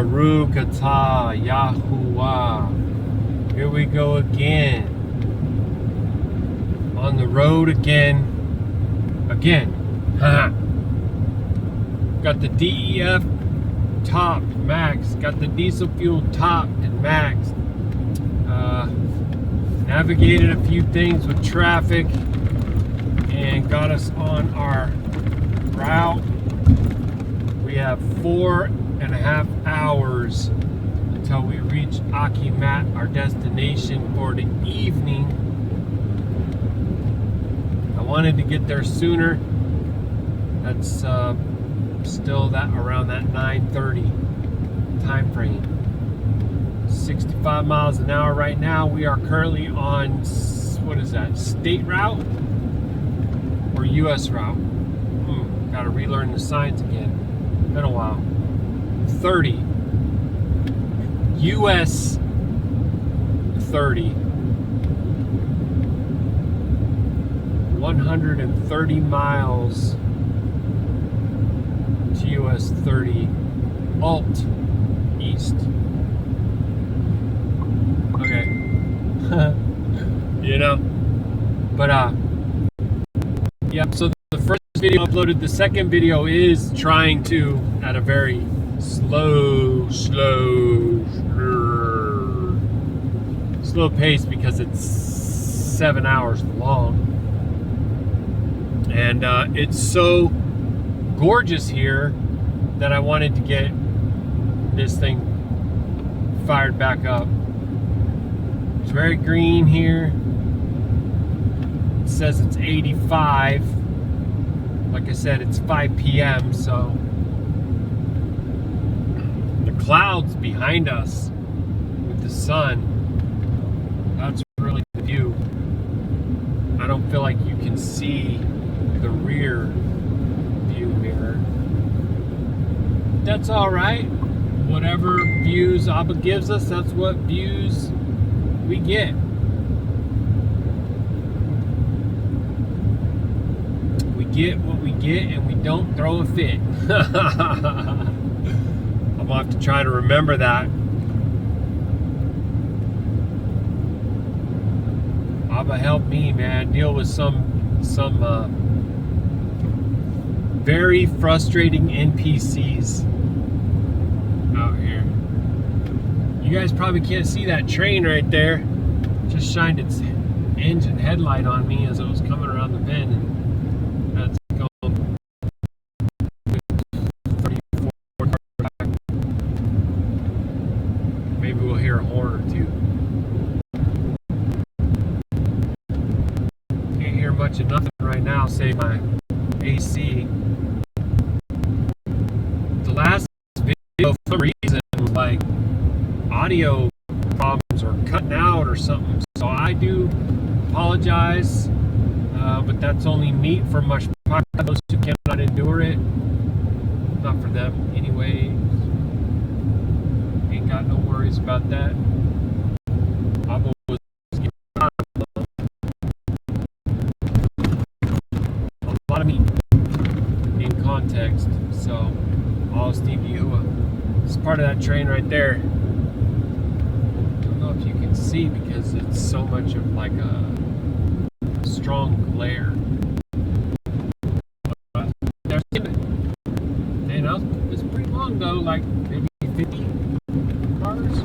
Baruk Atah Yahuah. Here we go again. On the road again. Got the DEF top max. Got the diesel fuel top and max. Navigated a few things with traffic and got us on our route. We have 4.5 hours until we reach Akimat, our destination for the evening. I wanted to get there sooner. That's still that around that 9:30 time frame. 65 miles an hour right now. We are currently on, what is that, state route or US route? Gotta relearn the signs again. Been a while. 30. US 30. 130 miles to US 30. Alt East. Okay. You know? But, yeah, so the first video uploaded. The second video is trying to, at a very slow pace because it's 7 hours long. And it's so gorgeous here that I wanted to get this thing fired back up. It's very green here. It says it's 85. Like I said, it's 5 p.m. so the clouds behind us with the sun, that's really the view. I don't feel like you can see the rear view mirror. That's all right. Whatever views Abba gives us, that's what views we get. We get what we get and we don't throw a fit. I'm gonna have to try to remember that. Abba help me, man, deal with some very frustrating NPCs out here. You guys probably can't see that train right there. Just shined its engine headlight on me as it was coming around the bend, and that's going 34. Maybe we'll hear a horn or two. Can't hear much of nothing right now, save my AC. The last video, for some reason, was like audio problems or cutting out or something, so I do apologize, but that's only meat for much podcast. Those who cannot endure it, not for them anyway. Ain't got no worries about that. Abba was a lot of meat in context, so all Steve Yahuah. It's part of that train right there. If you can see because it's so much of like a strong glare. But there's it. And it's pretty long though, like maybe 50 cars.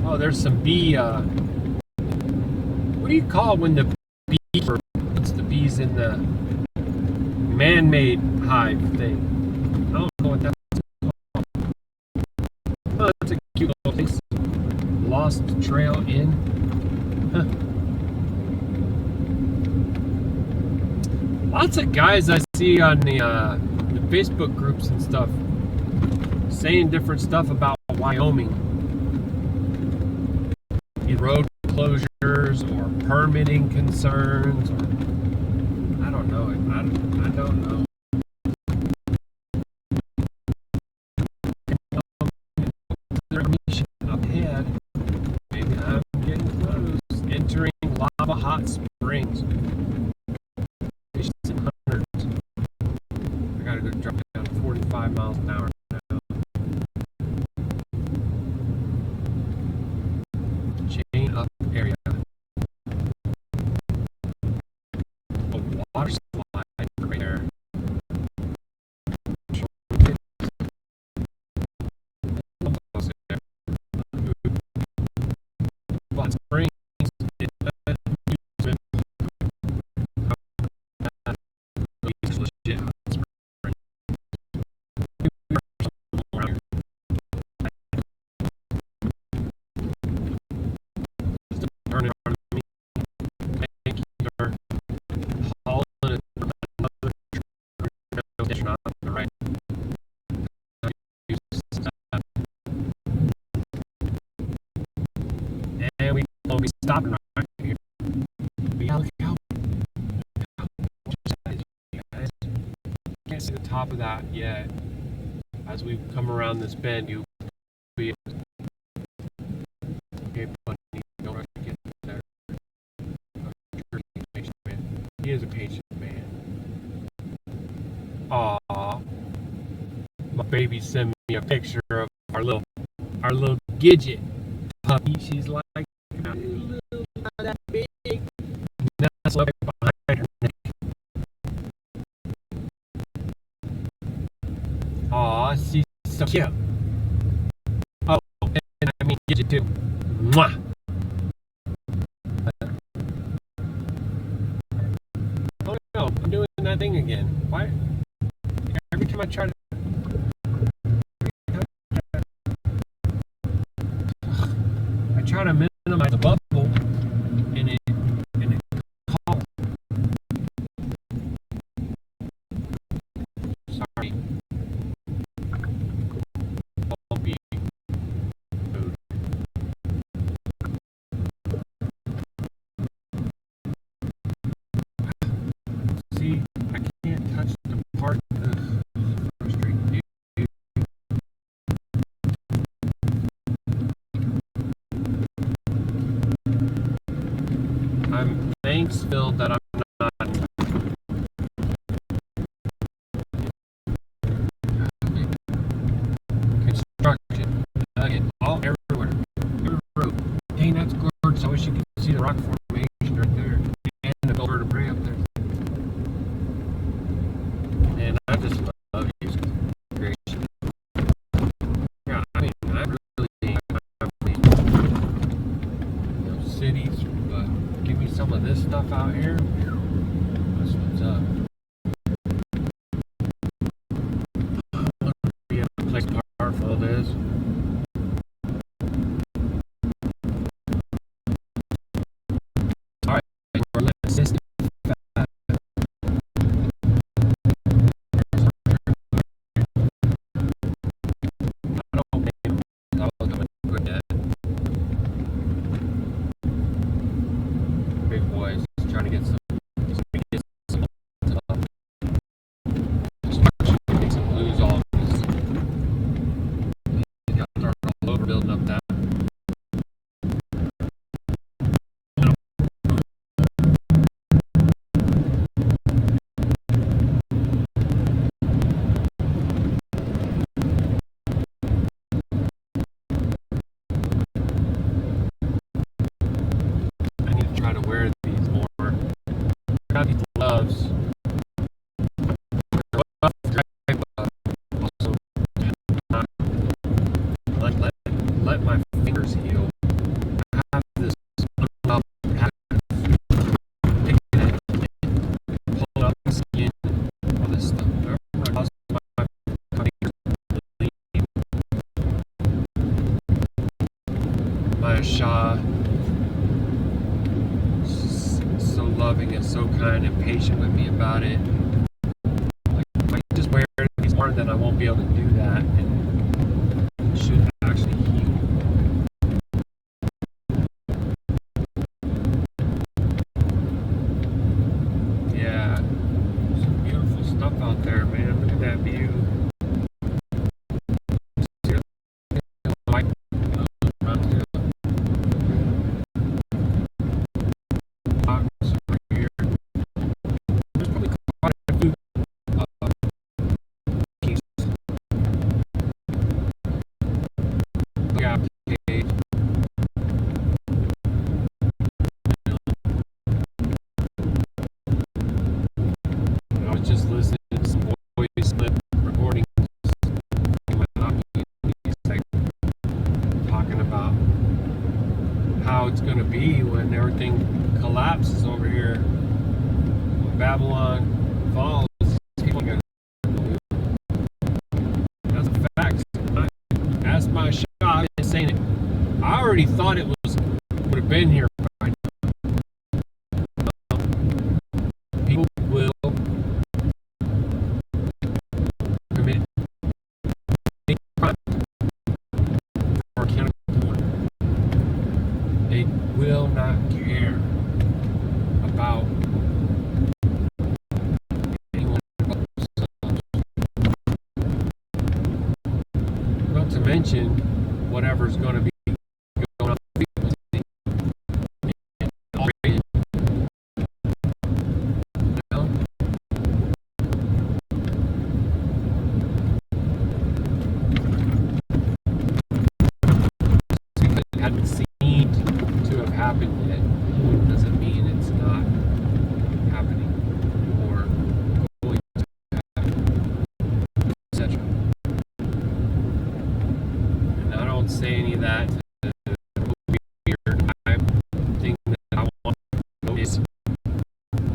Oh, there's some bee. What do you call when the bee puts the bees in the man-made hive thing? I don't know what that's called. Oh, that's a cute little place. Lost Trail Inn. Huh. Lots of guys I see on the Facebook groups and stuff saying different stuff about Wyoming. Road closures or permitting concerns, or I don't know. I don't know. Up ahead. Maybe I'm getting close. Entering Lava Hot Springs. I gotta go drop down to 45 miles an hour now. stopping right here. But yeah, look how guys. Can't see the top of that yet. As we come around this bend, you'll be okay, buddy. Don't rush to get there. He is a patient man. Aww. My baby sent me a picture of our little Gidget puppy. She's like not that big. Nestled up behind her neck. Aw, she's so cute. Oh, and I mean Gidget too. Mwah! Oh no, I'm doing that thing again. Why? Every time I try to minimize the bubble and it calls. Sorry. I'll be food. See, I can't touch the part. Frustrating. I'm thanks-filled that I'm not construction. Again, all everywhere. Every road. Dang, that's gorgeous. I wish you could see the rock formation right there. And the vertebrae up there. And I just love you. Creation. Yeah, I mean, I really cities, but give me some of this stuff out here. That's what's up. I want to be able to place powerful it is. Alright, we're letting the system I don't think I was going to put that. Big boys trying to get some makes them lose all of this. They got to start all over building up that. I need to try to wear these more. I got these gloves. Also, let my fingers heal. I have this up pull up the skin, all this stuff. My Yahusha, so loving and so kind and patient with me about it. Like, if I just wear these more, then I won't be able to do that, and it should actually heal. Yeah, some beautiful stuff out there, man. Look at that view. Just listening to some voice clip recordings like, talking about how it's going to be when everything collapses over here. When Babylon falls, people are going to. That's a fact. That's my shot. I've been saying it. I already thought it would have been here by now. People will commit crime or accountable. They will not mention whatever's going to be going on. Hadn't seemed to have happened yet doesn't mean it's not happening or going to happen, etc. And I don't say any of that to weird. I think that I want is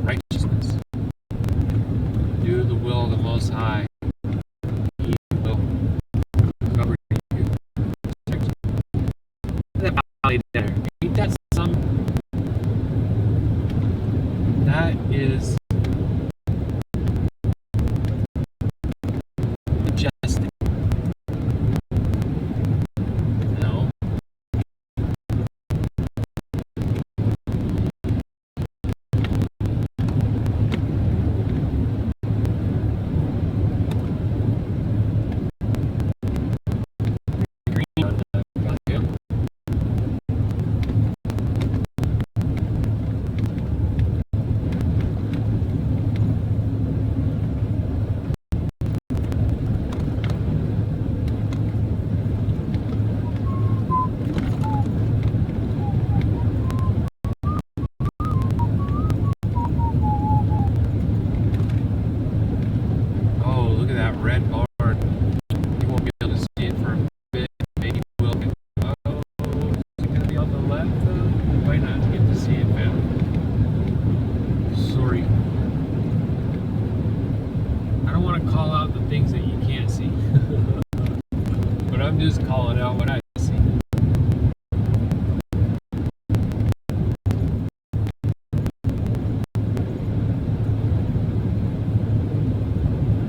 righteousness. Do the will of the Most High. He will cover you. There. Ain't that some? That is majestic. No. Green on the goddamn. Oh, look at that red barn. You won't be able to see it for a bit. Maybe you will. Oh, is it going to be on the left? You might not get to see it, man. Sorry. I don't want to call out the things that you can't see. But I'm just calling out what I see.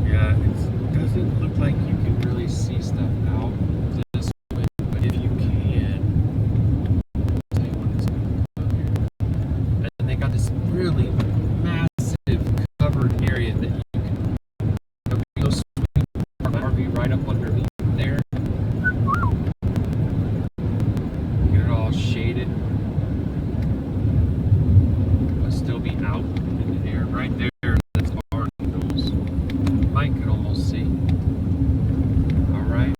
Yeah, it doesn't look like you can really see stuff out this way, but if you can, I'll tell you what it's going to look here. And they got this really massive covered area that you can go swing your RV right up underneath there. Get it all shaded, but still be out in the air. Right there, that's barn windows. Mike could almost see. All right.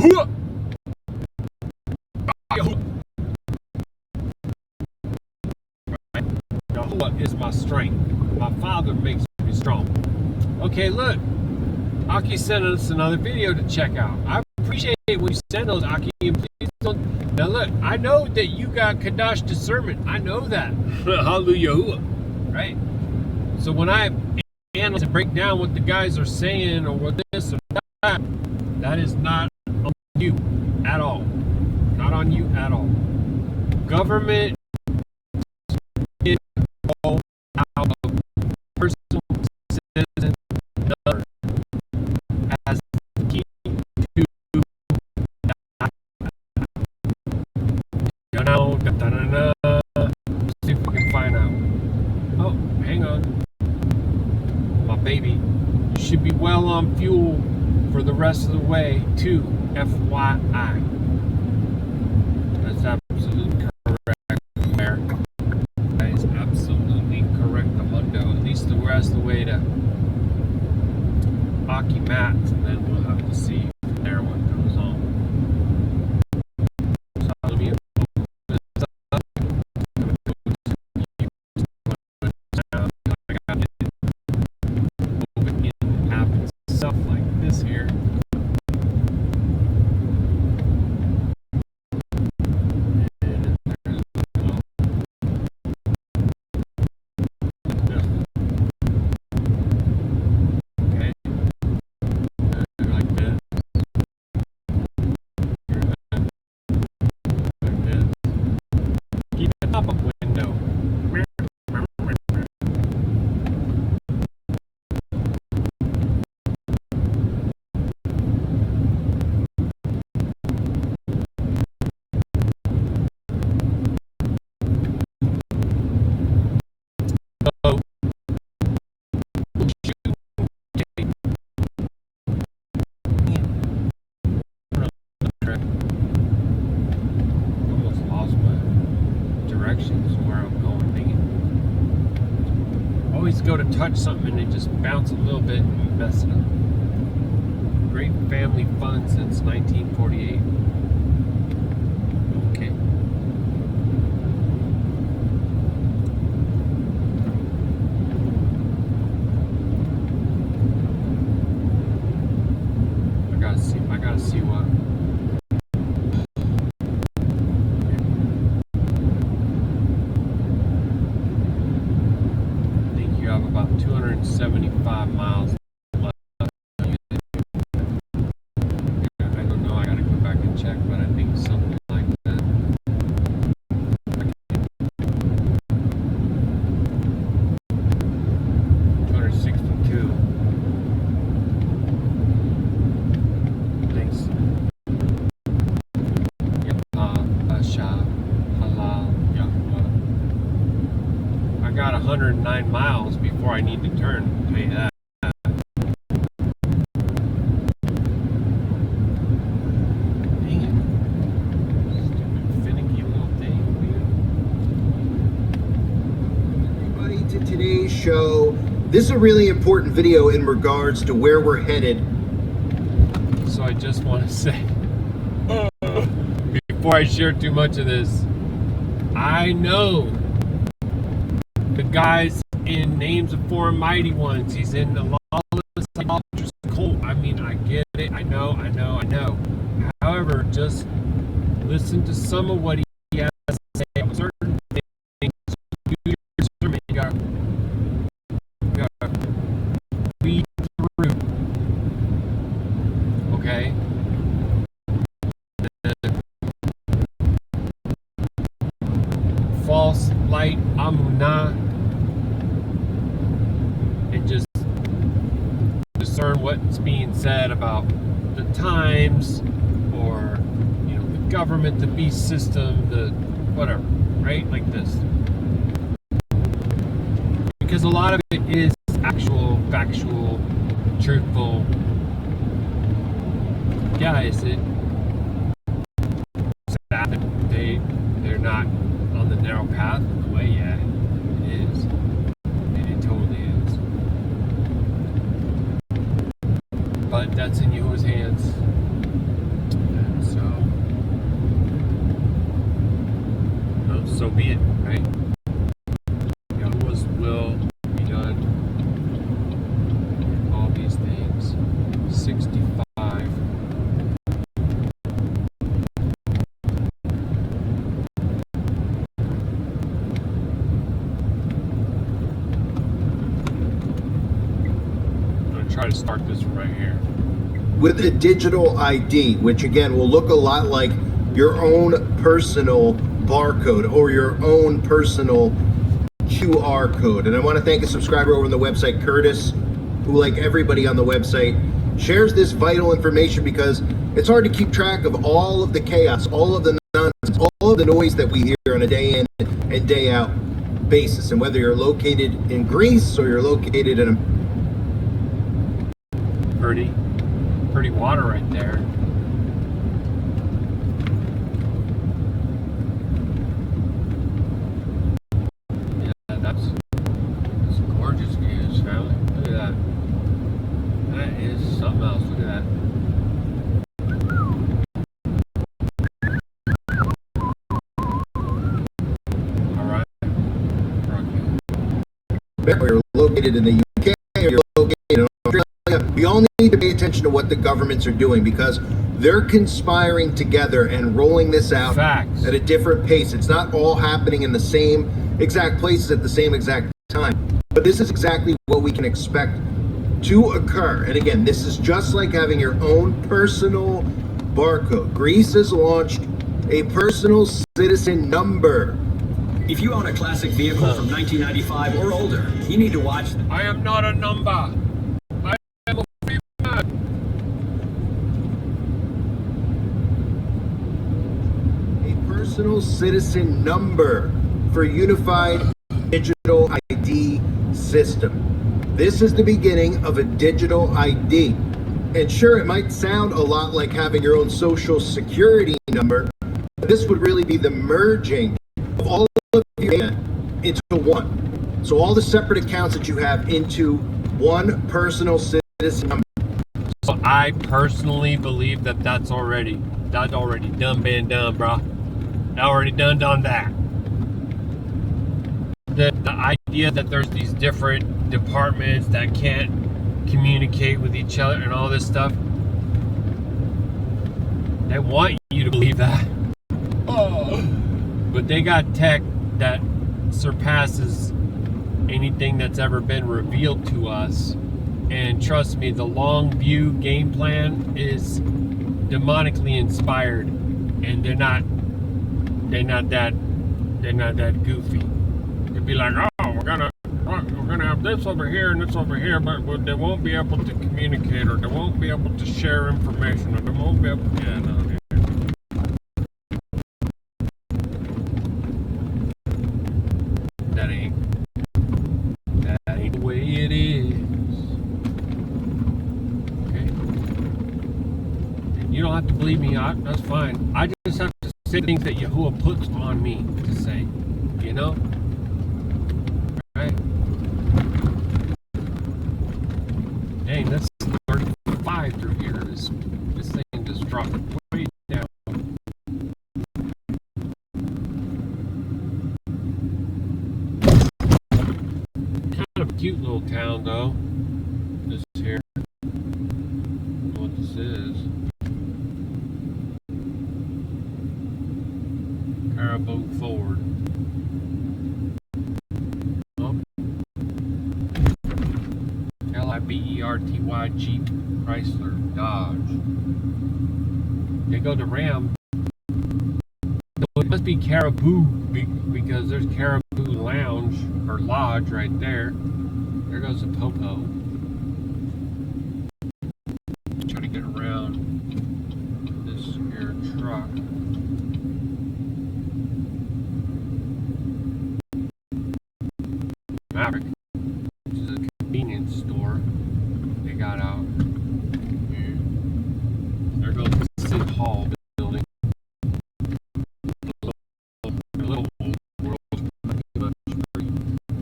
Yahuah. Yahuah. Yahuah is my strength. My Father makes me strong. Okay, look. Aki sent us another video to check out. I appreciate it when you send those, Aki. And please don't. Now look, I know that you got Qadash discernment. I know that. Hallelujah. Right? So when I analyze and break down what the guys are saying or what this or that, that is not on you at all. Not on you at all. Government is all out of personal citizen number as the key to see if we can find out. Oh, hang on. My baby, you should be well on fuel for the rest of the way too, FYI. That's absolutely correct, Claire. That is absolutely correct, Amundo. At least the rest of the way to Aki Mats, and then we'll have to see from there what goes on. So let me stuff like this here. Go to touch something and it just bounce a little bit and mess it up. Great family fun since 1948. Okay. I gotta see what. About 275 miles left. I don't know, I gotta go back and check, but I think something like that. 262. Thanks. Yashar'Al, Yahuah. I got 109 miles before I need to turn, I'll tell you that. Dang it. Stupid finicky little thing, Everybody, to today's show. This is a really important video in regards to where we're headed. So I just want to say, before I share too much of this, I know the guys in Names of Foreign Mighty Ones. He's in the lawless idolatrous cult. I mean, I get it. I know. However, just listen to some of what he has to say about certain things. Do your discernment. You gotta read through. Okay? False light amunah, and just discern what's being said about the times, or the government, the beast system, the whatever, right? Like this, because a lot of it is actual, factual, truthful. Guys, it's sad that they're not on the narrow path of the way yet. It is. It totally is. But that's in Yahuwah's hands. be it, right? Yahuwah's will be done. All these things. 65. I'm going to try to start this right here. With a digital ID, which again will look a lot like your own personal barcode or your own personal QR code. And I want to thank a subscriber over on the website, Curtis, who, like everybody on the website, shares this vital information because it's hard to keep track of all of the chaos, all of the nonsense, all of the noise that we hear on a day in and day out basis. And whether you're located in Greece or you're located in pretty water right there. Yeah, that's gorgeous views, family. Look at that. That is something else. Look at that. All right. or you're located in the UK or you're located in Australia, we all need to pay attention to what the governments are doing because they're conspiring together and rolling this out Facts. at a different pace. It's not all happening in the same exact places at the same exact time. But this is exactly what we can expect to occur. And again, this is just like having your own personal barcode. Greece has launched a personal citizen number. If you own a classic vehicle from 1995 or older, you need to watch them. I am not a number. I am a free man. A personal citizen number for unified digital ID system. This is the beginning of a digital ID. And sure, it might sound a lot like having your own social security number, but this would really be the merging of all of your data into one. So all the separate accounts that you have into one personal citizen number. So I personally believe that that's already done been done, bro. Already done that. The idea that there's these different departments that can't communicate with each other and all this stuff, they want you to believe that. Oh. But they got tech that surpasses anything that's ever been revealed to us. And trust me, the long view game plan is demonically inspired, and they're not that goofy. They'd be like, oh, we're gonna have this over here and this over here, but they won't be able to communicate, or they won't be able to share information, or they won't be able to, yeah, no, yeah. That ain't the way it is. Okay. You don't have to believe me, that's fine. I just have to say things that Yahuwah puts on me to say, you know? Right? Dang, that's 35 through here. This thing just dropped way down. Kind of a cute little town, though. This here. I don't know what this is. Caribou Ford. L-I-B-E-R-T-Y Jeep Chrysler Dodge. They go to Ram. So it must be Caribou because there's Caribou Lounge or Lodge right there. There goes the Popo. Try to get around this here truck. Maverick. Convenience store they got out. There goes the City Hall building. A little old world,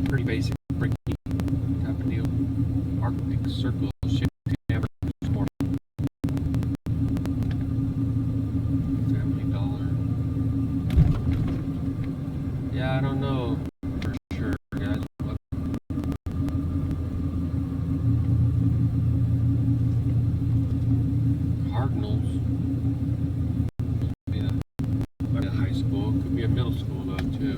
pretty basic, bricky type of deal. Arctic Circle shaped hammer store. Family Dollar. Yeah, Cardinals. Be a high school. Could be a middle school though too.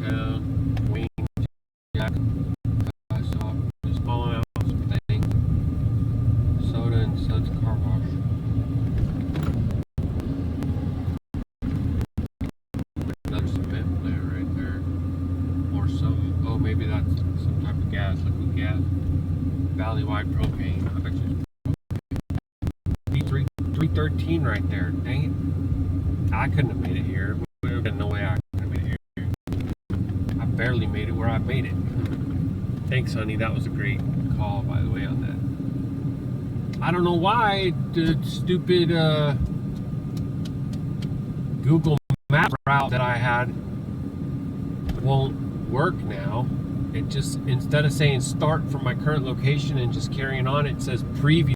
Down, Wayne, Jack. I saw just falling out something. Soda and Suds Car Wash. Another cement plant right there. Or some, oh, maybe that's some type of gas, liquid gas. Valley-wide propane. I bet you. 313 right there. Dang it. I couldn't have made it here. There's no way I could have made it here. I barely made it where I made it. Thanks, honey. That was a great call, by the way, on that. I don't know why the stupid Google Map route that I had won't work now. It just, instead of saying start from my current location and just carrying on, it says preview.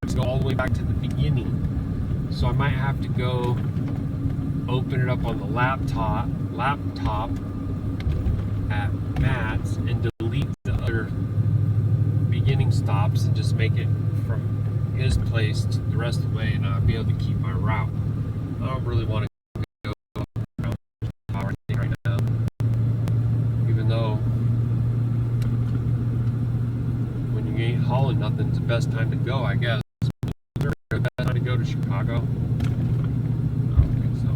Let's go all the way back to the beginning. So I might have to go open it up on the laptop at Matt's and delete the other beginning stops and just make it from his place to the rest of the way, and I'll be able to keep my route. I don't really want to go around power thing right now, even though when you ain't hauling nothing, it's the best time to go, I guess. Is there the best time to go to Chicago? I don't think so.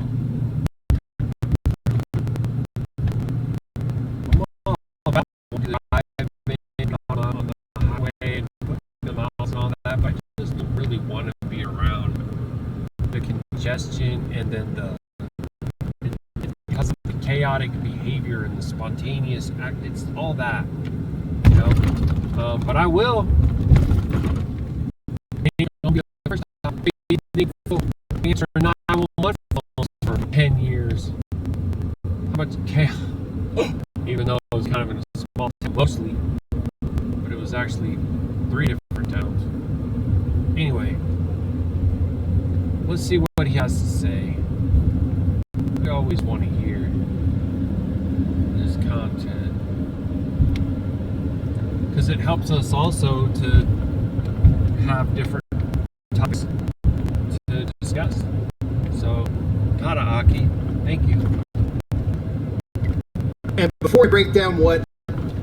On the highway and putting the miles and all that, but I just don't really want to be around the congestion and then because of the chaotic behavior and the spontaneous act, it's all that, you know. But I will. Don't be the first time answering 911 phones for 10 years. How much chaos? Even though it was kind of in a small town, mostly. But it was actually 3 different towns. Anyway, let's see what he has to say. We always want to hear this content, because it helps us also to have different topics to discuss. So, Kata Aki, thank you. And before we break down what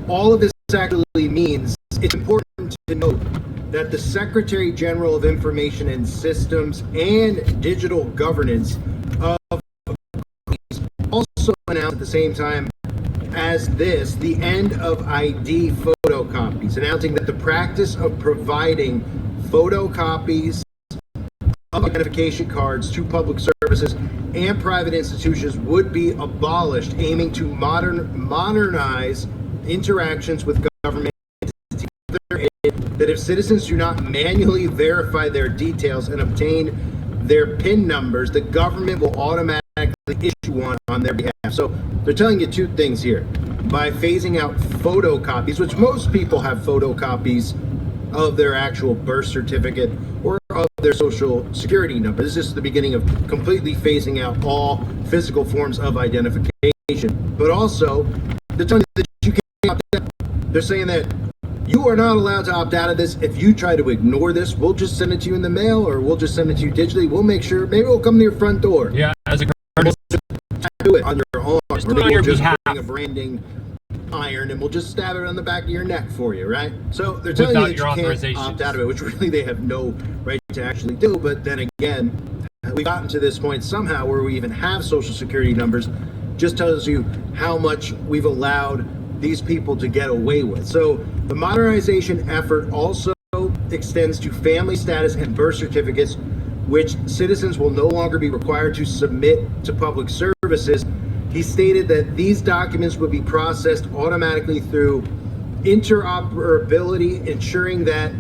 all of this actually means, it's important to note that the Secretary General of Information and Systems and Digital Governance of also announced at the same time as this the end of ID photocopies, announcing that the practice of providing photocopies of identification cards to public services and private institutions would be abolished, aiming to modernize interactions with government entities. That if citizens do not manually verify their details and obtain their PIN numbers, the government will automatically issue one on their behalf. So they're telling you 2 things here. By phasing out photocopies, which most people have photocopies of their actual birth certificate or of their social security number. This is the beginning of completely phasing out all physical forms of identification. But also, they're telling you that you can't opt out. They're saying that you are not allowed to opt out of this. If you try to ignore this, we'll just send it to you in the mail, or we'll just send it to you digitally. We'll make sure, maybe we'll come to your front door. Yeah, as a courtesy. Do it on your own. Just or do it on maybe your we'll just behalf. bring a branding iron and we'll just stab it on the back of your neck for you, right? So they're telling you that you can't opt out of it, which really they have no right to actually do. But then again, we've gotten to this point somehow where we even have social security numbers. Just tells you how much we've allowed these people to get away with. So the modernization effort also extends to family status and birth certificates, which citizens will no longer be required to submit to public services. He stated that these documents would be processed automatically through interoperability, ensuring that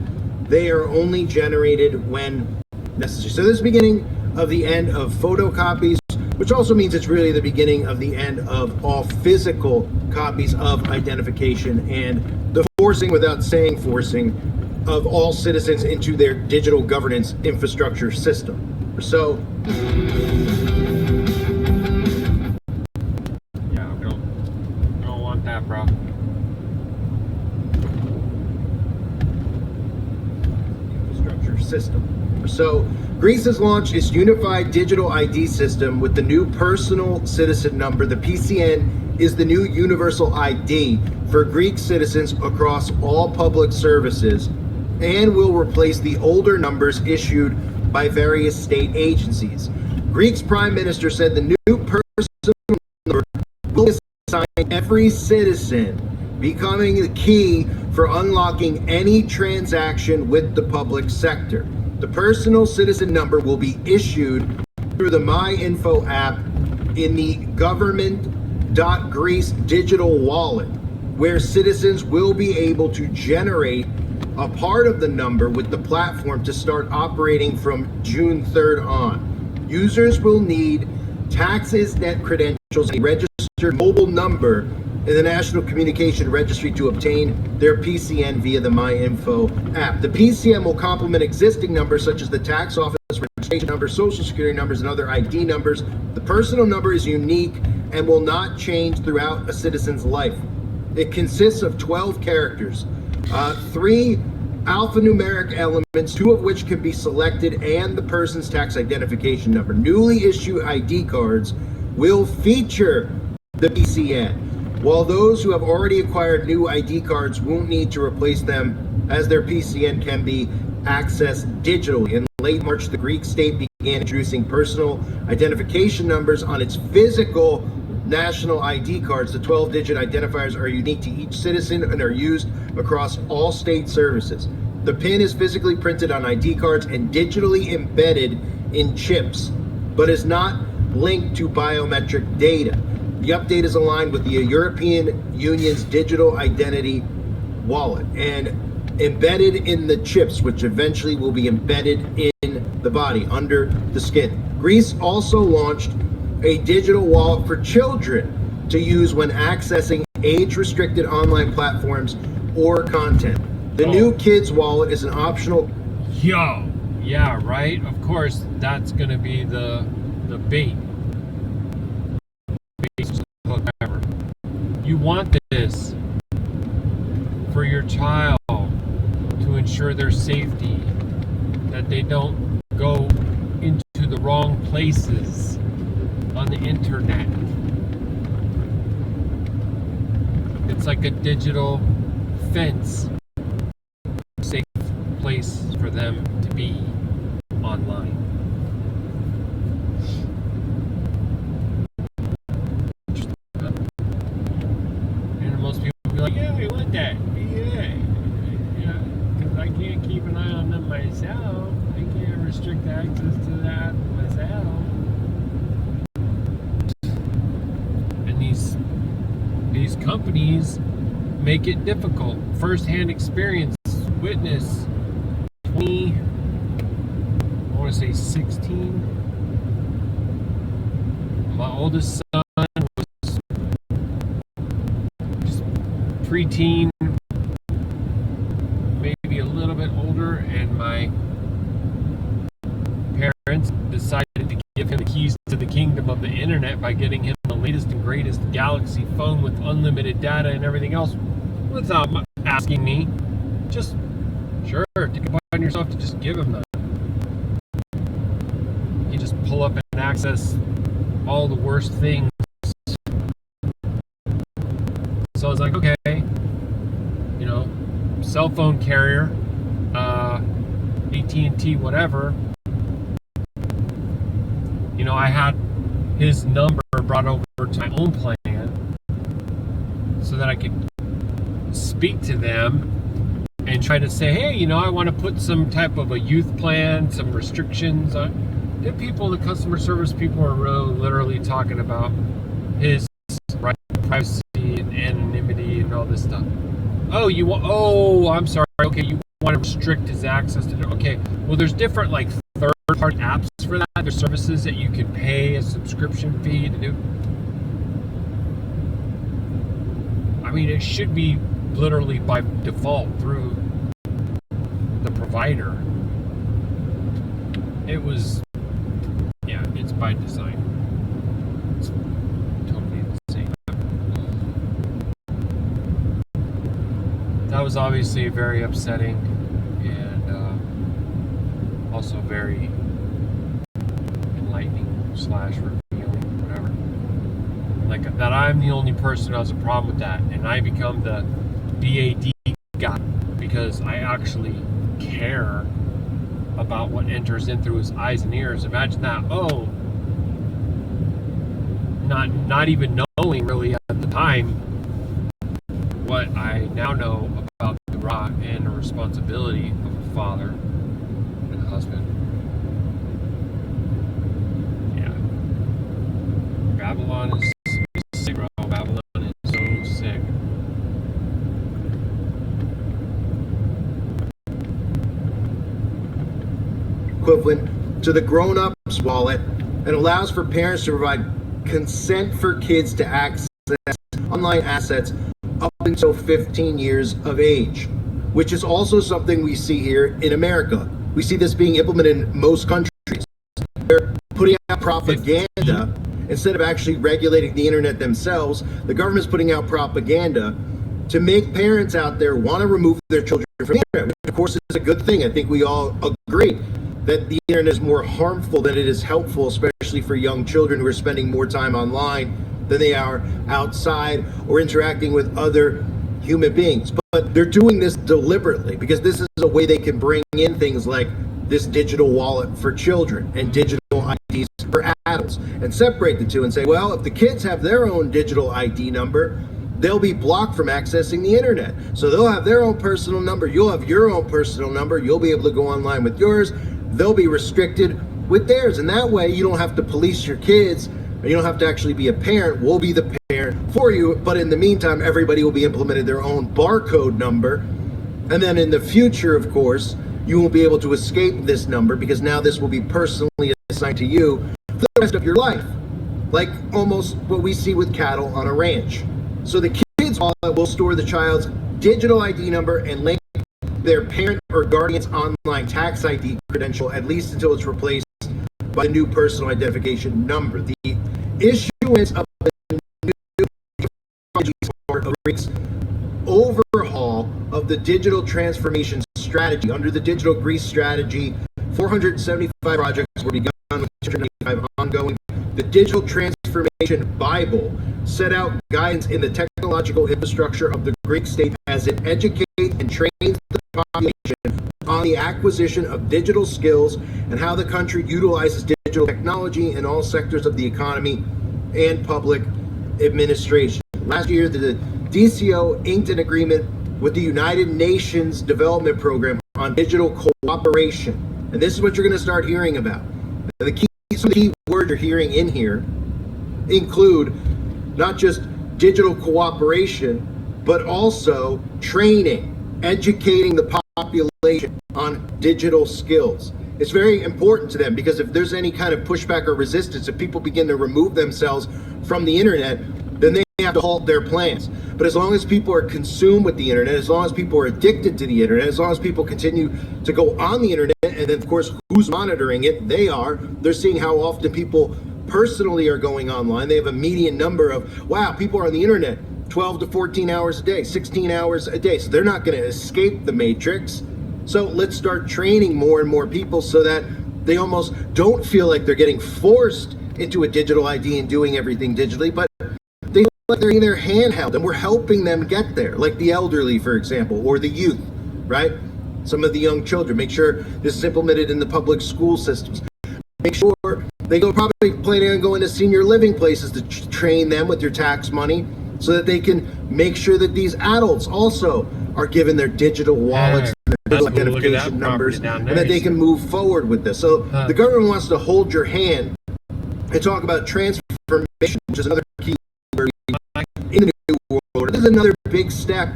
they are only generated when necessary. So this is the beginning of the end of photocopies, which also means it's really the beginning of the end of all physical copies of identification and the forcing, without saying forcing, of all citizens into their digital governance infrastructure system. So yeah, we don't want that, bro. system. So Greece has launched its unified digital ID system with the new personal citizen number. The PCN is the new universal ID for Greek citizens across all public services and will replace the older numbers issued by various state agencies. Greece's prime minister said the new personal number will assign every citizen, becoming the key for unlocking any transaction with the public sector. The personal citizen number will be issued through the MyInfo app in the government.greece digital wallet, where citizens will be able to generate a part of the number with the platform to start operating from June 3rd on. Users will need taxes, net credentials, and a registered mobile number in the National Communication Registry to obtain their PCN via the MyInfo app. The PCN will complement existing numbers such as the tax office registration number, social security numbers, and other ID numbers. The personal number is unique and will not change throughout a citizen's life. It consists of 12 characters, 3 alphanumeric elements, 2 of which can be selected, and the person's tax identification number. Newly issued ID cards will feature the PCN, while those who have already acquired new ID cards won't need to replace them, as their PCN can be accessed digitally. In late March, the Greek state began introducing personal identification numbers on its physical national ID cards. The 12-digit identifiers are unique to each citizen and are used across all state services. The PIN is physically printed on ID cards and digitally embedded in chips, but is not linked to biometric data. The update is aligned with the European Union's digital identity wallet and embedded in the chips, which eventually will be embedded in the body, under the skin. Greece also launched a digital wallet for children to use when accessing age-restricted online platforms or content. The new kids wallet is an optional. Yeah, right. Of course, that's gonna be the bait. Whatever. You want this for your child to ensure their safety, that they don't go into the wrong places on the internet. It's like a digital fence, safe place for them to be online. And most people will be like, yeah, we want that. Yeah, because I can't keep an eye on them myself. I can't restrict access to that myself. These companies make it difficult. First-hand experience, witness 16. My oldest son was just preteen, maybe a little bit older, and my parents decided to give him the keys to the kingdom of the internet by getting him the latest and greatest Galaxy phone with unlimited data and everything else without asking me. Just, sure, take it upon yourself to just give him that. You just pull up and access all the worst things. So I was like, okay, cell phone carrier, AT&T, whatever. I had his number brought over to my own plan so that I could speak to them and try to say, hey, I want to put some type of a youth plan, some restrictions on. The customer service people are literally talking about his right to privacy and anonymity and all this stuff. I'm sorry. Okay, you want to restrict his access to. Okay, well, there's different third-party apps for that. There's services that you can pay a subscription fee to do. I mean, it should be literally by default through the provider. It's by design. It's totally insane. That was obviously very upsetting, and also very enlightening / revealing, whatever. Like that, I'm the only person who has a problem with that, and I become the BAD guy because I actually care about what enters in through his eyes and ears. Imagine that. Oh, not even knowing really at the time what I now know about the Ruach and the responsibility of a father and a husband. Yeah. Babylon is sick, bro. Babylon is so sick. Equivalent to the grown-up's wallet and allows for parents to provide consent for kids to access online assets up until 15 years of age, which is also something we see here in America. We see this being implemented in most countries. They're putting out propaganda instead of actually regulating the internet themselves. The government's putting out propaganda to make parents out there want to remove their children from the internet, which of course is a good thing. I think we all agree that the internet is more harmful than it is helpful, especially for young children who are spending more time online than they are outside or interacting with other human beings. But they're doing this deliberately because this is a way they can bring in things like this digital wallet for children and digital IDs for adults and separate the two and say, well, if the kids have their own digital ID number, they'll be blocked from accessing the internet. So they'll have their own personal number. You'll have your own personal number. You'll be able to go online with yours. They'll be restricted with theirs. And that way you don't have to police your kids. You don't have to actually be a parent. We'll be the parent for you. But in the meantime, everybody will be implemented their own barcode number. And then in the future, of course, you won't be able to escape this number because now this will be personally assigned to you for the rest of your life. Like almost what we see with cattle on a ranch. So the kids will store the child's digital ID number and link their parent or guardian's online tax ID credential, at least until it's replaced by the new personal identification number. The issuance of the new part of Greek's overhaul of the digital transformation strategy. Under the Digital Greece strategy, 475 projects were begun with 295 ongoing. The Digital Transformation Bible set out guidance in the technological infrastructure of the Greek state as it educates and trains the population on the acquisition of digital skills and how the country utilizes digital technology in all sectors of the economy and public administration. Last year, the DCO inked an agreement with the United Nations Development Program on digital cooperation. And this is what you're going to start hearing about. Some of the key words you're hearing in here include not just digital cooperation, but also training, educating the population on digital skills. It's very important to them because if there's any kind of pushback or resistance, if people begin to remove themselves from the internet, then they have to halt their plans. But as long as people are consumed with the internet, as long as people are addicted to the internet, as long as people continue to go on the internet, and then of course, who's monitoring it? They are. They're seeing how often people personally are going online. They have a median number of, wow, people are on the internet 12 to 14 hours a day, 16 hours a day. So they're not going to escape the matrix. So let's start training more and more people so that they almost don't feel like they're getting forced into a digital ID and doing everything digitally, but they feel like they're in their handheld and we're helping them get there, like the elderly, for example, or the youth, right? Some of the young children. Make sure this is implemented in the public school systems. Make sure they probably planning on going to senior living places to train them with your tax money so that they can make sure that these adults also are given their digital wallets, their digital identification numbers, and that they can move forward with this. So the government wants to hold your hand and talk about transformation, which is another key word in the new world order. This is another big step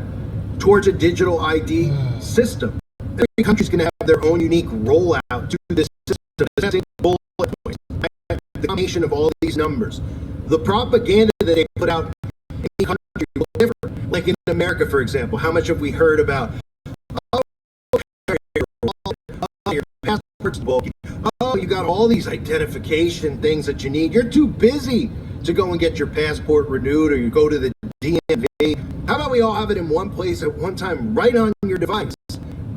towards a digital ID system. Every country's going to have their own unique rollout to this system. This is bullet points. The combination of all these numbers. The propaganda that they put out in the country will differ. Like in America, for example, how much have we heard about, oh, your passport's bulky. Oh, you got all these identification things that you need. You're too busy to go and get your passport renewed, or you go to the DMV. How about we all have it in one place at one time, right on your device?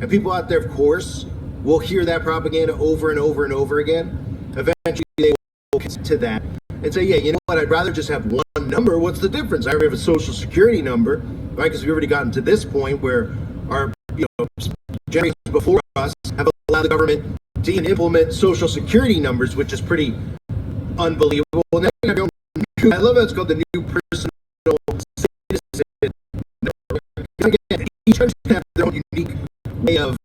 And people out there, of course, will hear that propaganda over and over and over again. Eventually, they will get to that and say, yeah, you know what, I'd rather just have one number. What's the difference? I already have a social security number, right? Because we've already gotten to this point where our generations before us have allowed the government to even implement social security numbers, which is pretty unbelievable. And then I love how it's called the new personal citizen number. Again, each country has their own unique way of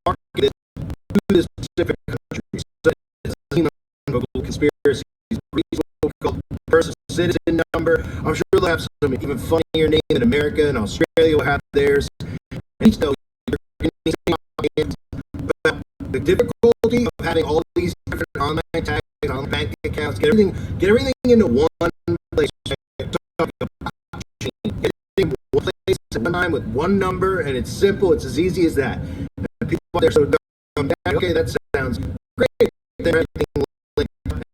marketing to this specific country. So it's a little conspiracy. Called personal citizen number. I'm sure they'll have some even funnier name in America, and Australia will have theirs. And each though the difficulty of having all these different online tags, online bank accounts, get everything into one place. Get everything in one place at one time with one number, and it's simple. It's as easy as that. And people out there so dumb. Okay, that sounds great. Then everything like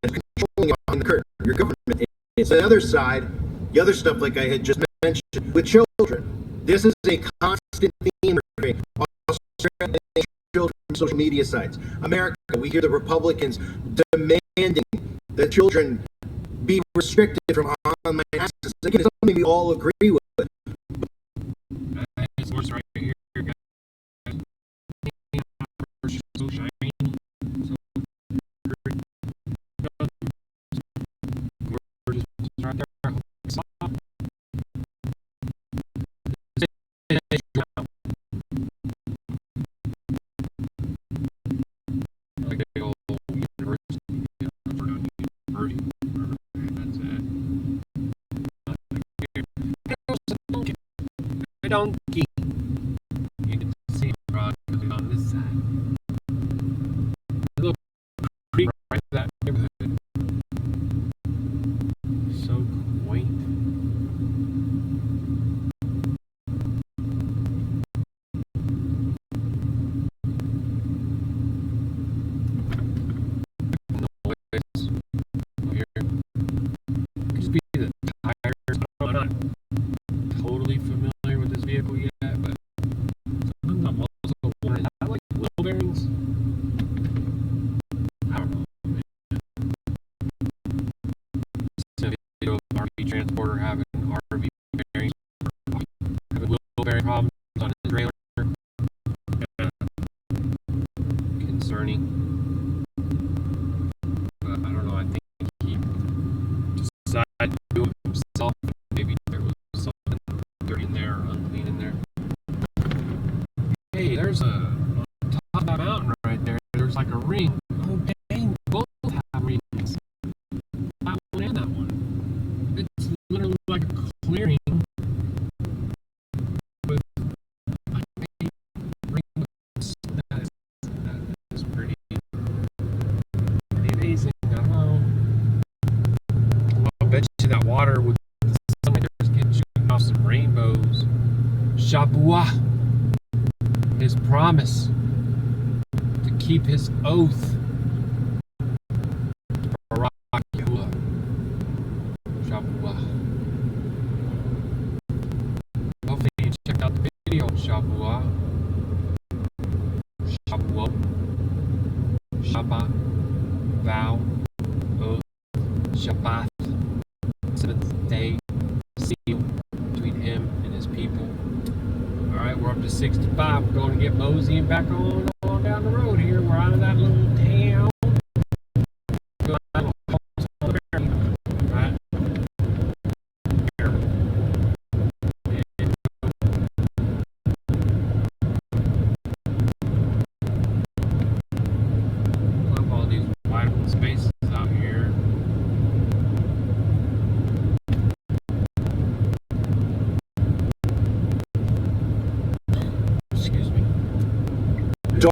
controlling on the curtain. Your government is the other side. The other stuff, like I had just mentioned, with children. This is a constant theme. Australia, children from social media sites. America, we hear the Republicans demanding that children be restricted from online access. Again, it's something we all agree with. Source right here, guys. So shiny. We're just right there. Donkey. You can see on this side. A little creek right in that neighborhood. So quaint. Noise here. Could just be the tires. I'm not totally familiar with this vehicle yet, but sometimes I'm also wondering, is that like wheel bearings? I don't know, man. It's a video of an RV transporter having RV bearings, having wheel bearing problems on his trailer. Concerning. But I don't know, I think he decided to do it himself. Maybe there was something dirty in there or unclean in there. Hey, there's on top of that mountain right there, there's like a ring. Oh dang, both have rings. That one and that one. It's literally like a clearing with like a ring. That is pretty amazing. I don't know. Well, I bet you that water would shooting off some rainbows. Shabuah, his promise to keep his oath. Baruk Atah Yahuah. Shabuah. Hopefully you checked out the video. Shabuah. Shabuah. Shabbat. Vow. Oath. Shabbat. Seventh day. Seal between him and his people. Alright, we're up to 65. We're going to get moseying back on down the road here. We're out of that little town. Right here. Love all these wide open spaces out here.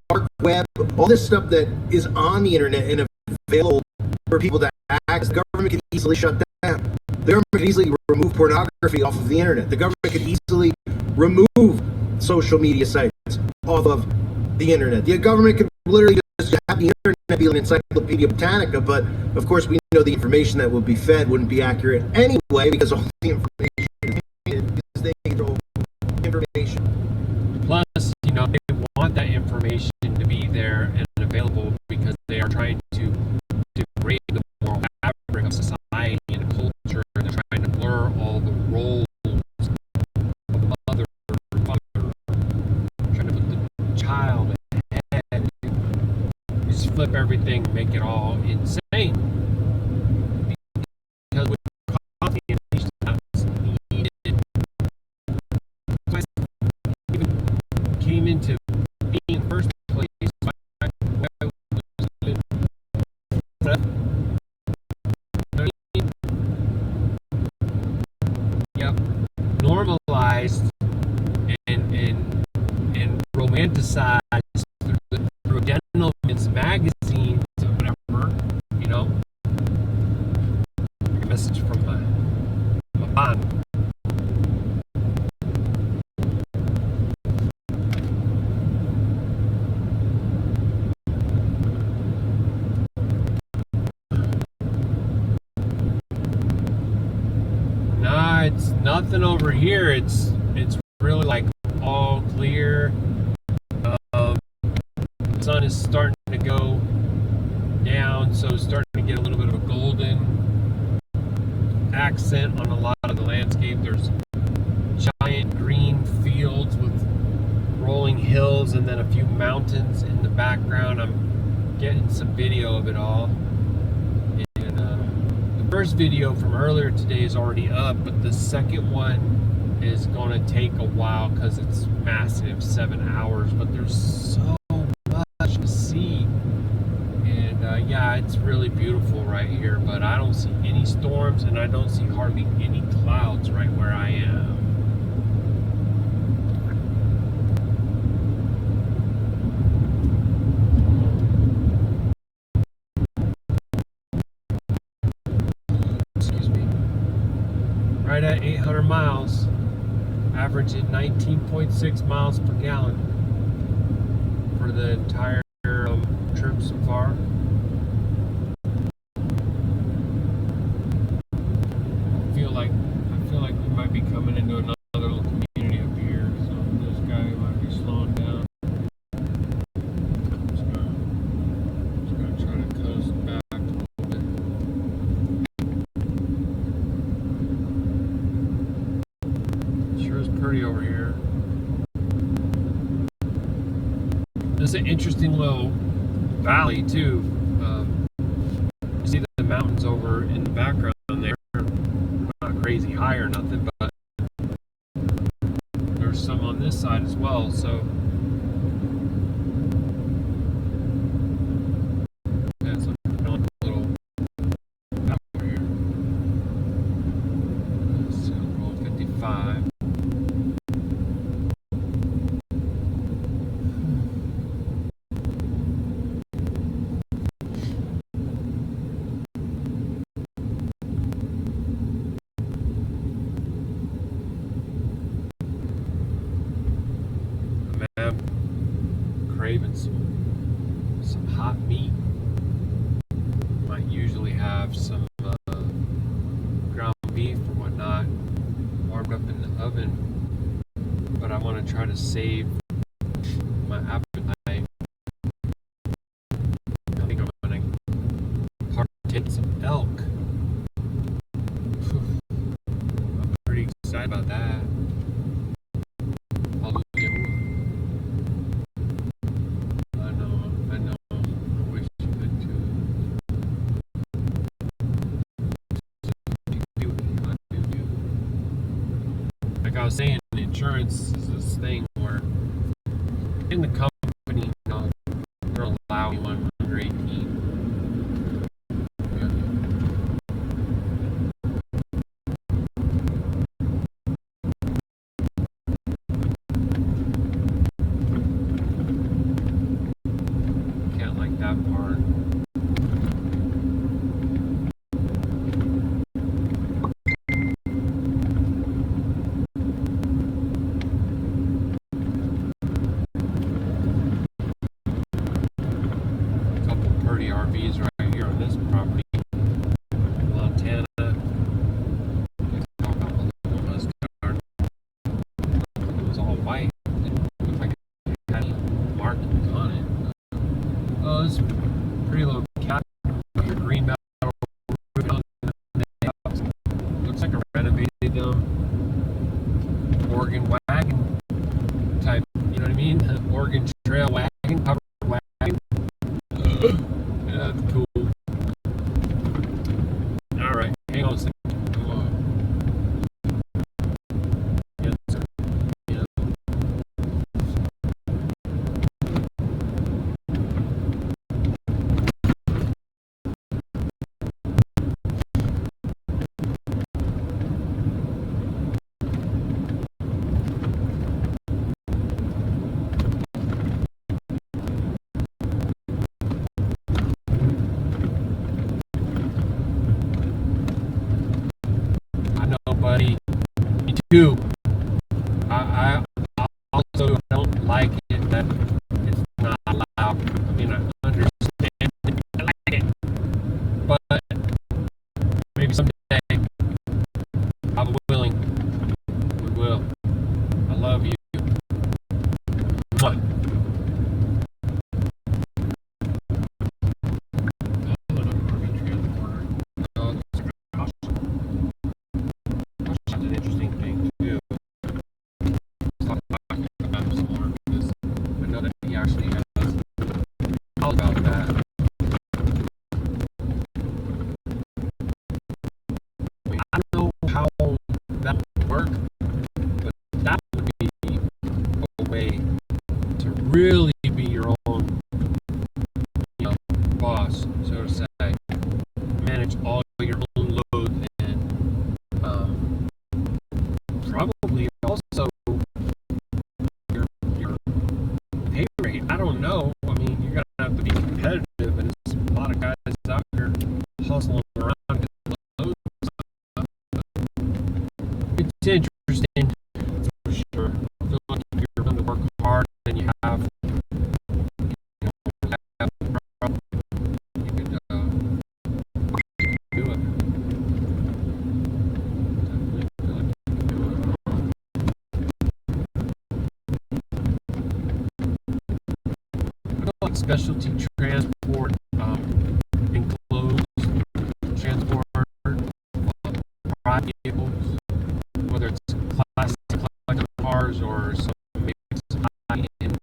Dark web, all this stuff that is on the internet and available for people to access. The government could easily shut down. The government could easily remove pornography off of the internet. The government could easily remove social media sites off of the internet. The government could literally just have the internet be an encyclopedia Britannica, but of course we know the information that would be fed wouldn't be accurate anyway, because all the information is they control information. Plus, they want that information flip everything, make it all insane. Because with coffee and that's needed. So I even came into being in the first place. Yep, normalized and romanticized through gentlemen's magazines or whatever, you know. A message from my bond. Nah, it's nothing over here. It's really like all clear. The sun is starting to go down, so it's starting to get a little bit of a golden accent on a lot of the landscape. There's giant green fields with rolling hills and then a few mountains in the background. I'm getting some video of it all. And the first video from earlier today is already up, but the second one is going to take a while because it's massive, 7 hours, but there's so much to see. And yeah, it's really beautiful right here, but I don't see any storms and I don't see hardly any clouds right where I am. Excuse me. Right at 800 miles, averaging 19.6 miles per gallon for the entire trip so far. I feel like we might be coming into another little community up here, so this guy might be slowing down. Just gonna try to coast back a little bit. Sure is pretty over here. This is an interesting little valley too. You see the mountains over in the background there. Not crazy high or nothing, but there's some on this side as well. So yeah, it's like a little map over here. Let's see, roll 55. Craving some hot meat. Might usually have some ground beef or whatnot warmed up in the oven, but I want to try to save my appetite. I think I'm going to partake some elk. I'm pretty excited about that. Like I was saying, insurance is this thing where in the company, you know, they're allowing one under 18. Can't like that part. RVs right here on this property, Montana. Talk about the little Mustang. It was all white. It looked like it had markings on it. Oh, it's a pretty little cat. Green metal. Looks like a renovated Oregon wagon type. You know what I mean? Oregon Trail wagon, covered wagon. do. I also don't like it that it's not allowed. I mean, I understand that you like it, but maybe someday I'll be willing. We will. I love you. Mwah. That's an interesting thing too. Talk about some more because I know that he actually has all about that. I mean, I don't know how that would work, but that would be a way to really be your own, boss, so to say. Manage all your own load and probably also your pay rate. I don't know. I mean, you're gonna have to be competitive, and there's a lot of guys out here hustling around to get loads and stuff. It's interesting for sure. I feel like if you're willing to work hard and you have, have a problem, you could do it. Definitely feel like you can do it. I feel like specialty transport, enclosed transport, private vehicles, whether it's classic collector cars or some maybe some high-end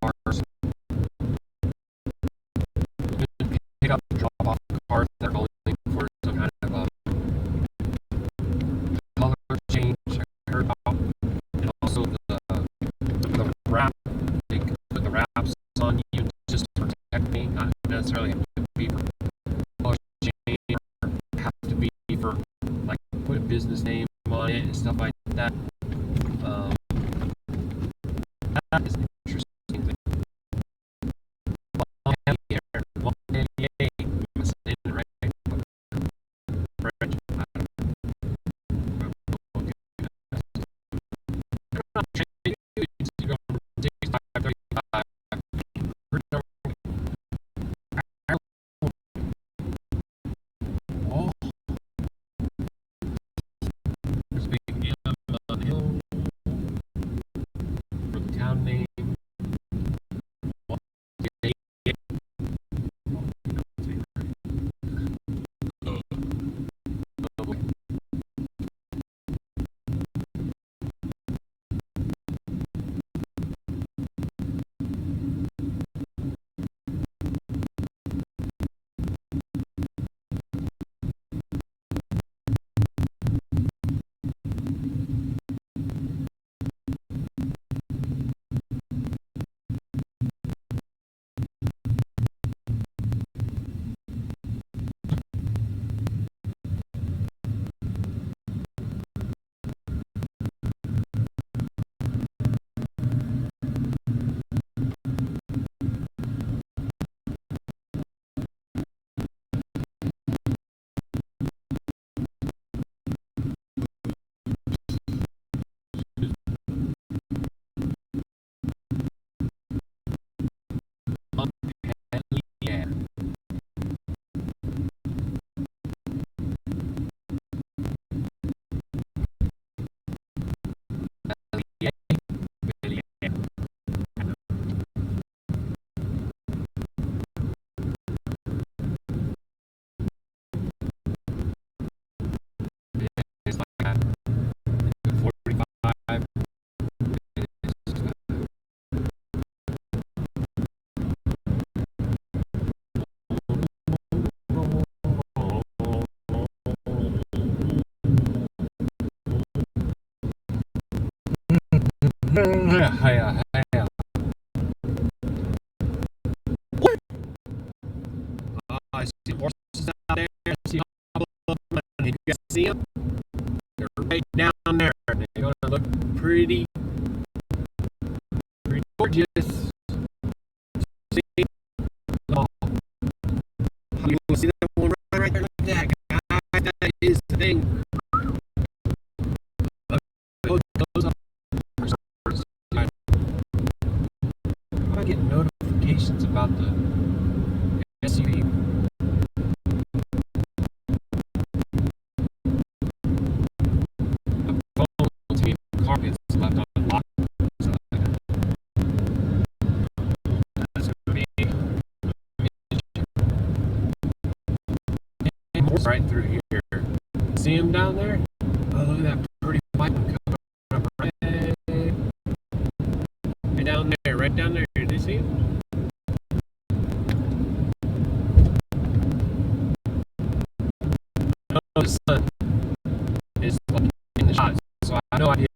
cars, pick up and drop off cars that are going for some kind of color change. I heard about, and also the wrap. They can put the wraps on you just to protect me, not necessarily have to be for color change or have to be for like put a business name on it and stuff like that. That is an interesting thing. Am I saying it right? French. I don't know. There's a big M on the hill for the town name. It's like 45. Yeah. I see horses out there. I see all of them. You guys see them? They're right down there. They're going to look pretty gorgeous. See? Oh. You see that one right there? Look at that, guys. That is the thing. SUV. The phone TV car gets left unlocked. So that's gonna be right through here. See him down there? Oh, look at that pretty white one coming up right down there, right down there. Do you see him? I don't know, the sun is like in the shot, so I have no idea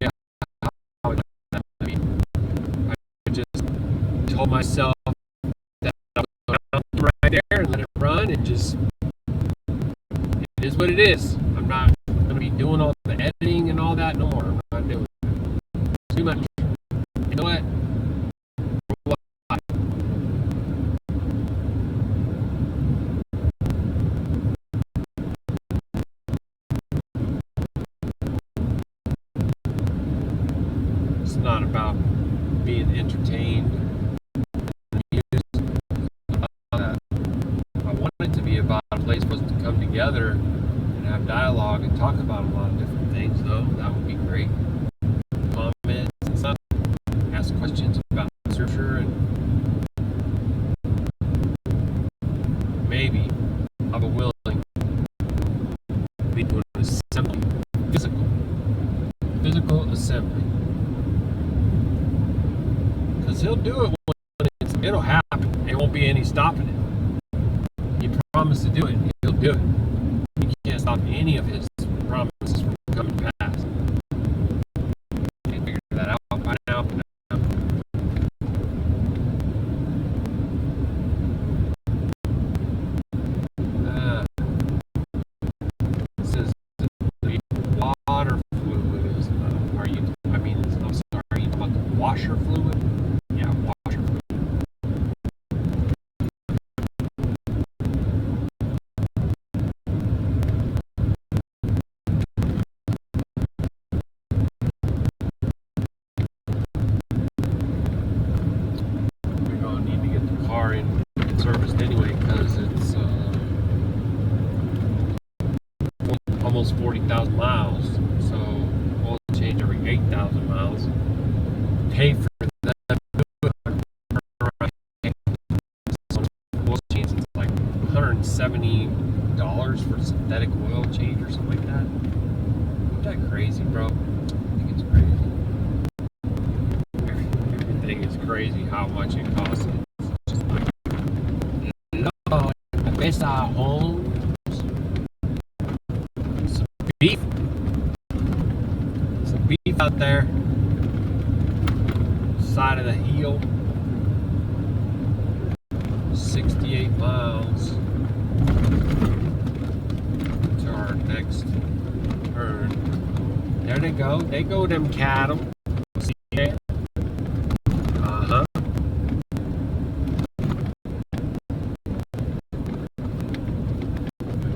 how it's going to be. I just told myself that I would go down right there and let it run and just, it is what it is. I'm not going to be doing all the editing and all that no more. I'm not doing it. It's too much. You know what? It's not about being entertained. I want it to be about a place for us to come together and have dialogue and talk about a lot of different things, though. That would be great. Comments and stuff. Ask questions about scripture, and maybe I'll be willing to be doing an assembly. Physical assembly. Because he'll do it when it'll happen. There won't be any stopping it. He promised to do it. He'll do it. You can't stop any of his promises from coming to pass. Can't figure that out by now. It says the water fluid is. I'm sorry, about the washer fluid? Yeah, washer fluid. We're going to need to get the car in serviced anyway because it's almost 40,000 miles. So oil change every 8,000 miles. Pay for that. Oil change is like $170 for synthetic oil change or something like that. Isn't that crazy, bro? I think it's crazy. Everything is crazy how much it costs. It's just like, no, best our homes. Some beef. Some beef out there. Side of the hill. 68 miles to our next turn. There they go. They go, them cattle. See that? Uh-huh.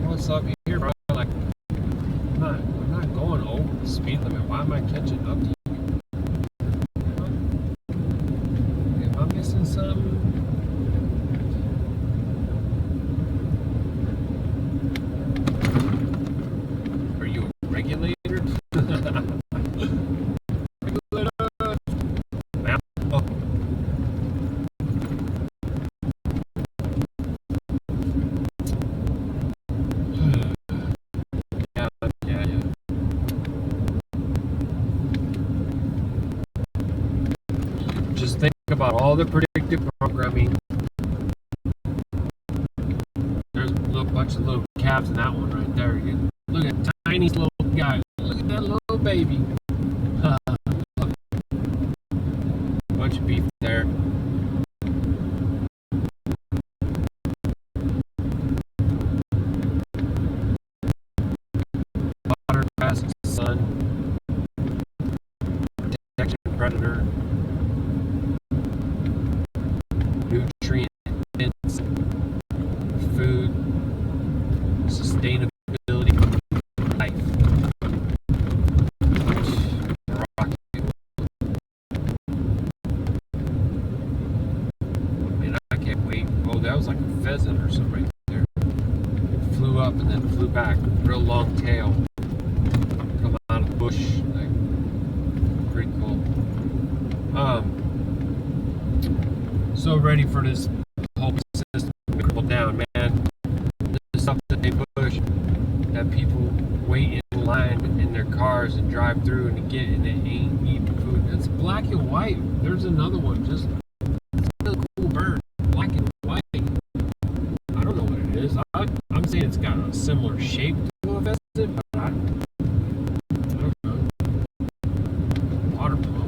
What's up here, bro? Like, I'm not going over the speed limit. Why am I catching up to you? Am I missing something? Are you a regulator? Oh. Yeah. Just think about all the predictive programming. There's a little bunch of little calves in that one right there. Look at that tiny little guy. Look at that little baby. Bunch of beef there. Water past the sun. Protection predator. Nutrient dense. Food. Sustainability. Life. Man, I can't wait. Oh, that was like a pheasant or something right there. Flew up and then flew back. Real long tail. Come out of the bush. Like, pretty cool. So ready for this whole system to crumble down, man. The stuff that they push, that people wait in line in their cars and drive through and get, and they ain't eating food. It's black and white. There's another one, just it's a really cool bird, black and white. I don't know what it is. I'm saying it's got a similar shape to a pheasant, but I don't know. Water plum.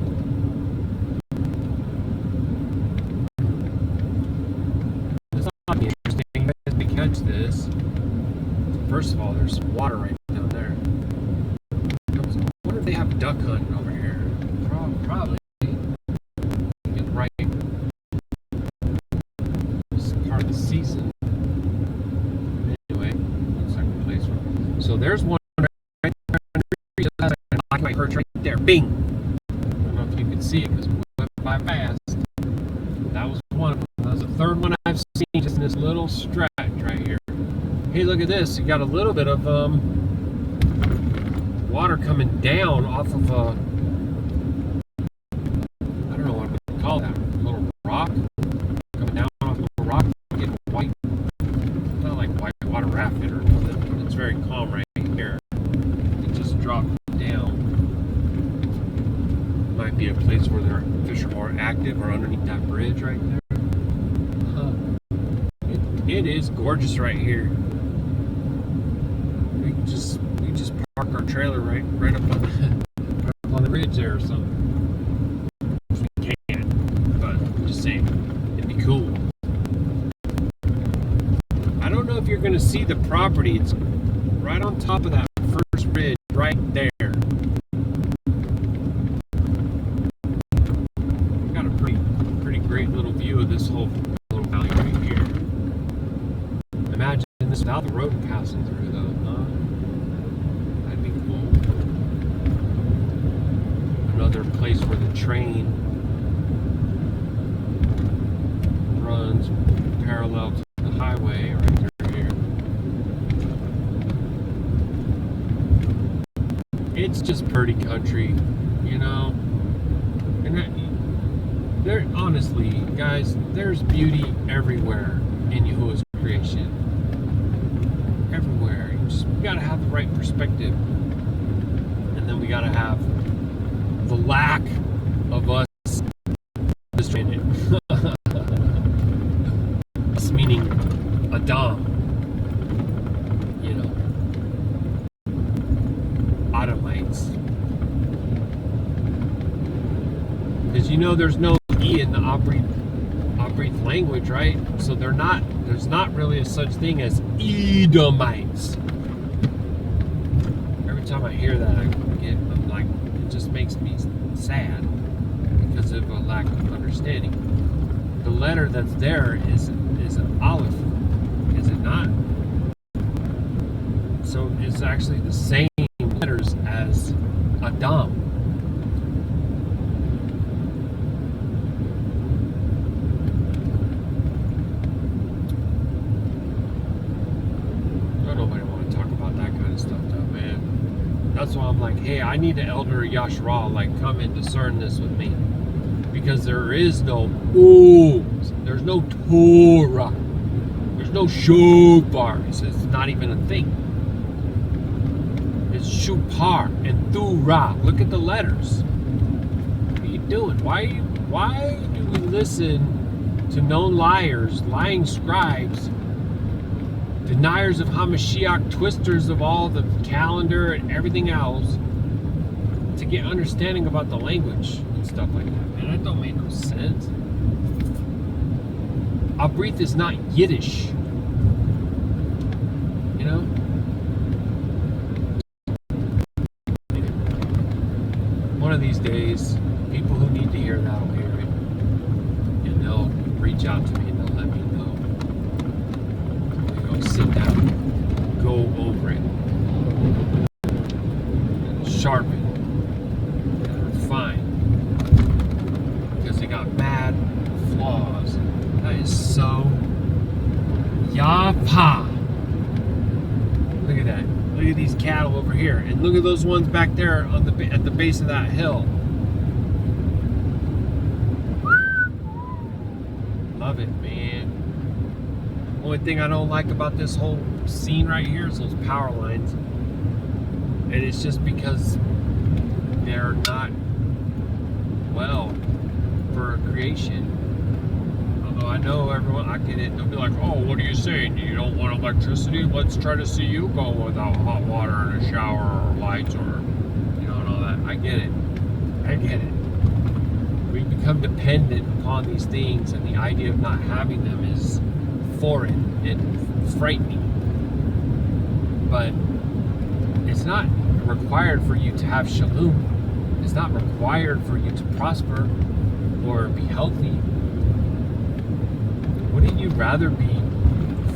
It's not interesting. As we catch this, first of all, there's water right down there. I wonder if they have duck hunting over here. Probably. Get right. It's part of the season. Anyway, looks like a place where. So there's one right there. That's a black and white perch right there. Bing! I don't know if you can see it because it went by fast. That was one of them. That was the third one I've seen just in this little stretch right here. Hey, look at this. You got a little bit of water coming down off of a, I don't know what we call that, a little rock coming down off of a rock, getting white, not like white water rafting or nothing, but it's very calm right here. It just dropped down. Might be a place where their fish are more active, or underneath that bridge right there. It is gorgeous right here. We just park our trailer right up on the ridge there or something. We can't, but I'm just saying, it'd be cool. I don't know if you're gonna see the property. It's right on top of that first ridge right there. Got a pretty great little view of this whole little valley right here. Imagine this without the road passing through though, huh? That'd be cool. Another place where the train runs parallel to the highway right through here. It's just pretty country, you know? And there, honestly, guys, there's beauty everywhere in Yahuwah's creation. Everywhere. We gotta have the right perspective. And then we gotta have the lack of us in it. Us meaning Adam. You know. Adamites. Because you know there's no E in the Abrit language, right? So there's not really a such thing as Edomites. Every time I hear that, I'm like, it just makes me sad because of a lack of understanding. The letter that's there is an Aleph, is it not? So it's actually the same letters as Adam. That's why I'm like, hey, I need an elder Yashar'Al, like, come and discern this with me. Because there is no there's no Torah. There's no Shofar. He says it's not even a thing. It's Shupar and Thura. Look at the letters. What are you doing? Why do we listen to known liars, lying scribes, deniers of Hamashiach, twisters of all the calendar and everything else, to get understanding about the language and stuff like that? Man, that don't make no sense. Abrit is not Yiddish. You know? One of these days, people who need to hear that will hear it. And they'll reach out to me and they'll let me know. Go sit down, go over it, sharpen, and refine. Because they got bad flaws. That is so Ha! Look at that. Look at these cattle over here. And look at those ones back there on at the base of that hill. Love it, man. Only thing I don't like about this whole scene right here is those power lines. And it's just because they're not well for creation. Although I know everyone, I get it. They'll be like, oh, what are you saying? You don't want electricity? Let's try to see you go without hot water and a shower or lights or, you know, and all that. I get it. I get it. We become dependent upon these things, and the idea of not having them is foreign and frightening. But it's not required for you to have shalom. It's not required for you to prosper or be healthy. Wouldn't you rather be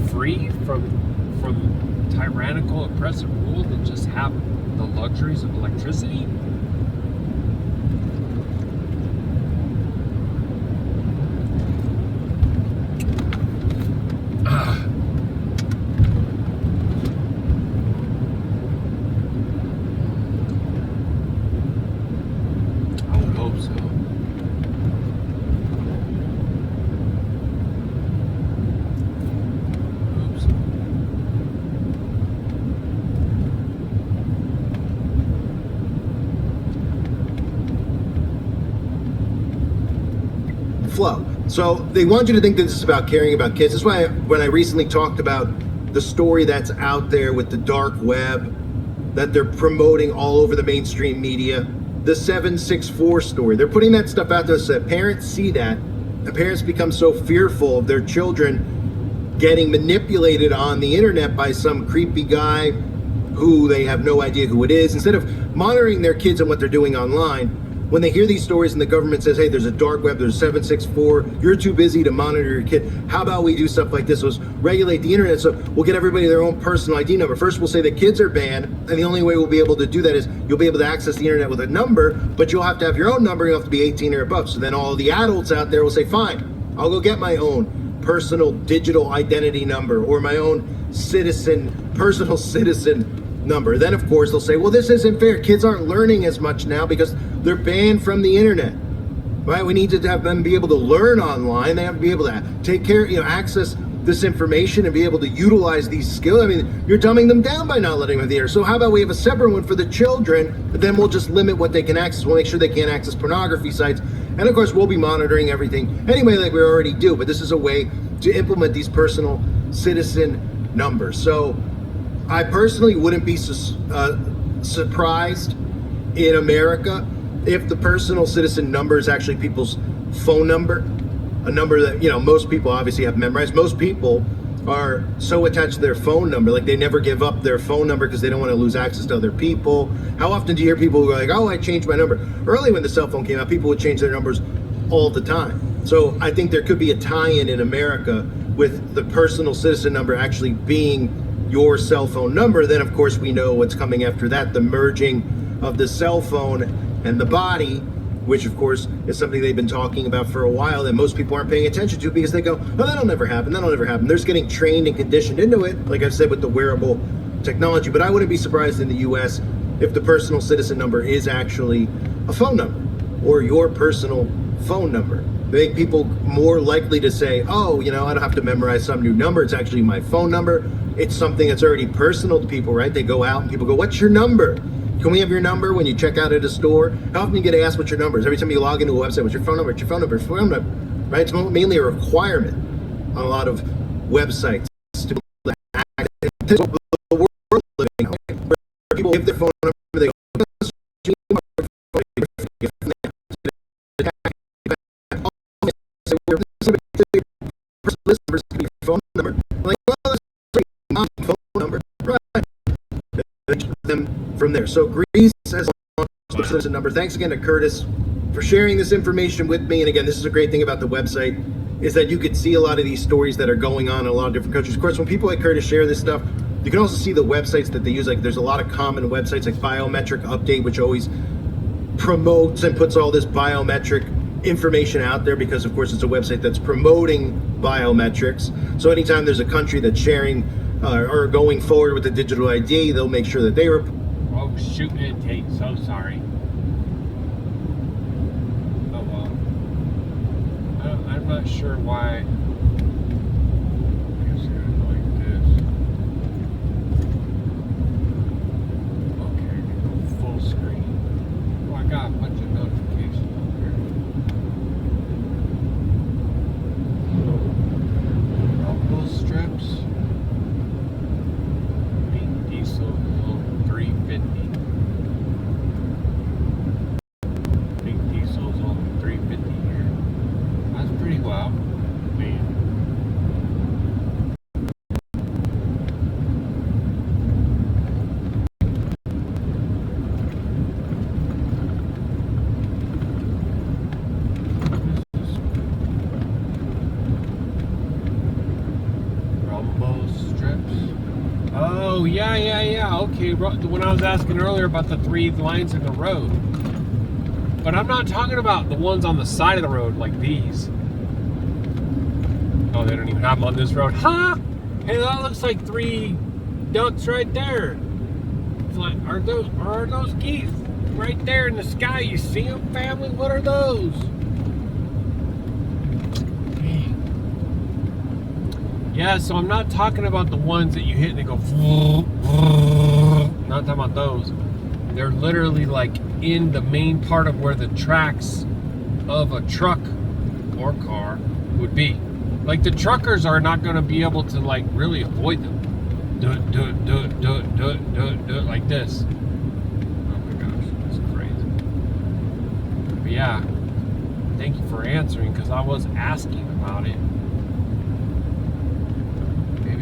free from tyrannical, oppressive rule than just have the luxuries of electricity? Flow. So they want you to think that this is about caring about kids. That's why when I recently talked about the story that's out there with the dark web that they're promoting all over the mainstream media, the 764 story, they're putting that stuff out there so that parents see that, and parents become so fearful of their children getting manipulated on the internet by some creepy guy who they have no idea who it is. Instead of monitoring their kids and what they're doing online, when they hear these stories and the government says, hey, there's a dark web, there's 764, you're too busy to monitor your kid. How about we do stuff like this? Let's regulate the internet so we'll get everybody their own personal ID number. First, we'll say that kids are banned, and the only way we'll be able to do that is you'll be able to access the internet with a number, but you'll have to have your own number. You'll have to be 18 or above. So then all the adults out there will say, fine, I'll go get my own personal digital identity number or my own personal citizen number. Then of course they'll say, well, this isn't fair. Kids aren't learning as much now because they're banned from the internet, right? We need to have them be able to learn online. They have to be able to take care, access this information and be able to utilize these skills. I mean, you're dumbing them down by not letting them in the air. So how about we have a separate one for the children, but then we'll just limit what they can access. We'll make sure they can't access pornography sites. And of course, we'll be monitoring everything anyway, like we already do. But this is a way to implement these personal citizen numbers. So I personally wouldn't be surprised in America if the personal citizen number is actually people's phone number, a number that, most people obviously have memorized. Most people are so attached to their phone number, like they never give up their phone number because they don't want to lose access to other people. How often do you hear people who are like, oh, I changed my number? Early when the cell phone came out, people would change their numbers all the time. So I think there could be a tie-in in America with the personal citizen number actually being your cell phone number. Then of course we know what's coming after that, the merging of the cell phone and the body, which of course is something they've been talking about for a while that most people aren't paying attention to because they go, oh, that'll never happen, They're just getting trained and conditioned into it, like I've said with the wearable technology. But I wouldn't be surprised in the US if the personal citizen number is actually a phone number or your personal phone number. They make people more likely to say, oh, I don't have to memorize some new number, it's actually my phone number. It's something that's already personal to people, right? They go out and people go, what's your number? Can we have your number when you check out at a store? How often do you get asked what's your number? Every time you log into a website, what's your phone number? What's your phone number? What's your phone number? Right? It's mainly a requirement on a lot of websites to access the world living out, where people give their phone number, they go, phone number. Like, well, phone number, right? Them from there. So Greece has a citizen number. Thanks again to Curtis for sharing this information with me. And again, this is a great thing about the website, is that you could see a lot of these stories that are going on in a lot of different countries. Of course, when people like Curtis share this stuff, you can also see the websites that they use. Like there's a lot of common websites like Biometric Update, which always promotes and puts all this biometric information out there because, of course, it's a website that's promoting biometrics. So anytime there's a country that's sharing or going forward with the digital ID, they'll make sure that they are. Oh, shoot it, Tate. So sorry. Oh, well. I'm not sure why. I guess I gotta go like this. Okay, go full screen. Oh, I got a bunch of notifications up here. Rumble strips. Diesel 350. Big diesel's only 350 here. That's pretty well. Man. Rumble strips. Oh, yeah. Okay, when I was asking earlier about the 3 lines in the road. But I'm not talking about the ones on the side of the road like these. Oh, they don't even have them on this road. Ha! Hey, that looks like 3 ducks right there. It's like, are those geese right there in the sky? You see them, family? What are those? Yeah, so I'm not talking about the ones that you hit and they go. Not talking about those. They're literally like in the main part of where the tracks of a truck or car would be. Like the truckers are not going to be able to like really avoid them. Do it like this. Oh my gosh, that's crazy. But yeah, thank you for answering because I was asking about it.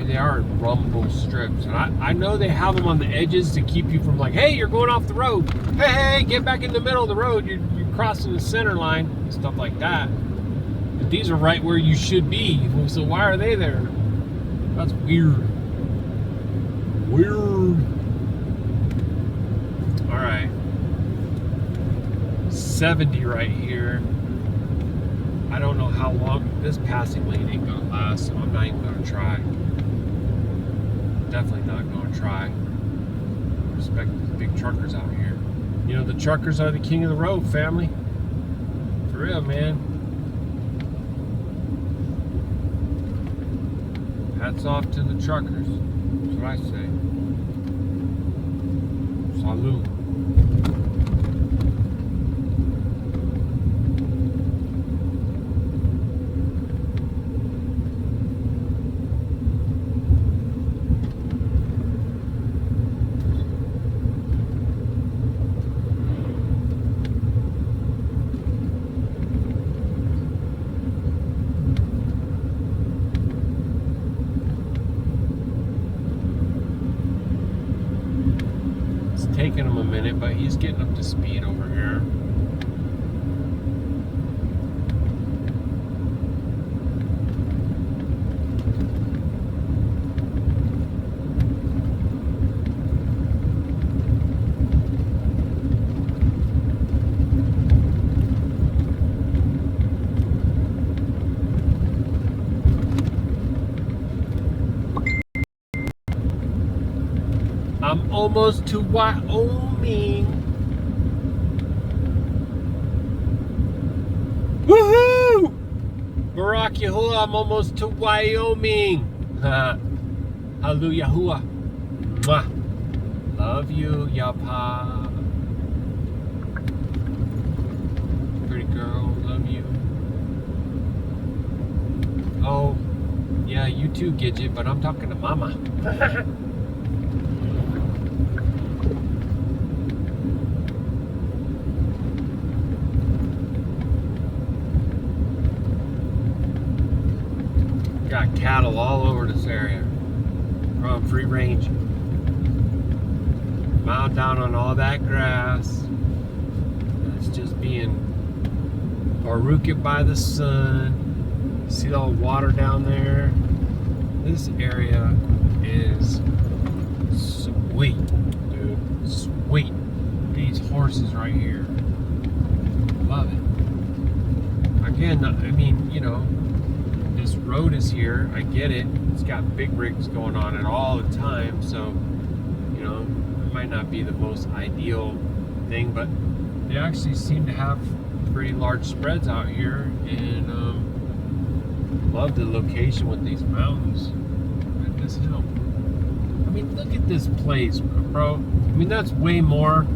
They are rumble strips, and I know they have them on the edges to keep you from like, hey, you're going off the road. Hey, get back in the middle of the road. You're crossing the center line, stuff like that. But these are right where you should be. So why are they there? That's weird. All right, 70 right here. I don't know how long this passing lane ain't gonna last, so I'm not even gonna try. Definitely not going to try. Respect the big truckers out here. You know, the truckers are the king of the road, family. For real, man. Hats off to the truckers. That's what I say. Salute. Taking him a minute, but he's getting up to speed over here. I'm almost to Wyoming. Woohoo! Baruk Yahuah, I'm almost to Wyoming. Hallelujah. Mwah. Love you, Yapa. Pretty girl, love you. Oh, yeah, you too, Gidget, but I'm talking to Mama. Got cattle all over this area. We're on free range. Mowed down on all that grass. It's just being Baruked by the sun. See all the water down there? This area is sweet, dude. Sweet. These horses right here. Love it. again, I mean, you know, this road is here. I get it. It's got big rigs going on it all the time. So, you know, it might not be the most ideal thing, but they actually seem to have pretty large spreads out here. And love the location with these mountains. Goodness help. I mean, look at this place, bro. I mean, that's way more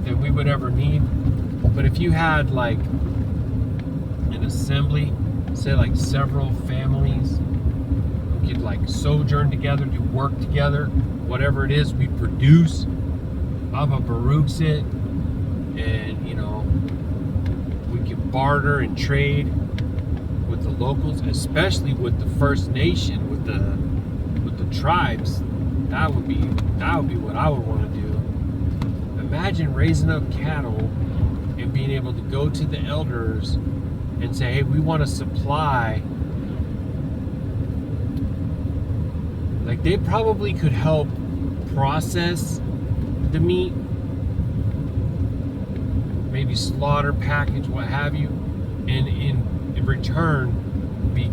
than we would ever need. But if you had like an assembly, say like several families who could like sojourn together, do work together, whatever it is we produce, Abba Baruk's it, and you know, we can barter and trade with the locals, especially with the First Nation, with the tribes. That would be what I would want to do. Imagine raising up cattle and being able to go to the elders and say, hey, we want to supply. Like, they probably could help process the meat, maybe slaughter, package, what have you, and in return be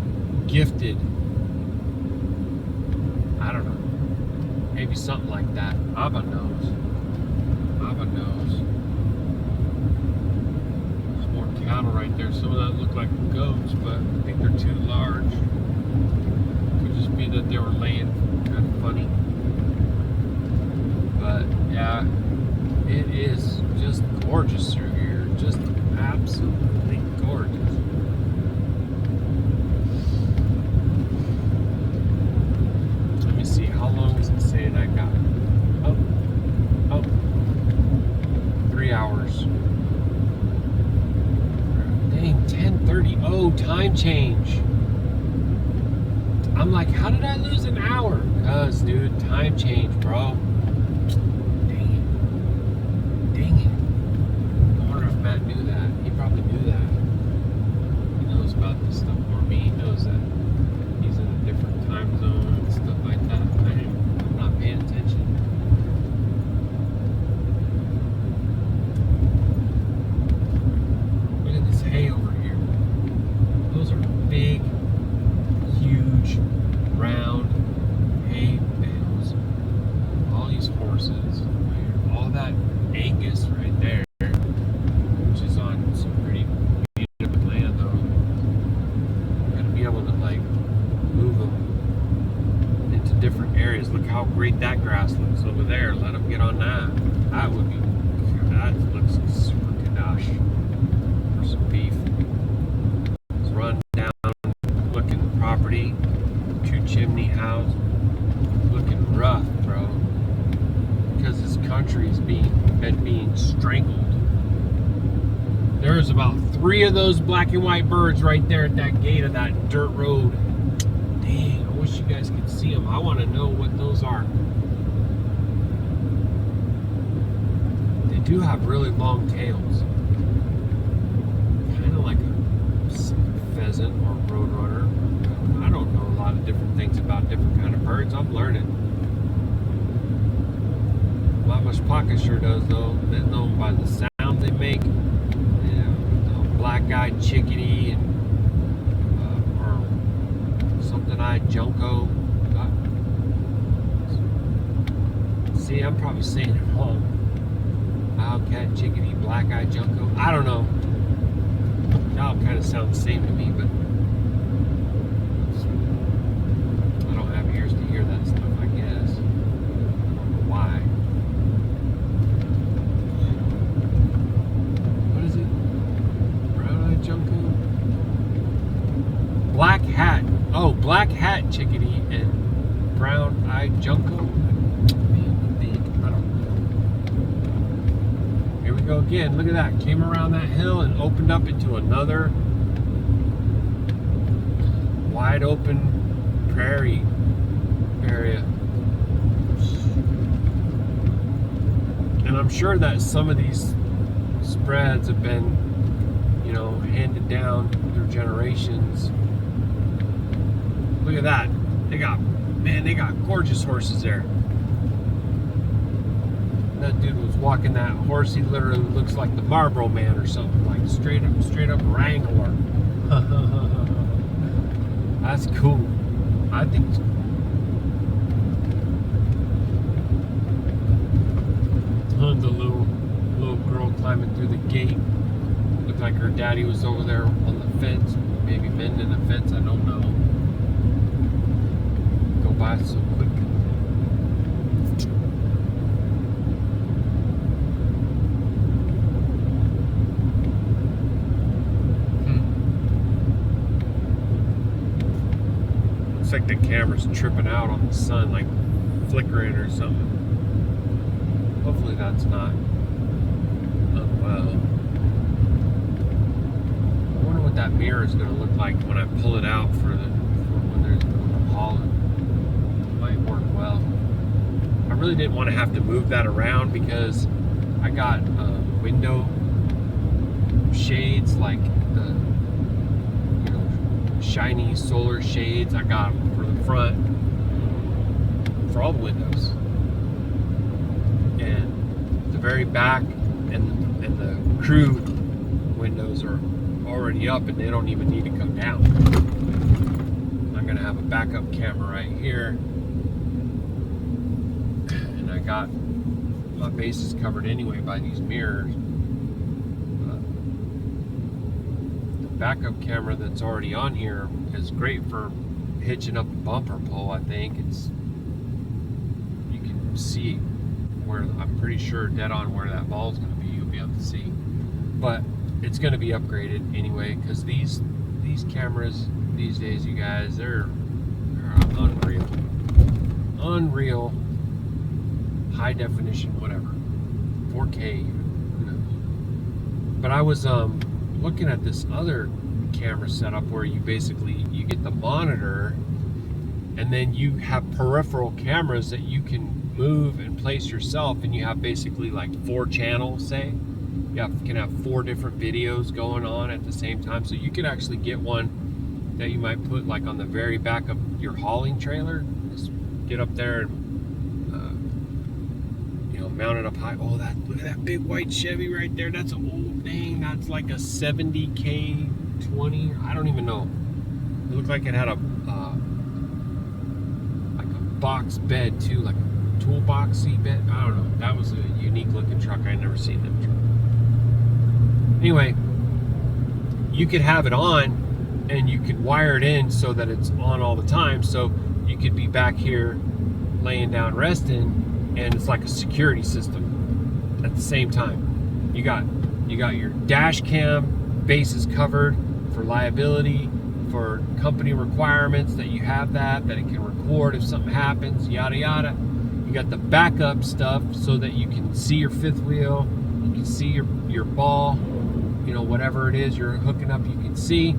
gifted, I don't know, maybe something like that. Abba knows. Abba knows. There's more cattle right there. Some of that look like goats, but I think they're too large. Could just be that they were laying kind of funny. But yeah, it is just gorgeous through here. Just absolutely gorgeous. Let me see, how long is it saying I got? Oh, 3 hours. Dang, 10:30. Oh, time change. I'm like, how did I lose an hour? Cause, dude, time change, bro. Dang it. I wonder if Matt knew that. He probably knew that. He knows about this stuff more than me. He knows that he's in a different time zone and stuff like that. I'm not paying attention. Look at this hay over here. Those are big, huge, round hay bales. All these horses. All that Angus right there, which is on some pretty beautiful land though. You gotta be able to like move them into different areas. Look how great that grass looks over there. Let them get on that. That would be, that looks super Qadash for some beef. Let's run down, look at the property, 2-chimney house, looking rough, bro. Because this country is been being strangled. There's about 3 of those black and white birds right there at that gate of that dirt road. Dang, I wish you guys could see them. I want to know what those are. They do have really long tails. Kind of like a pheasant or roadrunner. I don't know a lot of different things about different kind of birds. I'm learning. Mashpaka sure does though. They're known by the sound they make. Yeah, black-eyed chickadee and or something-eyed junco. See, I'm probably saying it wrong. Wildcat, chickadee, black-eyed junco. I don't know. They all kind of sound the same to me, but I don't have ears to hear that stuff, I guess. I don't know why. Black hat. Oh, black hat chickadee and brown-eyed junco. I don't know. Here we go again. Look at that. Came around that hill and opened up into another wide open prairie area. And I'm sure that some of these spreads have been, you know, handed down through generations. Look at that. They got gorgeous horses there. That dude was walking that horse. He literally looks like the Marlboro Man or something, like straight straight up Wrangler. That's cool. I think it's cool. Tons of little girl climbing through the gate. Looked like her daddy was over there on the fence, maybe mending the fence, I don't know. Go by so quick. Looks like the camera's tripping out on the sun, like flickering or something. Hopefully that's not unwell. I wonder what that mirror is going to look like when I pull it out for when there's hauling. It might work well. I really didn't want to have to move that around because I got window shades, like the shiny solar shades. I got them for the front, for all the windows, and the very back and the crew windows are already up and they don't even need to come down. I'm gonna have a backup camera right here, and I got my bases covered anyway by these mirrors. The backup camera that's already on here is great for hitching up a bumper pole. I think you can see where, I'm pretty sure dead on where that ball's going to be. You'll be able to see, but it's going to be upgraded anyway, because these cameras these days, you guys, they're unreal, high definition, whatever, 4K, who knows. But I was looking at this other camera setup where you get the monitor, and then you have peripheral cameras that you can move and place yourself, and you have basically like 4 channels, say. You can have 4 different videos going on at the same time. So you could actually get one that you might put like on the very back of your hauling trailer. Just get up there and mount it up high. Oh, look at that big white Chevy right there. That's an old thing. That's like a 70K 20. I don't even know. It looked like it had a box bed too, like a toolboxy bed. I don't know. That was a unique looking truck. I never seen that truck. Anyway, you could have it on and you could wire it in so that it's on all the time. So you could be back here laying down resting, and it's like a security system at the same time. You got your dash cam bases covered for liability, for company requirements, that you have that it can record if something happens, yada yada. You got the backup stuff so that you can see your fifth wheel, you can see your ball, whatever it is you're hooking up, you can see.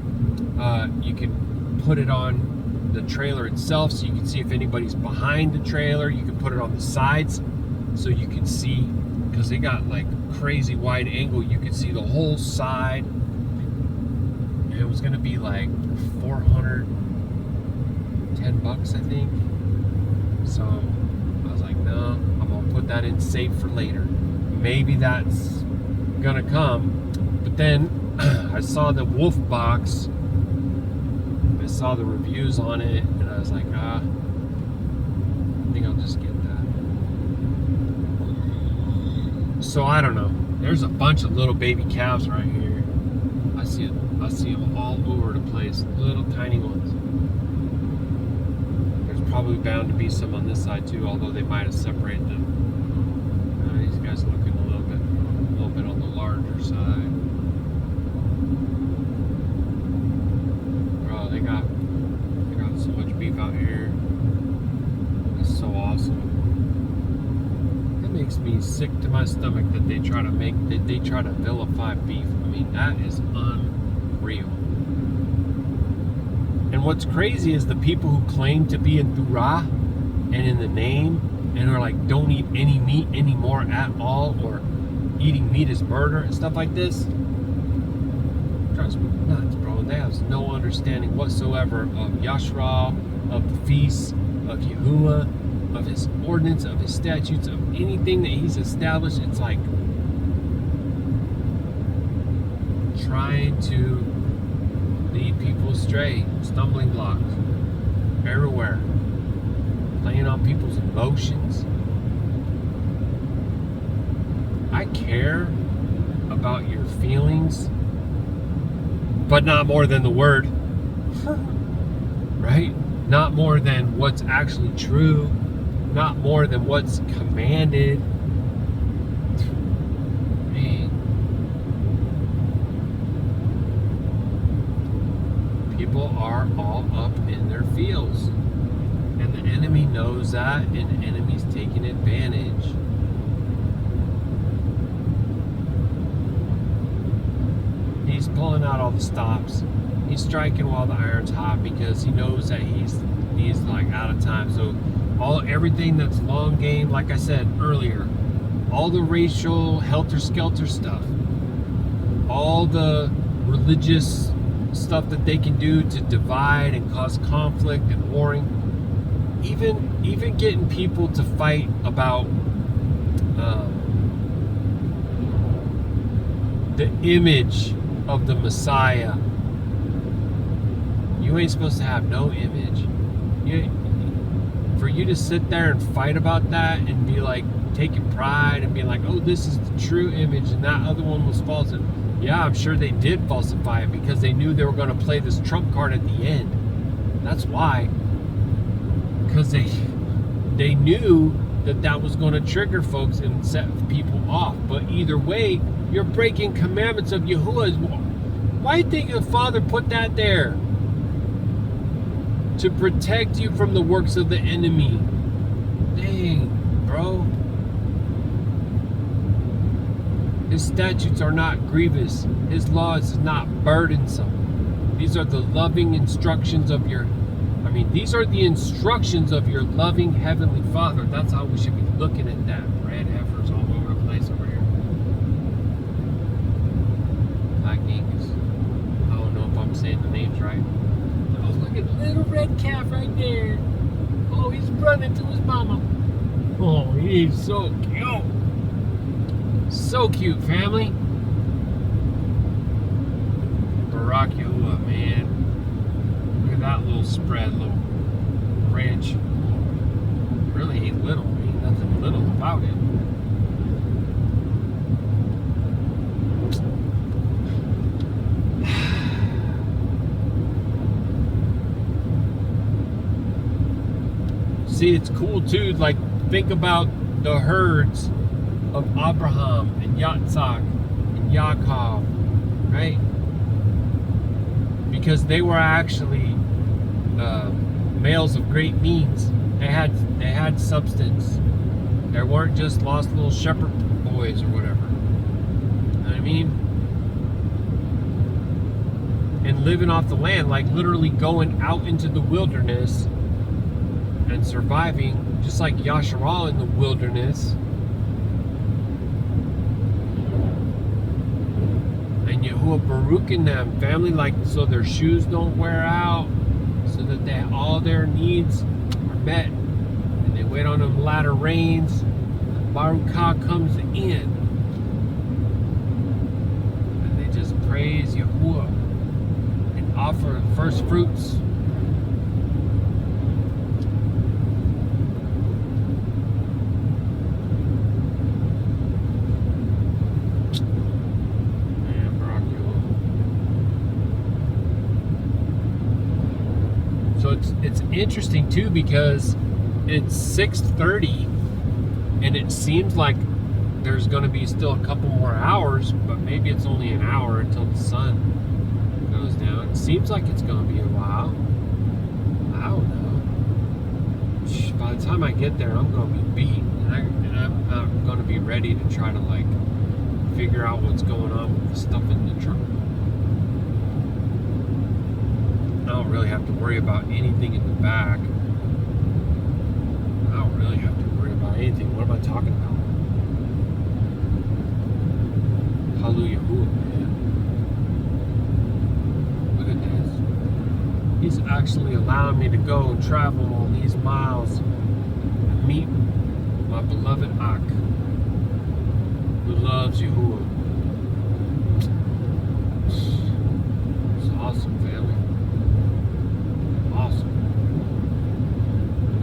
You can put it on the trailer itself so you can see if anybody's behind the trailer. You can put it on the sides so you can see, because they got like crazy wide angle, you can see the whole side. And it was gonna be like $410, I think. So I was like, no, I'm gonna put that in safe for later. Maybe that's gonna come. But then I saw the Wolf box. I saw the reviews on it, and I was like, I think I'll just get that. So I don't know. There's a bunch of little baby calves right here. I see them all over the place, little tiny ones. There's probably bound to be some on this side too, although they might have separated them. These guys looking a little bit on the larger side. They got so much beef out here. It's so awesome. It makes me sick to my stomach that they try to vilify beef. I mean, that is unreal. And what's crazy is the people who claim to be in Torah and in the name, and are like, don't eat any meat anymore at all, or eating meat is murder and stuff like this. Drives me nuts, bro. They have no understanding whatsoever of Yashar'Al, of the feasts, of Yahuah, of his ordinance, of his statutes, of anything that he's established. It's like trying to lead people astray, stumbling blocks everywhere, playing on people's emotions. I care about your feelings, but not more than the word, right? Not more than what's actually true, not more than what's commanded. Man. People are all up in their feels, and the enemy knows that, and the enemy's taking advantage. He's pulling out all the stops. He's striking while the iron's hot because he knows that he's like out of time. So everything that's long game, like I said earlier, all the racial helter-skelter stuff, all the religious stuff that they can do to divide and cause conflict and warring, even getting people to fight about the image of the Messiah. You ain't supposed to have no image. For you to sit there and fight about that and be like taking pride and being like, oh, this is the true image and that other one was false. And yeah, I'm sure they did falsify it because they knew they were going to play this trump card at the end. That's why. Because they knew that was going to trigger folks and set people off. But either way, you're breaking commandments of Yahuwah. Why do you think the Father put that there? To protect you from the works of the enemy. Dang, bro. His statutes are not grievous. His laws is not burdensome. These are the loving instructions of these are the instructions of your loving Heavenly Father. That's how we should be looking at that. Red heifers all over the place over here. Black Angus. I don't know if I'm saying the names right. Oh, look at the little red calf right there. Oh, he's running to his mama. Oh, he's so cute. So cute, family. Baruk Yahuah, man. Look at that little spread, little ranch. Really ain't little. Ain't nothing little about it. See, it's cool too. Like, think about the herds of Abraham and Yitzhak and Yaakov, right? Because they were actually males of great means. They had substance. They weren't just lost little shepherd boys or whatever. You know what I mean? And living off the land, like literally going out into the wilderness and surviving, just like Yashar'Al in the wilderness. And Yahuwah baruching them, family, like so their shoes don't wear out, so that all their needs are met. And they wait on them latter rains. And Baruk Atah comes in. And they just praise Yahuwah and offer first fruits. It's interesting too because it's 6:30 and it seems like there's going to be still a couple more hours, but maybe it's only an hour until the sun goes down. It seems like it's going to be a while. I don't know. By the time I get there, I'm going to be beat, and I'm going to be ready to try to like figure out what's going on with the stuff in the truck. I don't really have to worry about anything in the back. I don't really have to worry about anything. What am I talking about? Hallelujah, man. Look at this. He's actually allowing me to go and travel all these miles and meet my beloved Ak, who loves Yahuwah. It's awesome, family. Awesome.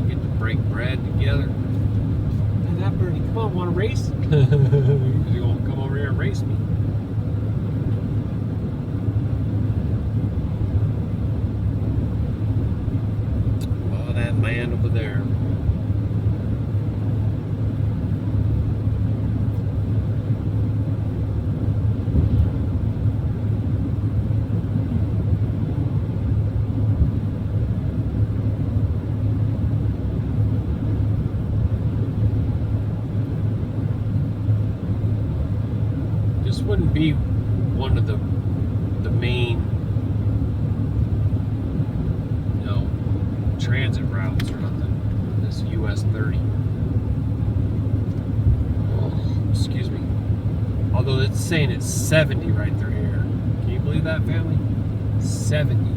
We get to break bread together. And that birdie, come on, want to race? You gonna come over here and race me? Oh, that land over there. Wouldn't be one of the main, you know, transit routes or nothing. This US 30. Oh, excuse me. Although it's saying it's 70 right through here. Can you believe that, family? 70.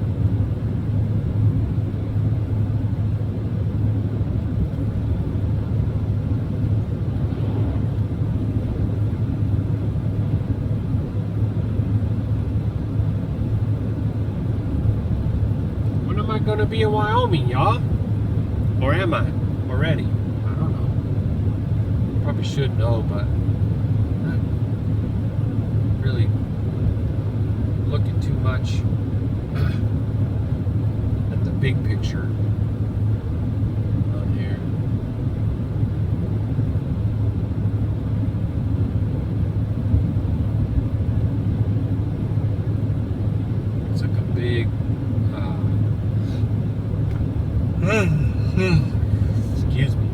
Going to be in Wyoming, y'all? Or am I already? I don't know. Probably should know, but not really looking too much at the big picture on here. It's like a big excuse me,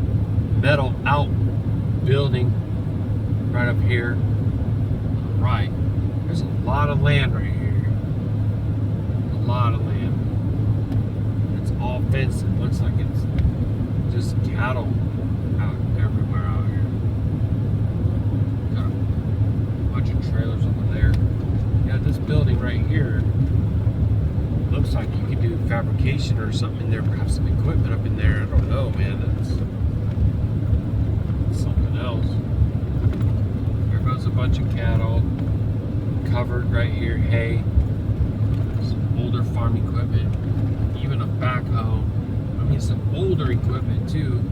metal outbuilding right up here. Right, there's a lot of land right here. A lot of land. It's all fenced. It looks like it's just cattle out everywhere out here. Got a bunch of trailers over there. Yeah, this building right here looks like you could do fabrication or something in there, perhaps some equipment up in there. I don't know, man. It's something else. There goes a bunch of cattle covered right here, hay, some older farm equipment, even a backhoe. I mean, some older equipment too.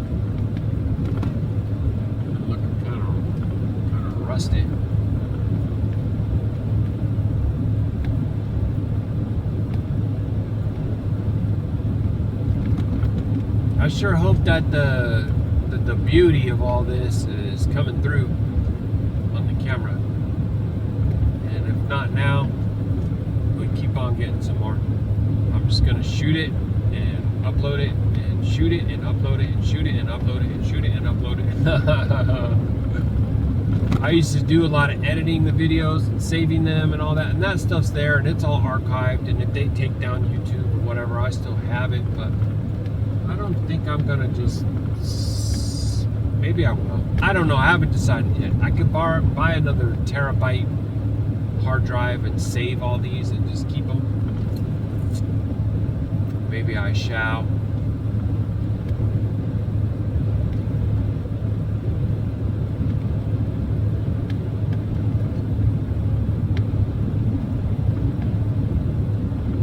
Looking kind of rusted. I sure hope that the beauty of all this is coming through on the camera. And if not now, we keep on getting some more. I'm just gonna shoot it and upload it and shoot it and upload it and shoot it and upload it and shoot it and upload it. I used to do a lot of editing the videos and saving them and all that, and that stuff's there and it's all archived, and if they take down YouTube or whatever, I still have it, but I don't think I'm gonna just, maybe I will. I don't know, I haven't decided yet. I could buy another terabyte hard drive and save all these and just keep them. Maybe I shall.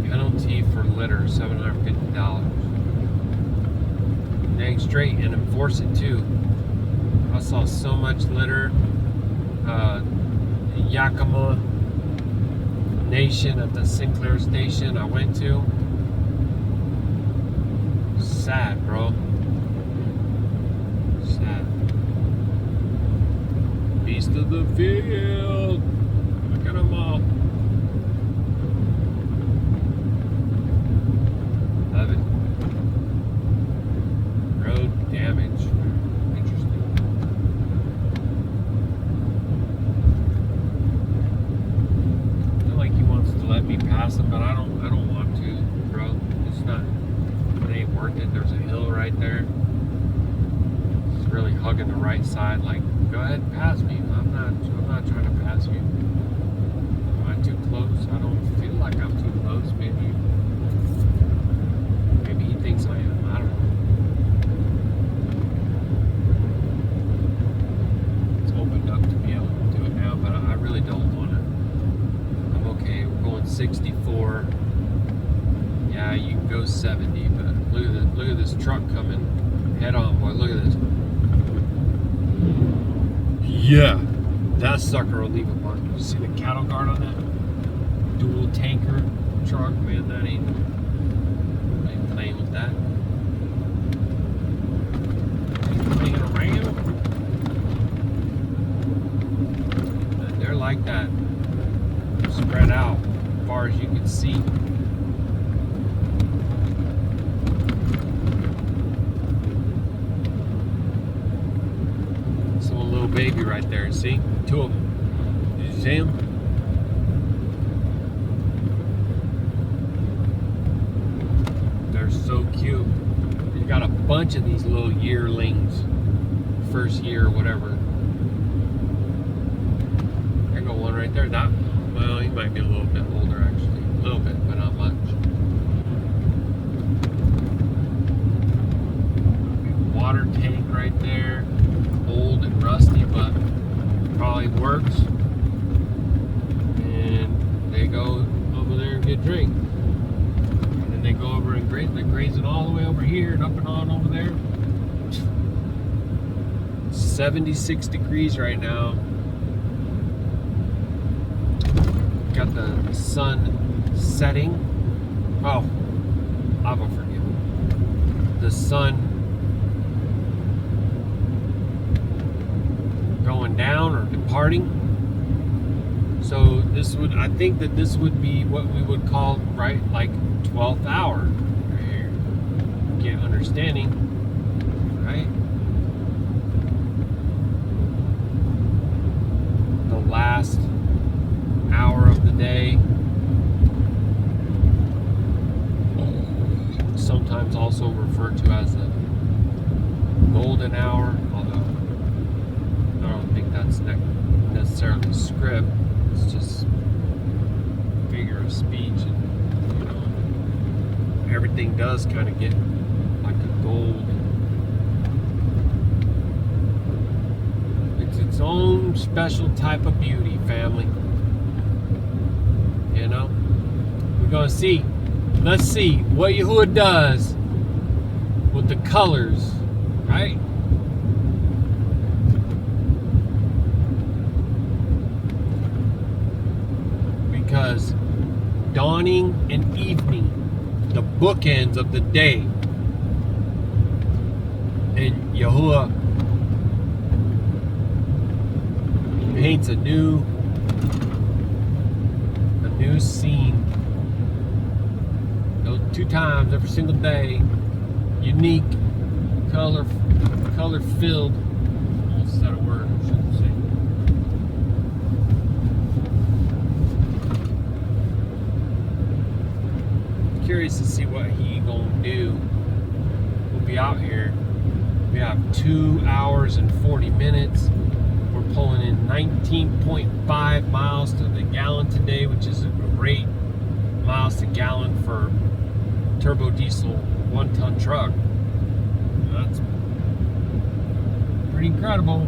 Penalty for litter, $750. Dang straight, and enforce it too. I saw so much litter. Yakima Nation at the Sinclair station I went to. Sad, bro. Sad. Beast of the field. Look at them all. Love it. Road damage. Interesting. I feel like he wants to let me pass him, but I don't want to, bro. It's not, it ain't worth it. There's a hill right there. It's really hugging the right side, like, go ahead and pass me. I'm not trying to pass you. Am I too close? I don't feel like I'm too close. Maybe he thinks I am. I don't know. It's opened up to be able to do it now, but I really don't want to. I'm okay. We're going 64. Yeah, you can go 70, but look at this truck coming head on, boy. Look at this. Yeah, that sucker will leave a mark. You see the cattle guard on that dual tanker truck, man? That ain't playing with that. Playing around. And they're like that, spread out as far as you can see. So a little baby right there, see? Two of them. Did you see them? They're so cute. You got a bunch of these little yearlings, first year, whatever. There go one right there. Well, he might be a little bit older actually, a little bit, but not much. Water tank right there, old and rusty, but probably works. And they go over there and get a drink. They go over and graze. They're grazing all the way over here and up and on over there. 76 degrees right now. Got the sun setting. Oh, I will forgive me. The sun going down or departing. So I think that this would be what we would call, right, like 12th hour right here. Get understanding, right? The last hour of the day. Sometimes also referred to as the golden hour, although I don't think that's necessarily script. It's just figure of speech, and everything does kind of get like a gold. It's its own special type of beauty, family. You know, we're gonna see. Let's see what Yahuah does with the colors, right? Because dawning and evening, the bookends of the day, and Yahuah paints a new scene. Those 2 times every single day, unique, color filled. Almost said a word I shouldn't say. Curious to see what he gonna do. We'll be out here. We have 2 hours and 40 minutes. We're pulling in 19.5 miles to the gallon today, which is a great miles to gallon for turbo diesel 1-ton truck. That's pretty incredible.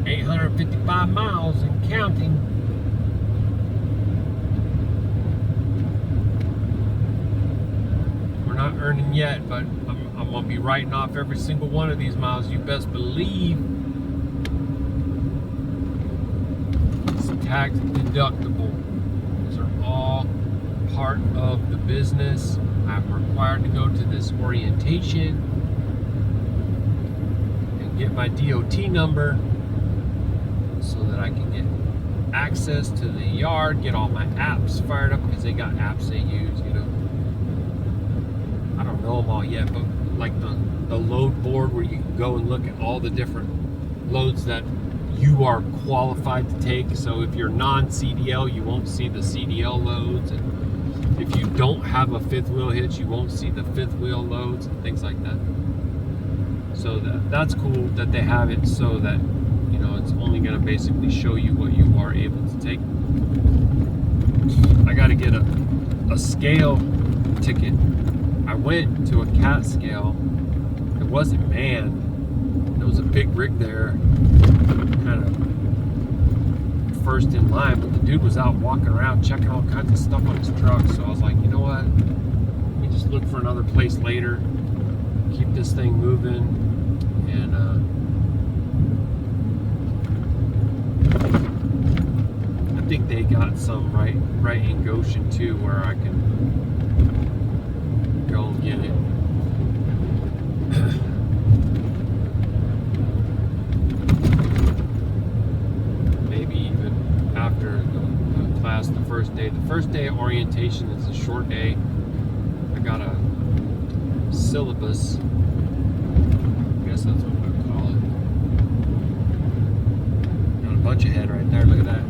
855 miles and counting. Not earning yet, but I'm gonna be writing off every single one of these miles. You best believe it's tax deductible. Those are all part of the business. I'm required to go to this orientation and get my DOT number so that I can get access to the yard, get all my apps fired up, because they got apps they use, you know. I don't know them all yet, but like the load board where you can go and look at all the different loads that you are qualified to take. So if you're non-CDL, you won't see the CDL loads, and if you don't have a 5th wheel hitch, you won't see the 5th wheel loads and things like that. So that's cool that they have it, so that, you know, it's only going to basically show you what you are able to take. I got to get a scale ticket. I went to a cat scale. It wasn't manned. There was a big rig there, kind of first in line, but the dude was out walking around checking all kinds of stuff on his truck. So I was like, you know what? Let me just look for another place later. Keep this thing moving. And I think they got some right in Goshen too, where I can go and get it. Maybe even after the class, the first day. The first day of orientation is a short day. I got a syllabus. I guess that's what we would call it. Got a bunch of head right there. Look at that.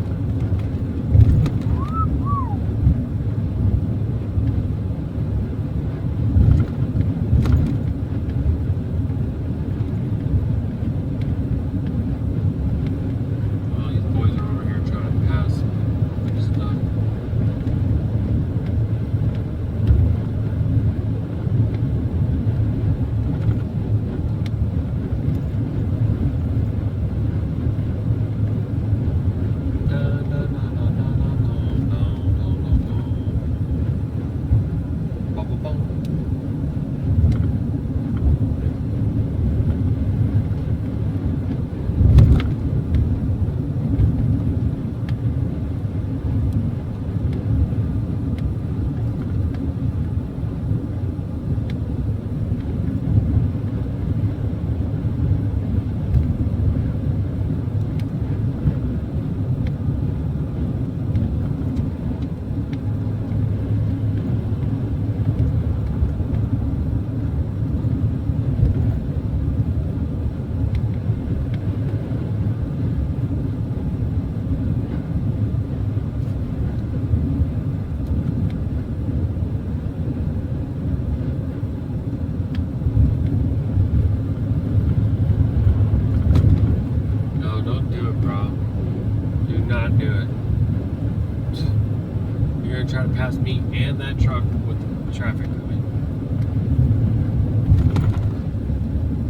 Trying to pass me and that truck with traffic coming.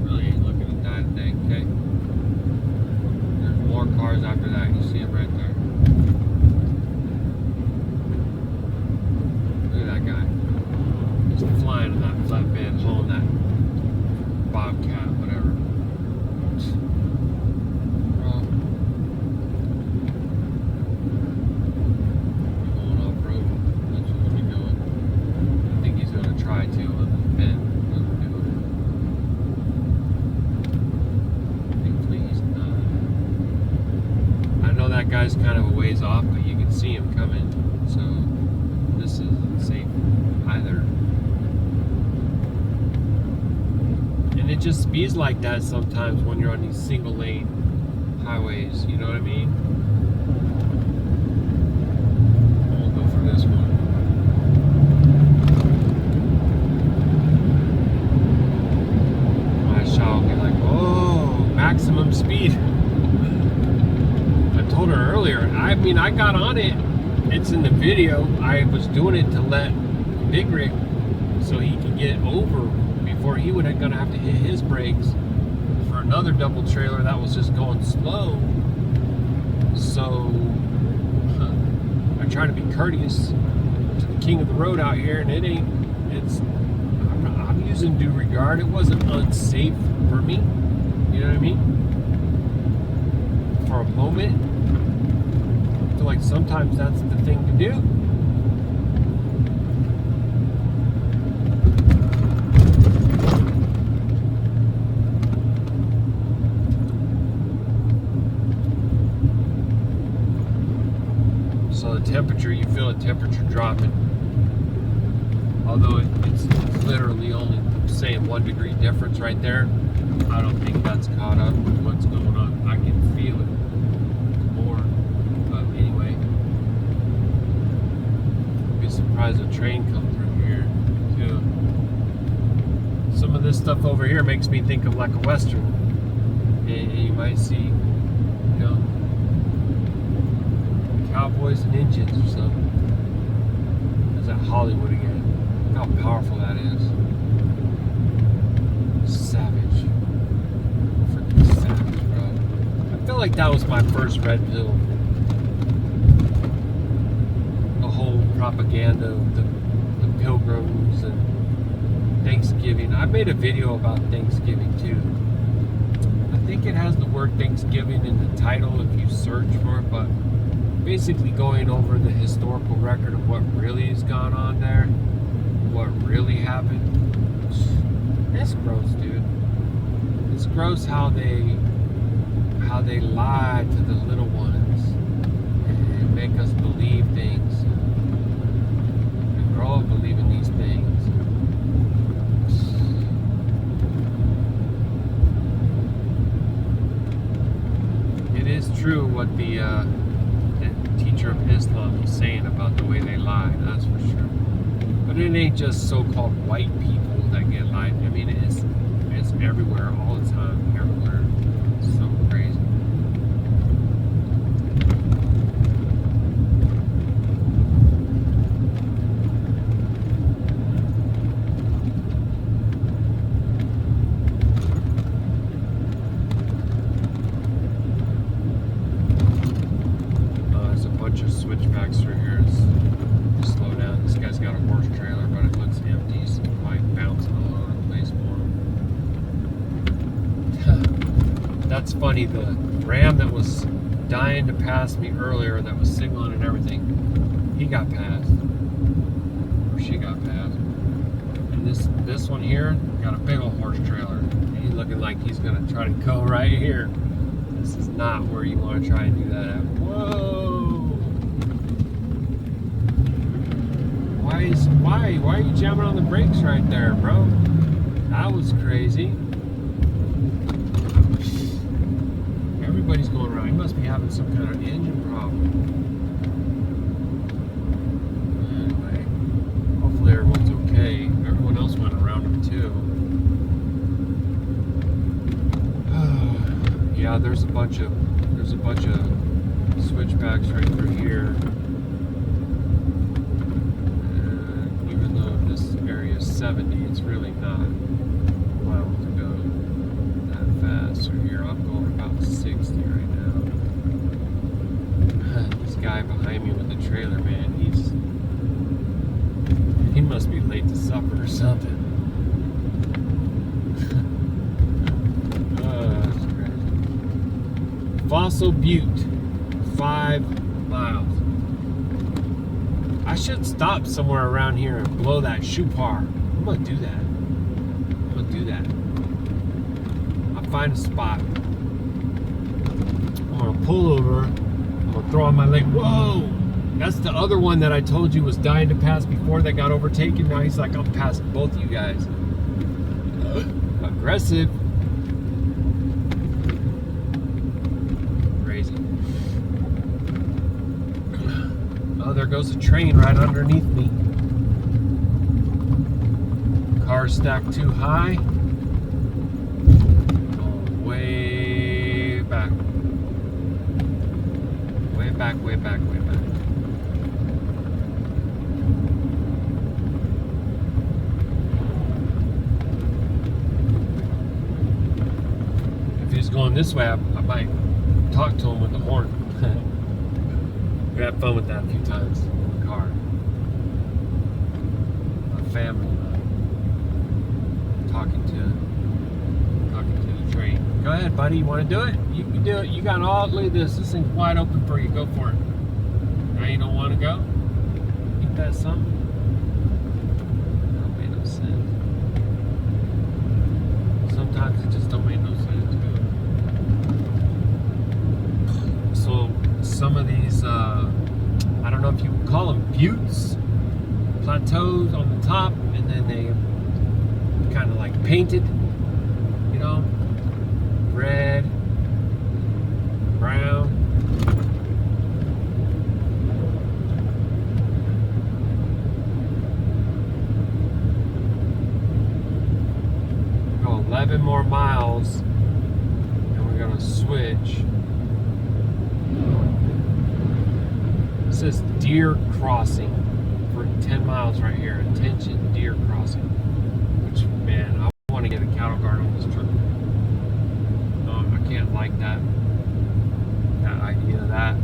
Really ain't looking at that today, okay? There's more cars after that. You see them right there. Look at that guy. He's flying in that flatbed, hauling that Bobcat, whatever. That guy's kind of a ways off, but you can see him coming, so this isn't safe either. And it just speeds like that sometimes when you're on these single lane highways, you know what I mean? We'll go for this one. My shot will be like, oh, maximum speed. Told her earlier, I mean, I got on it, it's in the video, I was doing it to let Big Rig so he could get over before he would have gonna have to hit his brakes for another double trailer that was just going slow. So I try to be courteous to the king of the road out here, and I'm using due regard. It wasn't unsafe for me, you know what I mean? For a moment, I feel like sometimes that's the thing to do. So the temperature, you feel the temperature dropping. Although it's literally only saying 1 degree difference right there. I don't think that's caught up with what's going on. I can feel it more. But anyway, I'd be surprised if a train comes through here too. Some of this stuff over here makes me think of like a Western. And you might see, you know, cowboys and Indians or something. There's that Hollywood again. Look how powerful that is. Savage. Freaking savage, bro. I feel like that was my first red pill. propaganda of the pilgrims and Thanksgiving. I made a video about Thanksgiving too. I think it has the word Thanksgiving in the title if you search for it, but basically going over the historical record of what really has gone on there, what really happened. It's gross, dude. It's gross how they lie to the little ones and make us believe things and grow up believing these things. It is true what the teacher of Islam was saying about the way they lie, that's for sure. But it ain't just so-called white people that get lied. I mean, it's everywhere, all the time, everywhere. It's so crazy. There's a bunch of switchbacks through here. Just slow down. This guy's got a horse trailer, but it looks empty, so it might bounce all over the place for him. That's funny. The ram that was dying to pass me earlier, that was signaling and everything, he got passed. Or she got passed. And this one here got a big old horse trailer. He's looking like he's gonna try to go right here. This is not where you want to try and do that at. Whoa! Why are you jamming on the brakes right there, bro? That was crazy. Everybody's going around. He must be having some kind of engine problem. Anyway, hopefully everyone's okay. Everyone else went around him too. Yeah, there's a bunch of switchbacks right through here. And even though this area is 70, it's really not allowed to go that fast through here. I'm going about 60 right now. This guy behind me with the trailer, man, he must be late to supper or something. Fossil Butte, 5 miles. I should stop somewhere around here and blow that Shupar. I'm gonna do that. I'll find a spot. I'm gonna pull over. I'm gonna throw on my leg. Whoa! That's the other one that I told you was dying to pass before that got overtaken. Now he's like, I'm passing both of you guys. Aggressive. Oh, there goes a train right underneath me. Cars stacked too high. Oh, way back. Way back, way back, way back. If he's going this way, I might talk to him with the horn. We had fun with that a few times in the car. My family talking to the train. Go ahead, buddy. You want to do it? You can do it. You got all. Look at this. This thing's wide open for you. Go for it. Now you don't want to go? Ain't that something? That don't make no sense. Sometimes it just don't make no sense. So some of these, I don't know if you would call them buttes, plateaus on the top, and then they kind of like painted, you know, red, brown. Go 11 more miles, and we're gonna switch. It says deer crossing for 10 miles right here. Attention, deer crossing. Which, man, I want to get a cattle guard on this truck. I can't like that idea of that,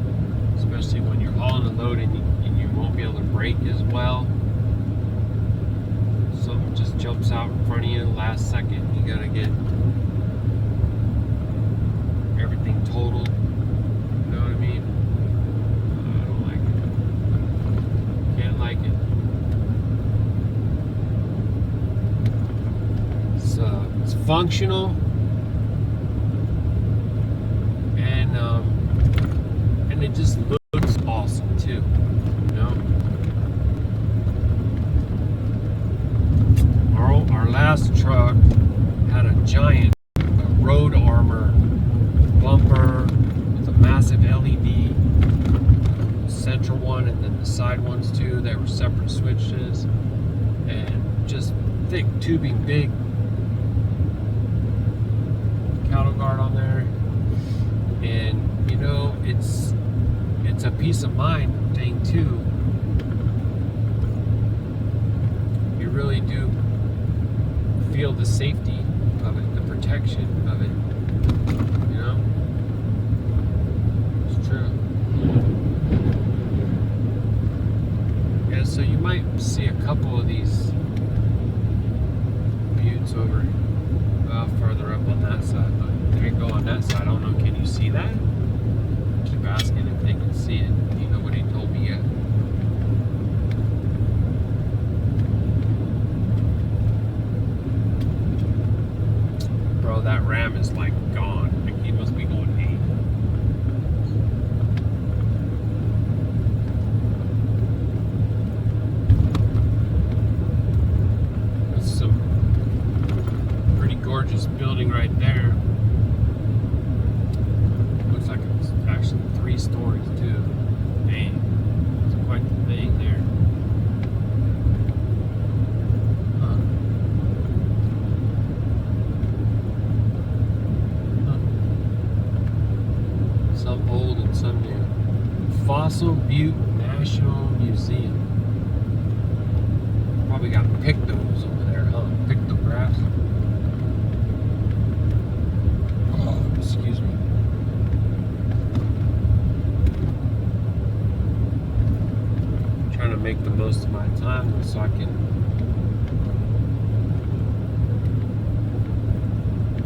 especially when you're hauling a load and you you won't be able to brake as well. Something just jumps out in front of you last second. You gotta get everything totaled. You know what I mean? I don't like it. Can't like it. It's functional, and it just looks awesome too. You know, our last truck had a giant road armor bumper with a massive LED central one, and then the side ones too. They were separate switches, and just thick tubing, big cattle guard on there. And you know, it's a peace of mind thing too. You really do feel the safety of it, the protection of it. You know, it's true. Yeah, so you might see a couple of these buttes over further up on that side, but there you go on that side. I don't know, can you see that? I keep asking if they can see it. Nobody told me yet. Bro, that Ram is like gone. Like, he must be going 8. That's some pretty gorgeous building right there. Looks like it's actually 3 stories too. Dang, it's quite the thing there. Huh. Some old and some new. Fossil Butte National Museum. Probably got pictos over there, huh? Pictographs. Excuse me. I'm trying to make the most of my time so I can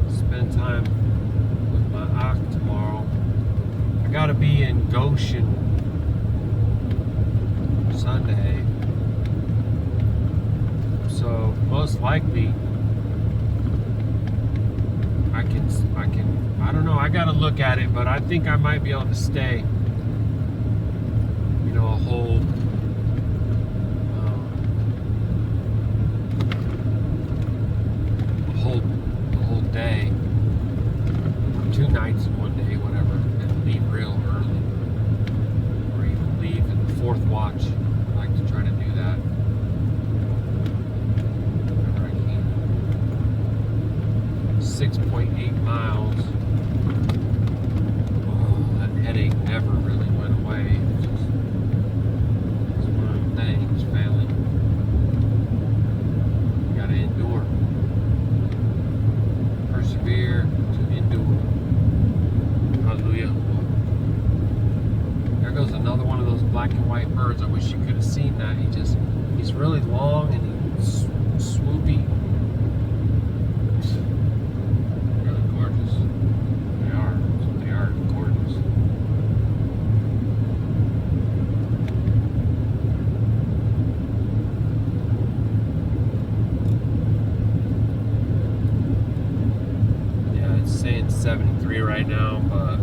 spend time with my Ak tomorrow. I gotta be in Goshen Sunday. So most likely I don't know, I gotta look at it, but I think I might be able to stay, a whole day, 2 nights in one day, whatever, and leave real early, or even leave in the 4th watch. I like to try to do that whenever I can. 6.8 miles. Oh, that headache never really went away. It's one of them things, family. You gotta endure. Persevere to endure. Hallelujah. There goes another one of those black and white birds. I wish you could have seen that. He's really long and he's swoopy. Really gorgeous. They are gorgeous. Yeah, it's saying 73 right now, but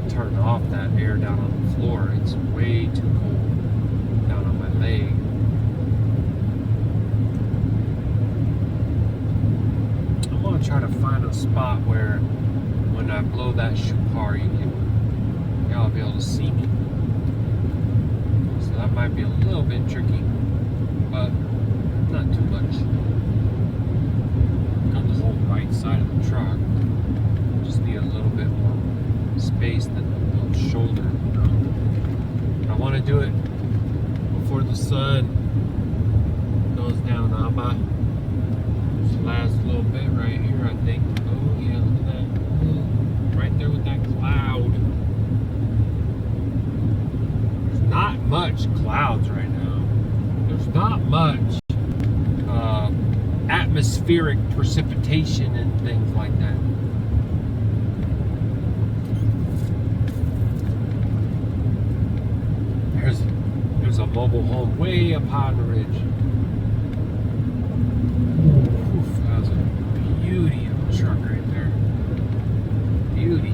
turn off that air down on the floor. It's way too cold down on my leg. I'm gonna try to find a spot where when I blow that shupar, y'all be able to see me. So that might be a little bit tricky, but not too much. Got the whole right side of the truck. Just need a little bit more space than the shoulder. I want to do it before the sun goes down. This last little bit right here, I think. Oh yeah, look at that. Right there with that cloud. much clouds right now. There's not much atmospheric precipitation and things like that. There's a mobile home way up high on the ridge. Oof, that was a beauty of a truck right there. Beauty.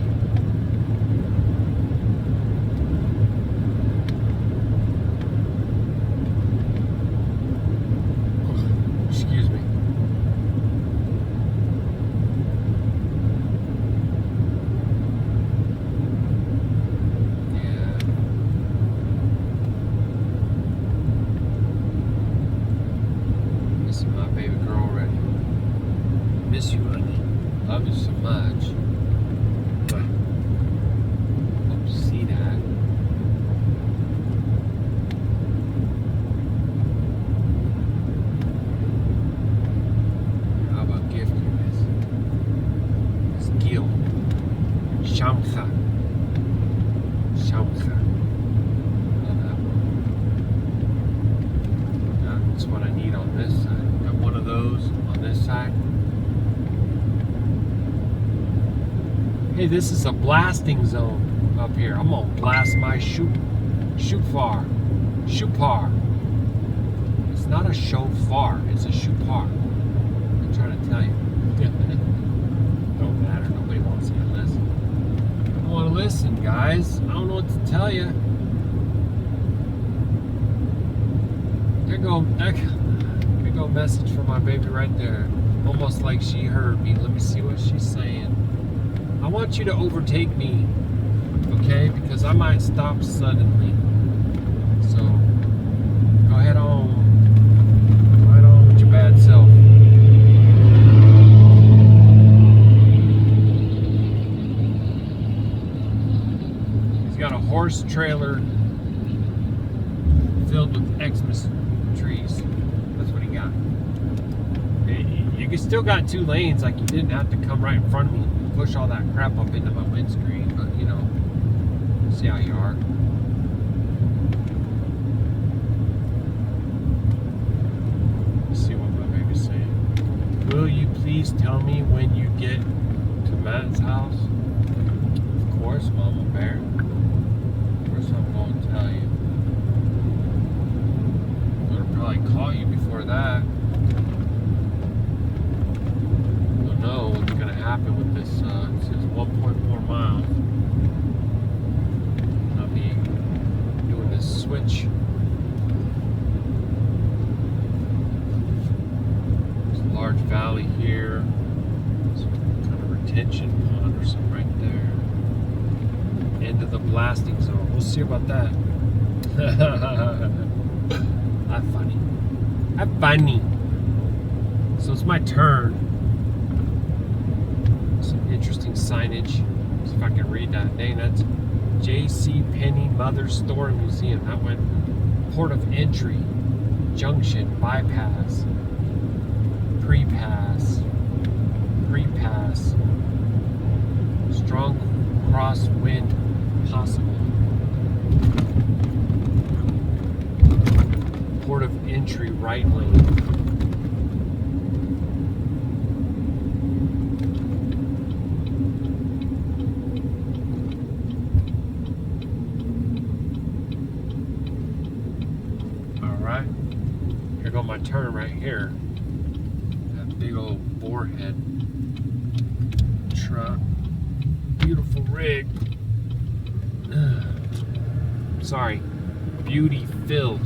Excuse me. Yeah. Missing my baby girl already. Miss you, honey. Love you so much. But hope to see that. How about gifting this? This Gil. Shamcha. Shamcha. Love that one. That's what I need on this side. Got one of those on this side. Hey, this is a blasting zone up here. I'm gonna blast my shoot far. It's not a shofar, it's a shofar. I'm trying to tell you. Don't matter, nobody wants you to listen. I don't want to listen, guys. I don't know what to tell you. There go a message from my baby right there. Almost like she heard me. Let me see what she's saying. I want you to overtake me, okay? Because I might stop suddenly. So, go ahead on. Right on with your bad self. He's got a horse trailer filled with Xmas trees. That's what he got. You still got 2 lanes, like you didn't have to come right in front of me. Push all that crap up into my windscreen, but you know, see how you are. Let's see what my baby's saying. Will you please tell me when you get to Matt's house? Of course, Mama Bear. Of course I'm going to tell you. I'm going to probably call you before that. Don't know what's going to happen with this. It says 1.4 miles. I'll be doing this switch. There's a large valley here. Some kind of retention pond or something right there. End of the blasting zone. We'll see about that. That's funny. That's funny. So it's my turn. Some interesting signage. See if I can read that. Dang, that's J.C. Penney Mother Store and Museum. That went port of entry, junction, bypass, pre-pass, strong crosswind possible. Port of entry, right lane. Here go my turn right here. That big old boarhead truck. Beautiful rig. Sorry. Beauty filled.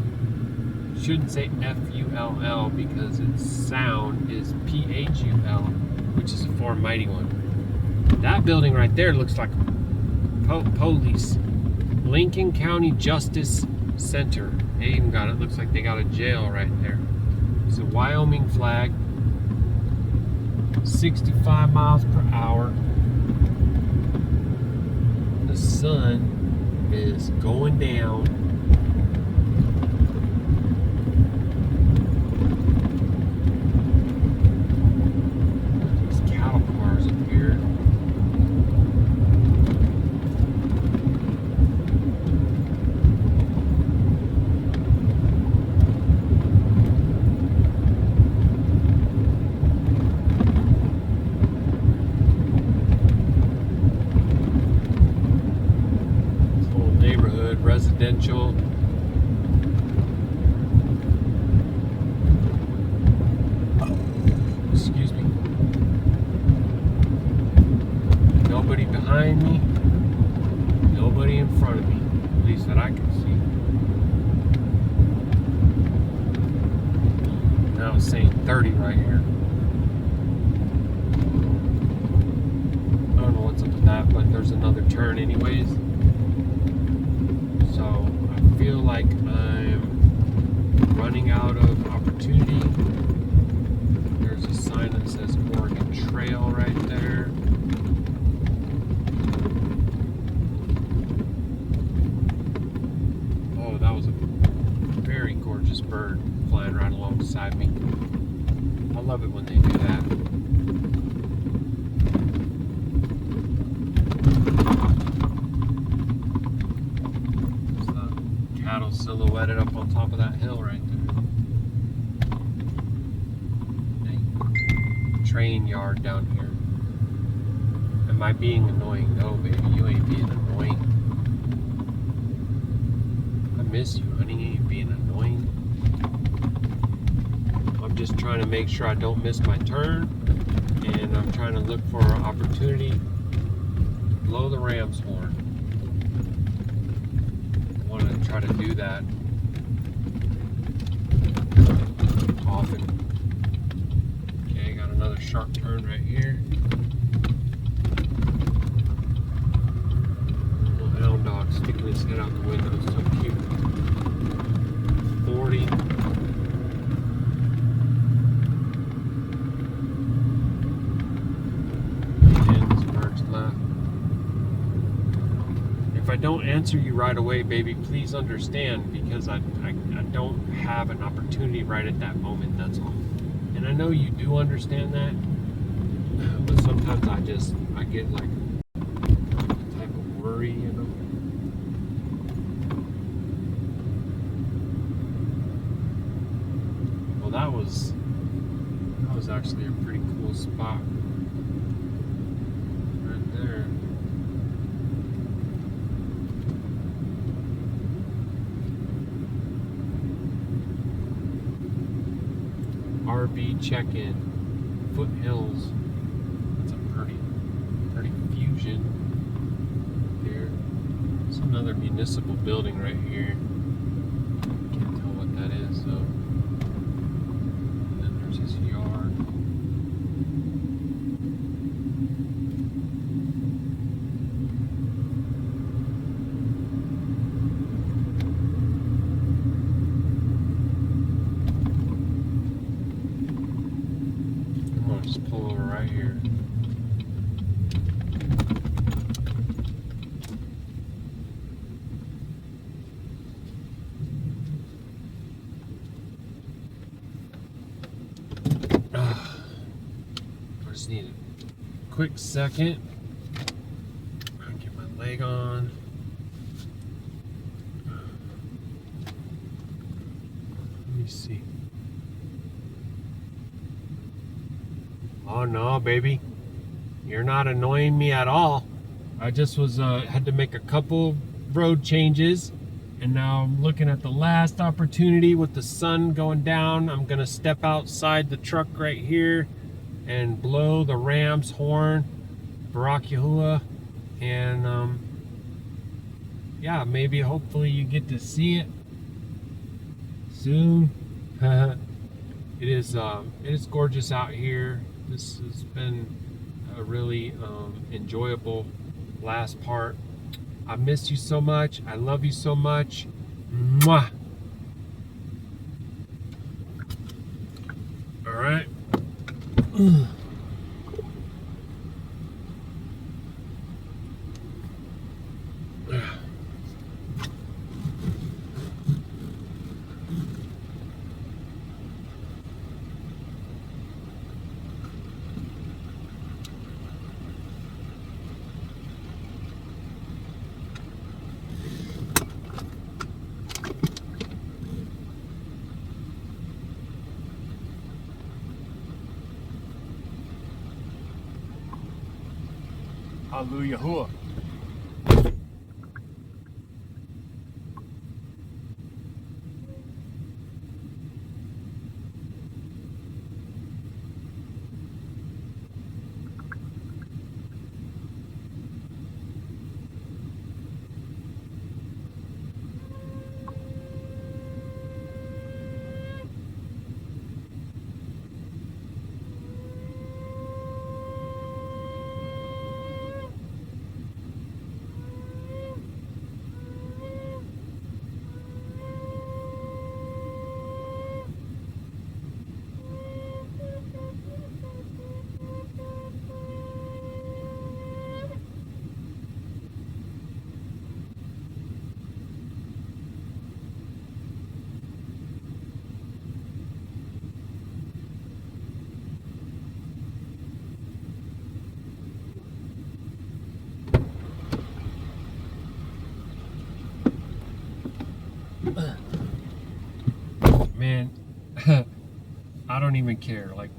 Shouldn't say F-U-L-L because its sound is P-H-U-L, which is a foreign mighty one. That building right there looks like police. Lincoln County Justice Center. They even got it. Looks like they got a jail right there. It's a Wyoming flag. 65 miles per hour. The sun is going down. These cattle cars up here. residential. Excuse me. Nobody behind me. Nobody in front of me. At least that I can see. Now it's saying 30 right here. I don't know what's up with that, but there's another turn anyways. So I feel like I'm running out of opportunity. There's a sign that says Oregon Trail right there. Oh, that was a very gorgeous bird flying right alongside me. I love it when they do that. Cattle silhouetted up on top of that hill right there. Train yard down here. Am I being annoying? No, baby, you ain't being annoying. I miss you, honey. You ain't being annoying. I'm just trying to make sure I don't miss my turn, and I'm trying to look for an opportunity. Blow the ram's horn. Want to try to do that often. Okay, got another sharp turn right here. Little hound dog sticking his head out the window, so cute. 40. And this bird's left. If I don't answer you right away, baby, please understand, because I don't have an opportunity right at that moment, that's all. And I know you do understand that, but sometimes I get like a type of worry, you know. Well, that was actually a pretty cool spot right there. RV check-in, Foothills. That's a pretty fusion there. It's another municipal building right here. Can't tell what that is though. And then there's his yard. Just pull over right here. I just need a quick second. Get my leg on. Let me see. Oh no, baby, you're not annoying me at all. I just was had to make a couple road changes, and now I'm looking at the last opportunity with the sun going down. I'm gonna step outside the truck right here and blow the ram's horn, Baruk Yahuah, and yeah, maybe hopefully you get to see it soon. It is gorgeous out here. This has been a really enjoyable last part. I miss you so much. I love you so much. Mwah. All right. Hallelujah. Man, I don't even care. Like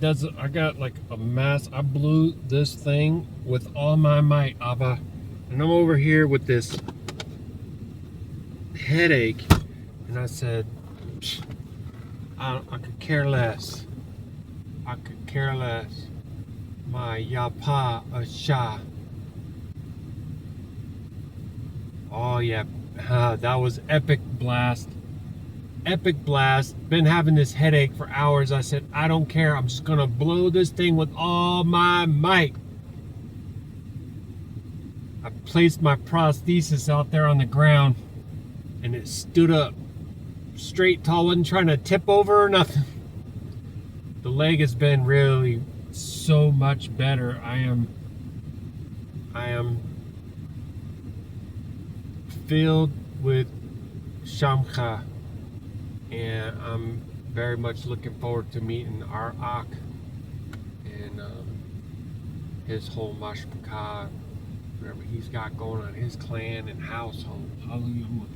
that's, I got like a mass. I blew this thing with all my might, Abba, and I'm over here with this headache, and I said, I could care less. I could care less. My Yapa Asha. Oh yeah, that was epic blast. Epic blast. Been having this headache for hours. I said, I don't care. I'm just gonna blow this thing with all my might. I placed my prosthesis out there on the ground, and it stood up straight, tall. Wasn't trying to tip over or nothing. The leg has been really so much better. I am filled with shamcha, and I'm very much looking forward to meeting our Ak and his whole mashpaka, whatever he's got going on, his clan and household. Hallelujah.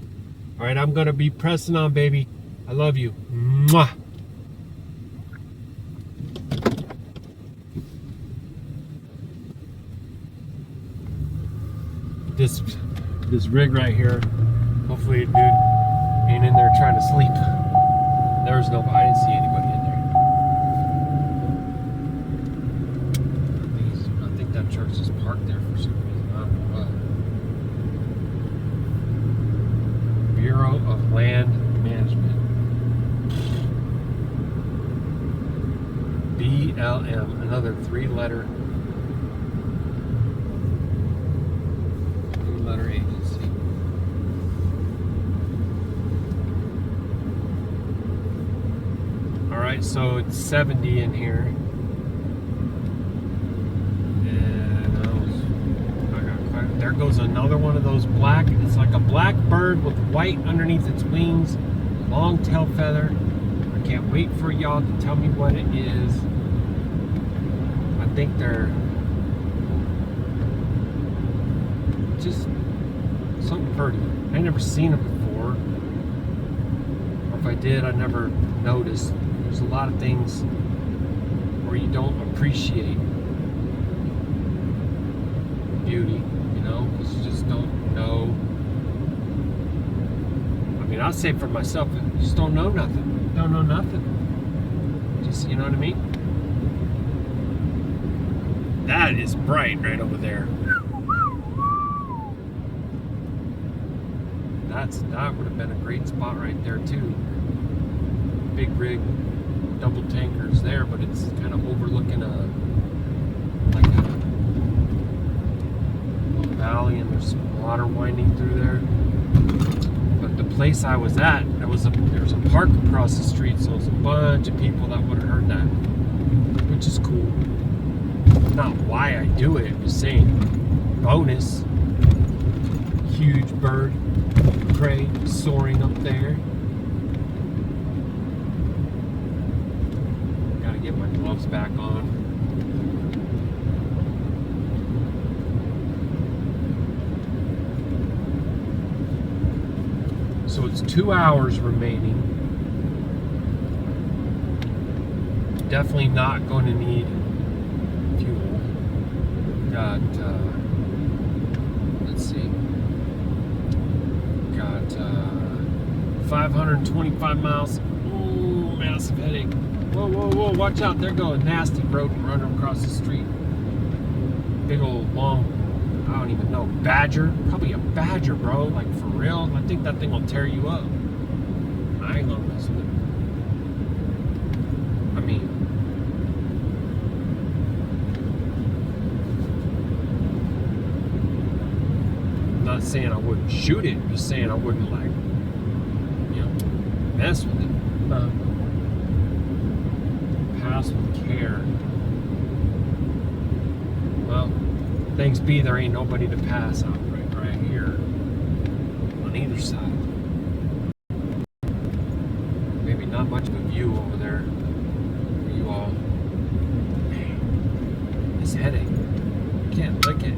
All right, I'm gonna be pressing on, baby. I love you. Mwah. This rig right here, hopefully dude ain't in there trying to sleep. There was nobody. I didn't see anybody in there. I think that church is parked there for some reason. I don't know what. Bureau of Land Management. BLM, another three-letter agency. Alright, so it's 70 in here. And there goes another one of those black, it's like a black bird with white underneath its wings, long tail feather. I can't wait for y'all to tell me what it is. I think they're just something pretty. I never seen them before. Or if I did, I never noticed. There's a lot of things where you don't appreciate beauty, you know, because you just don't know. I mean, I'll say for myself, I just don't know nothing. Don't know nothing. Just, you know what I mean? That is bright right over there. That would have been a great spot right there too. Big rig, double tankers there, but it's kind of overlooking a valley, and there's some water winding through there. But the place I was at, there was a park across the street, so there's a bunch of people that would have heard that, which is cool. Not why I do it, I'm just saying, bonus. Huge bird, prey, soaring up there. Gotta get my gloves back on. So it's 2 hours remaining. Definitely not going to need fuel. Got, let's see. Got 525 miles. Ooh, massive headache. Whoa, whoa, whoa, watch out. There goes a nasty rodent running across the street. Big old long, I don't even know, badger. Probably a badger, bro. Like, for real. I think that thing will tear you up. I ain't gonna mess with it. I mean, I'm not saying I wouldn't shoot it. I'm just saying I wouldn't, like, you know, mess with it. Pass with care. Well, thanks be there ain't nobody to pass out right here on either side. Maybe not much of a view over there for you all. Man, this headache, I can't lick it.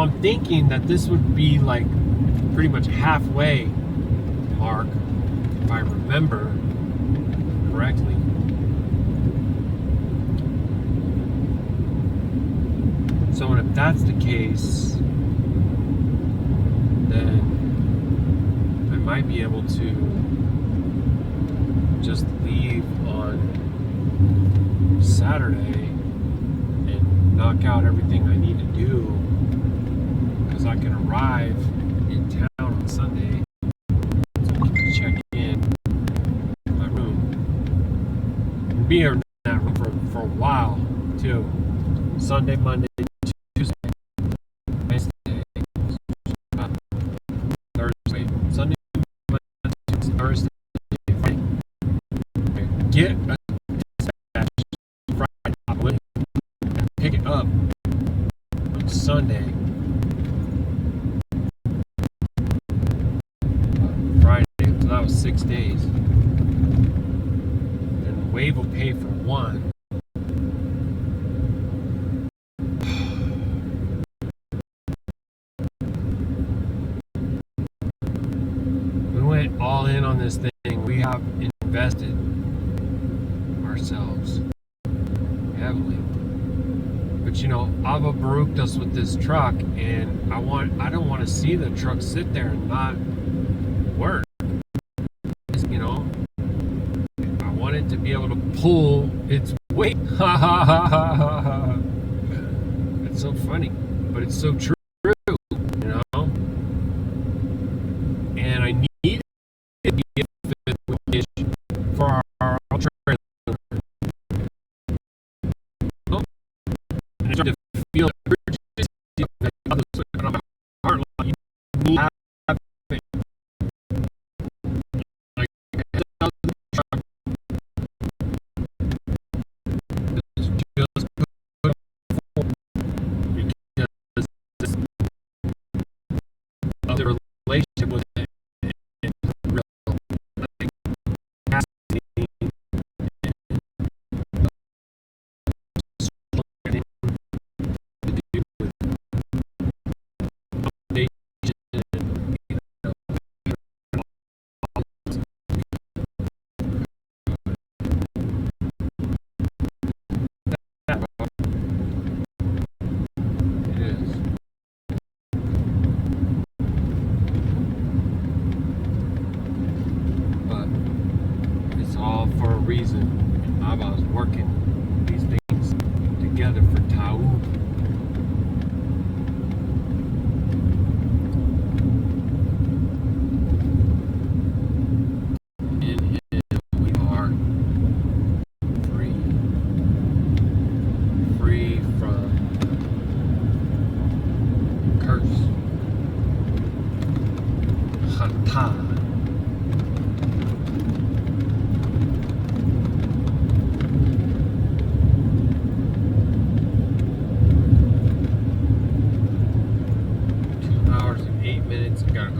I'm thinking that this would be like pretty much halfway mark, if I remember correctly. So if that's the case, then I might be able to just leave on Saturday and knock out everything I need to do, because I can arrive in town on Sunday, so I can check in my room and be here in that room for a while too. Sunday, Monday, Tuesday, Wednesday, Thursday, Sunday, Monday, Tuesday, Thursday, Friday. Get a dispatch Friday, and pick it up on Sunday, Friday. So that was 6 days. And Wave will pay for one. All in on this thing. We have invested ourselves heavily, but you know, Abba Baruked us with this truck, and I don't want to see the truck sit there and not work. You know, I want it to be able to pull its weight. It's so funny, but it's so true, you know. And I need for our trailer, and I started to feel urgency of the on my heart, like you need to have it. Like, just put because of the relationship with it. Reason, and Abba's working these things together for Tau. In Him we are free, free from curse, Chata.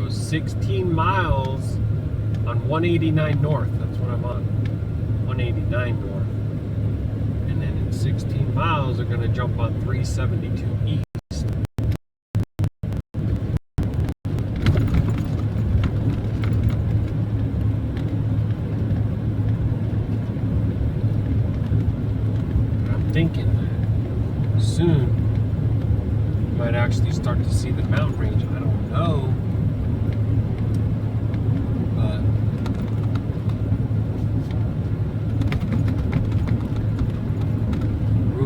16 miles on 189 north. That's what I'm on. 189 north. And then in 16 miles, they're going to jump on 372 east. I'm thinking that soon you might actually start to see the mountain range. I don't know.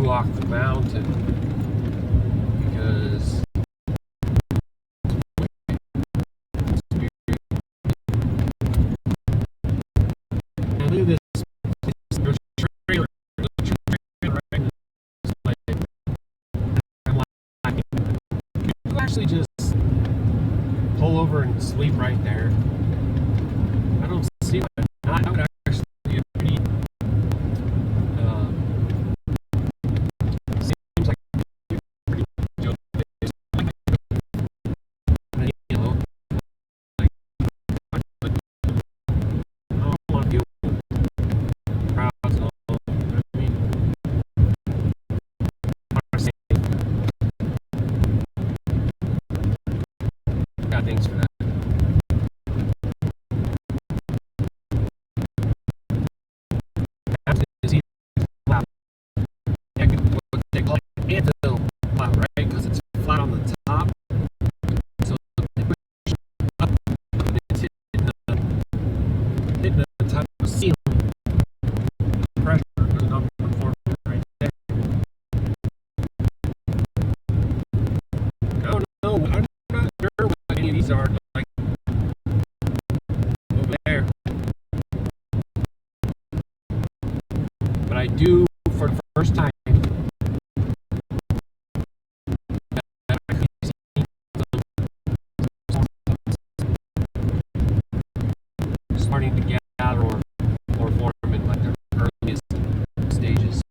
Off the mountain, because look at this trailer right? You actually just pull over and sleep right there. I don't see why not. I would actually be a pretty Yeah, thanks for that. Wow. Yeah, what they call it anvil cloud, right? Because it's flat on the top. So they push up and it's hitting the top of the ceiling. Pressure goes up and forward right there. No, I'm not sure what any of these are like over there. But I do, for the first time, starting to gather or form in like their earliest stages.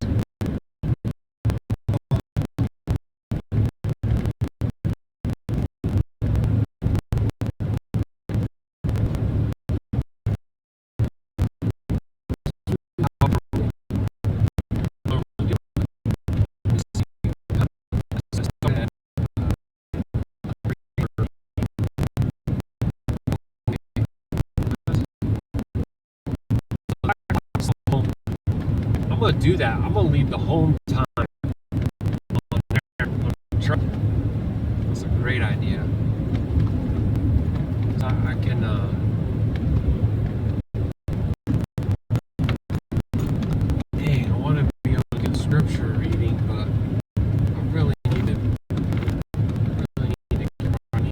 I'm gonna do that. I'm gonna leave the home time on there on the truck. That's a great idea. So I can dang, I want to be able to get scripture reading, but I really need to get running.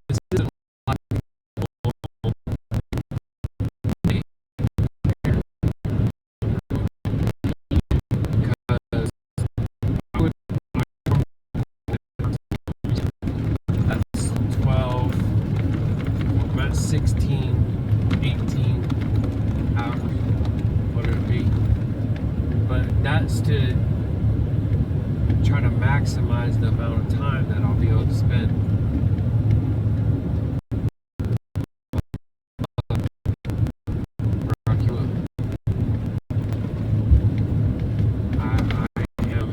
This isn't like because I would, that's 12, I'm at 16, 18 hours, whatever it be. But that's to try to maximize the amount of time that I'll be able to spend. I am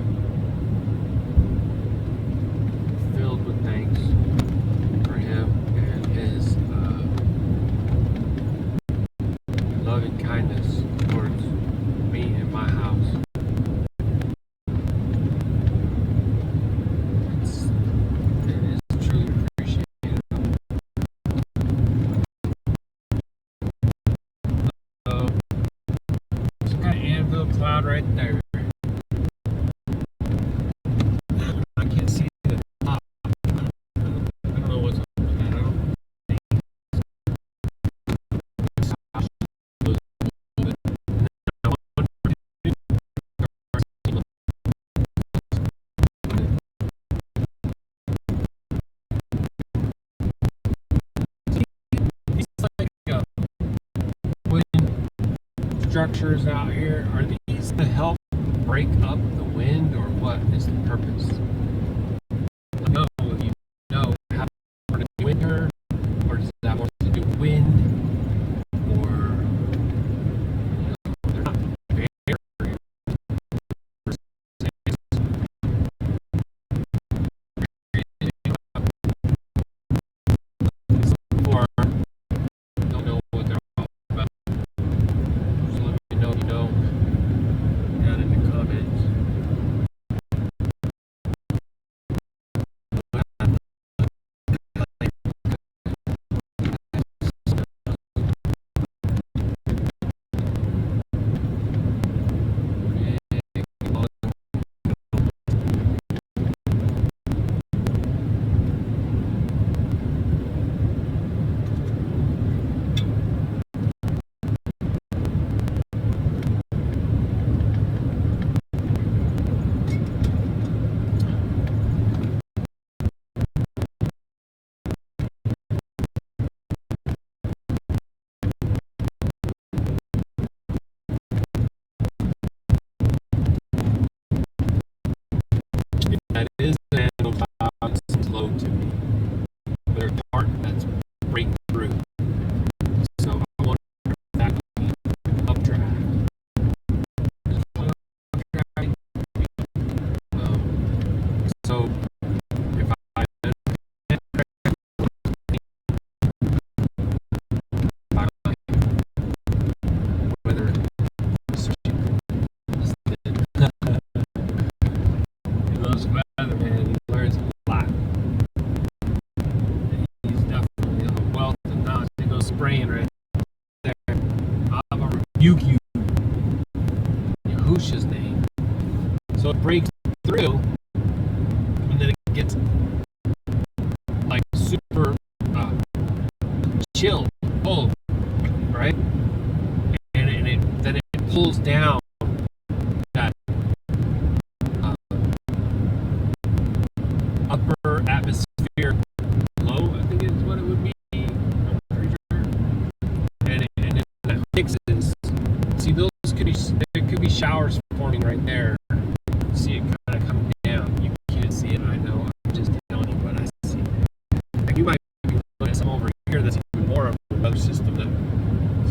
filled with thanks for him and his loving kindness towards me and my house. It is truly appreciated. Some kind of anvil cloud right there. I can't see the top. I don't know what's up with that. I don't think these like wind structures out here, are these to help break up the wind, or what is the purpose? No, you know, have for the winter, or does that want to do with wind, or they're not very or don't know what they're all about. Just let me know, down in the comments. That is an anvil cloud. It's low to me. There's a part that's breaking through. So I wonder if that could be updraft. weatherman. He learns a lot. He's definitely a wealth of knowledge. They go spraying right there. I'm gonna rebuke you. Yahusha's name. So it breaks through, and then it gets like super chill, cold, right? And then it pulls down that upper atmosphere low, I think is what it would be. I'm pretty sure. And it mixes. See, those there could be showers forming right there. See it kind of come down. You can't see it. I know. I'm just telling you what I see. Like you might be looking at some over here that's even more of a weather system. I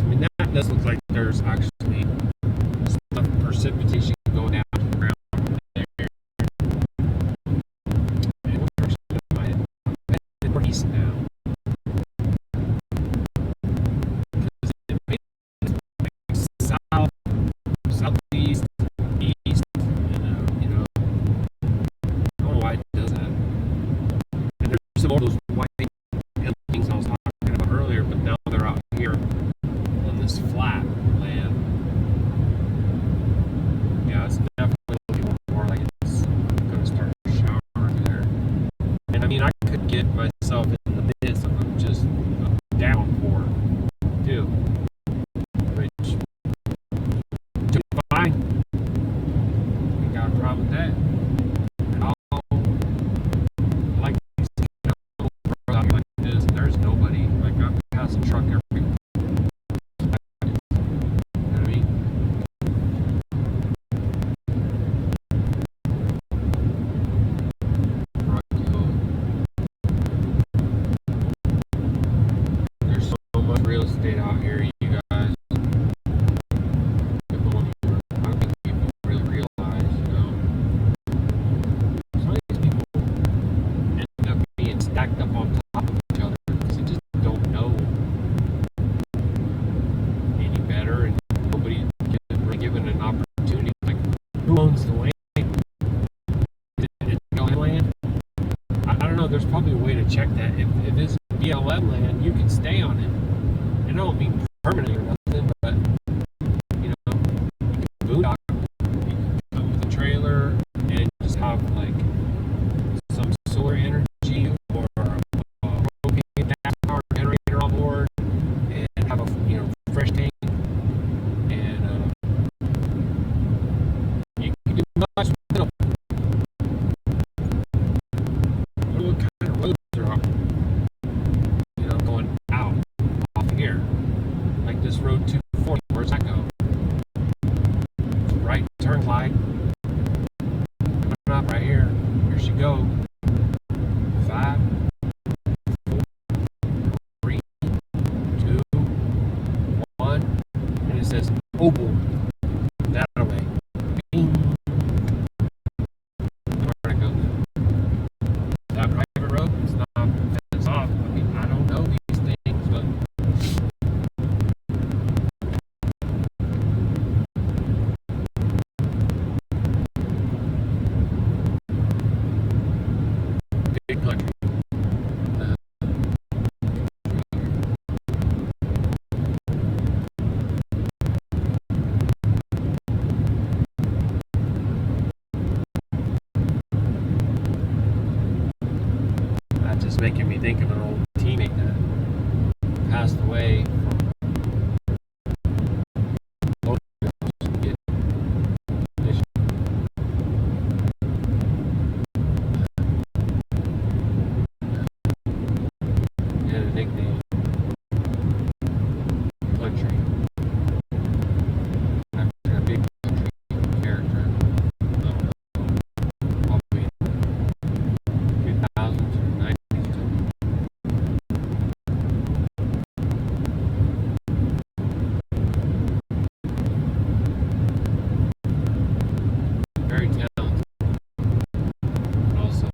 mean, that does look like there's actually some precipitation going down to the ground there. And what direction am I in? I'm heading east now. Because it makes like south, southeast, east, you know. I don't know why it does that. And there's some more of those white things I was talking about earlier, but now they're out here on this flat land. Yeah, it's definitely looking more like it's going to start showering there. And I mean, I could get myself in the midst of just a downpour, too. Which, fine. Ain't got a problem with that. Like like this, there's nobody. Like I'm passing truck every. You know what I mean? There's so much real estate out here, you guys. I don't think people really realize, you know. Some of these people end up being stacked up on top of each other because they just don't know any better, and nobody gets really given an opportunity. Like, who owns the land? Is it BLM land? I don't know. There's probably a way to check that. If it's BLM land, you can stay on it. And I don't mean permanently or nothing, but you know, you can boondock. You can come with a trailer and just have like some solar energy or a propane gas power generator on board, and have a fresh tank, and you can do much with it. I wonder what kind of roads there are, going out off here, like this road 240. Where's that go? Right turn light. Coming up right here. Here she go. 5, 4, 3, 2, 1, and it says oval. That away. Bing. Where it goes? That private road? It's not fenced off. I mean, I don't know these things, but big country. That's just making me think of an old teammate that passed away from overdose. He had a nickname, Country. After a big country character. Probably 2000s or 90s. Very talented, but also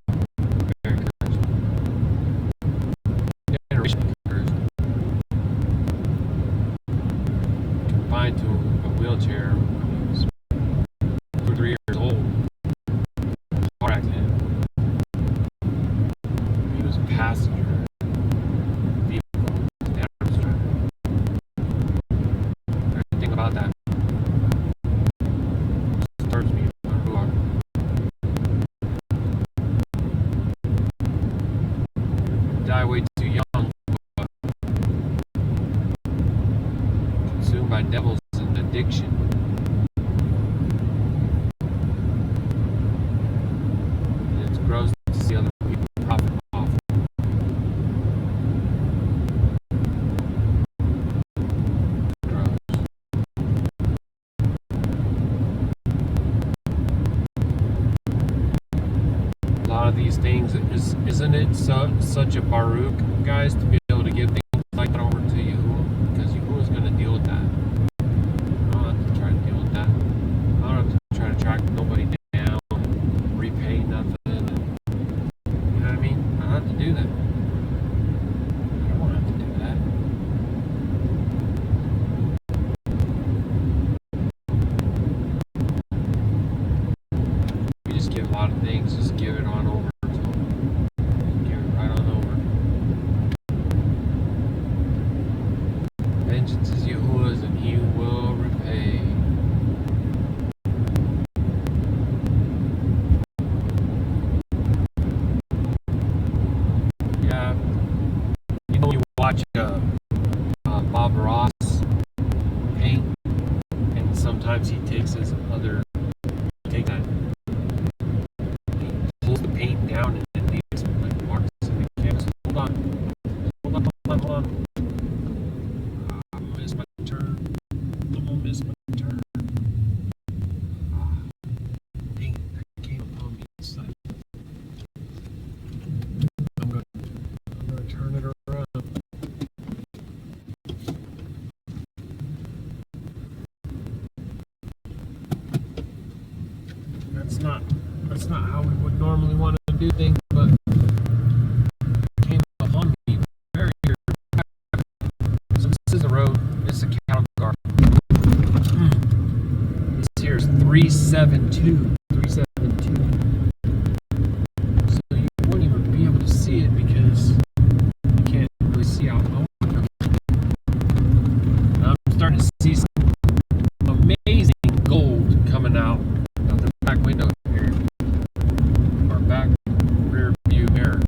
very encouraging. Generation encouraging. Confined to a wheelchair when he was 2 or 3 years old. Car accident. devil's an addiction. And it's gross to see other people profit off. Gross. A lot of these things, isn't it such a Baruk, guys, to be able to give things like that over to Yahuah? Because Yahuah is going to deal with that. I don't have to try to deal with that. I don't have to try to track nobody down, repay nothing. You know what I mean? I don't have to do that. I don't want to have to do that. We just give a lot of things, just give it on over to them. Give it right on over. Vengeance is Yahuwah's and he will repay. Yeah, you know, you watch Bob Ross paint, and sometimes he takes his other, take that, he pulls the paint down and it leaves like marks in the canvas. Hold on. I missed my turn. I'm gonna miss my turn. Dang it, that came upon me. I'm gonna turn it around. That's not how we would normally want to do things, but it came upon me very. So this is a road. This is a cattle guard. This here is 372. 372. So you won't even be able to see it because you can't really see out. Now I'm starting to see some amazing gold coming out of the back window here. Our back rear view mirror.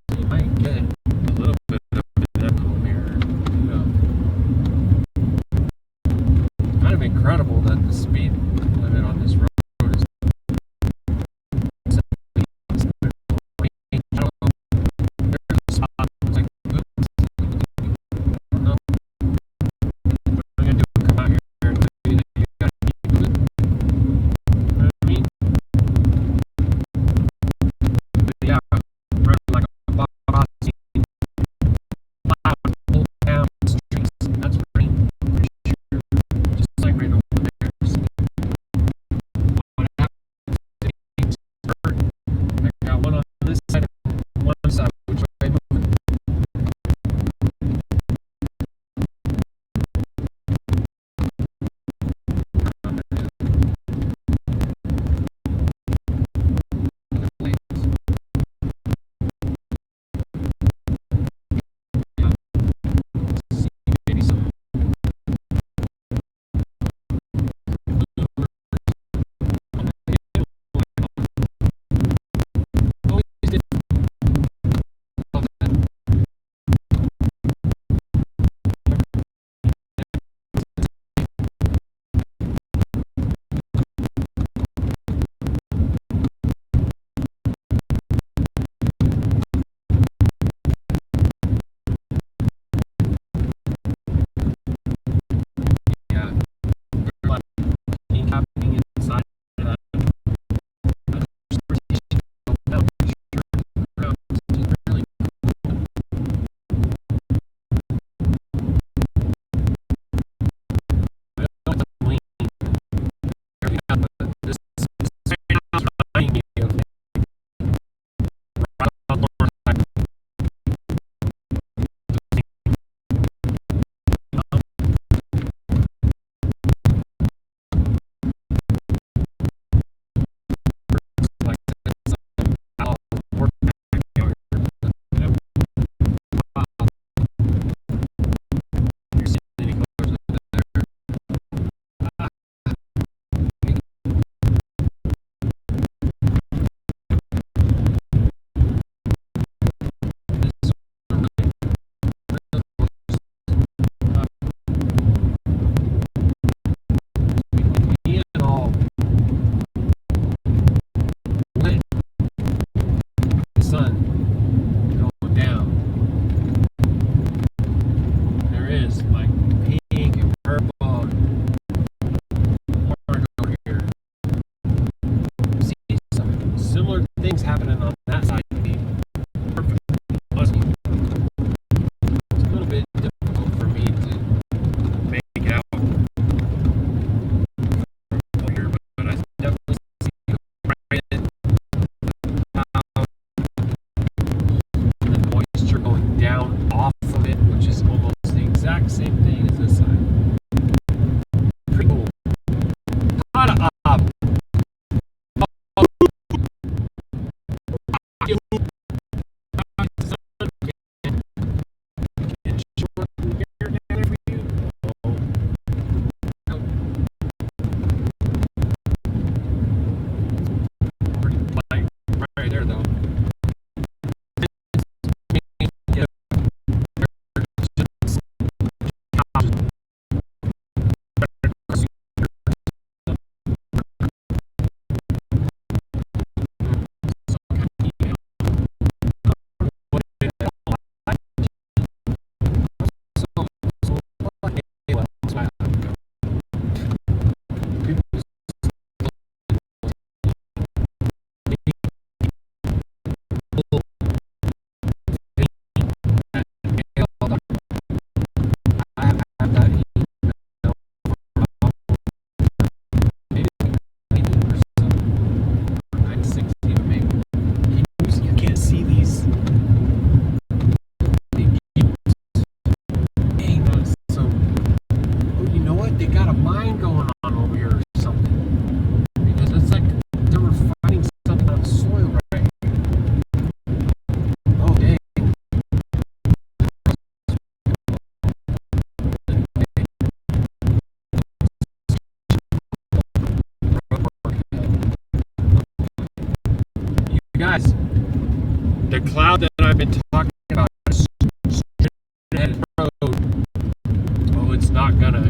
So you might get a little bit of an echo mirror. You know. Kind of incredible that the speed guys, the cloud that I've been talking about is straight ahead of the road. Oh, it's gonna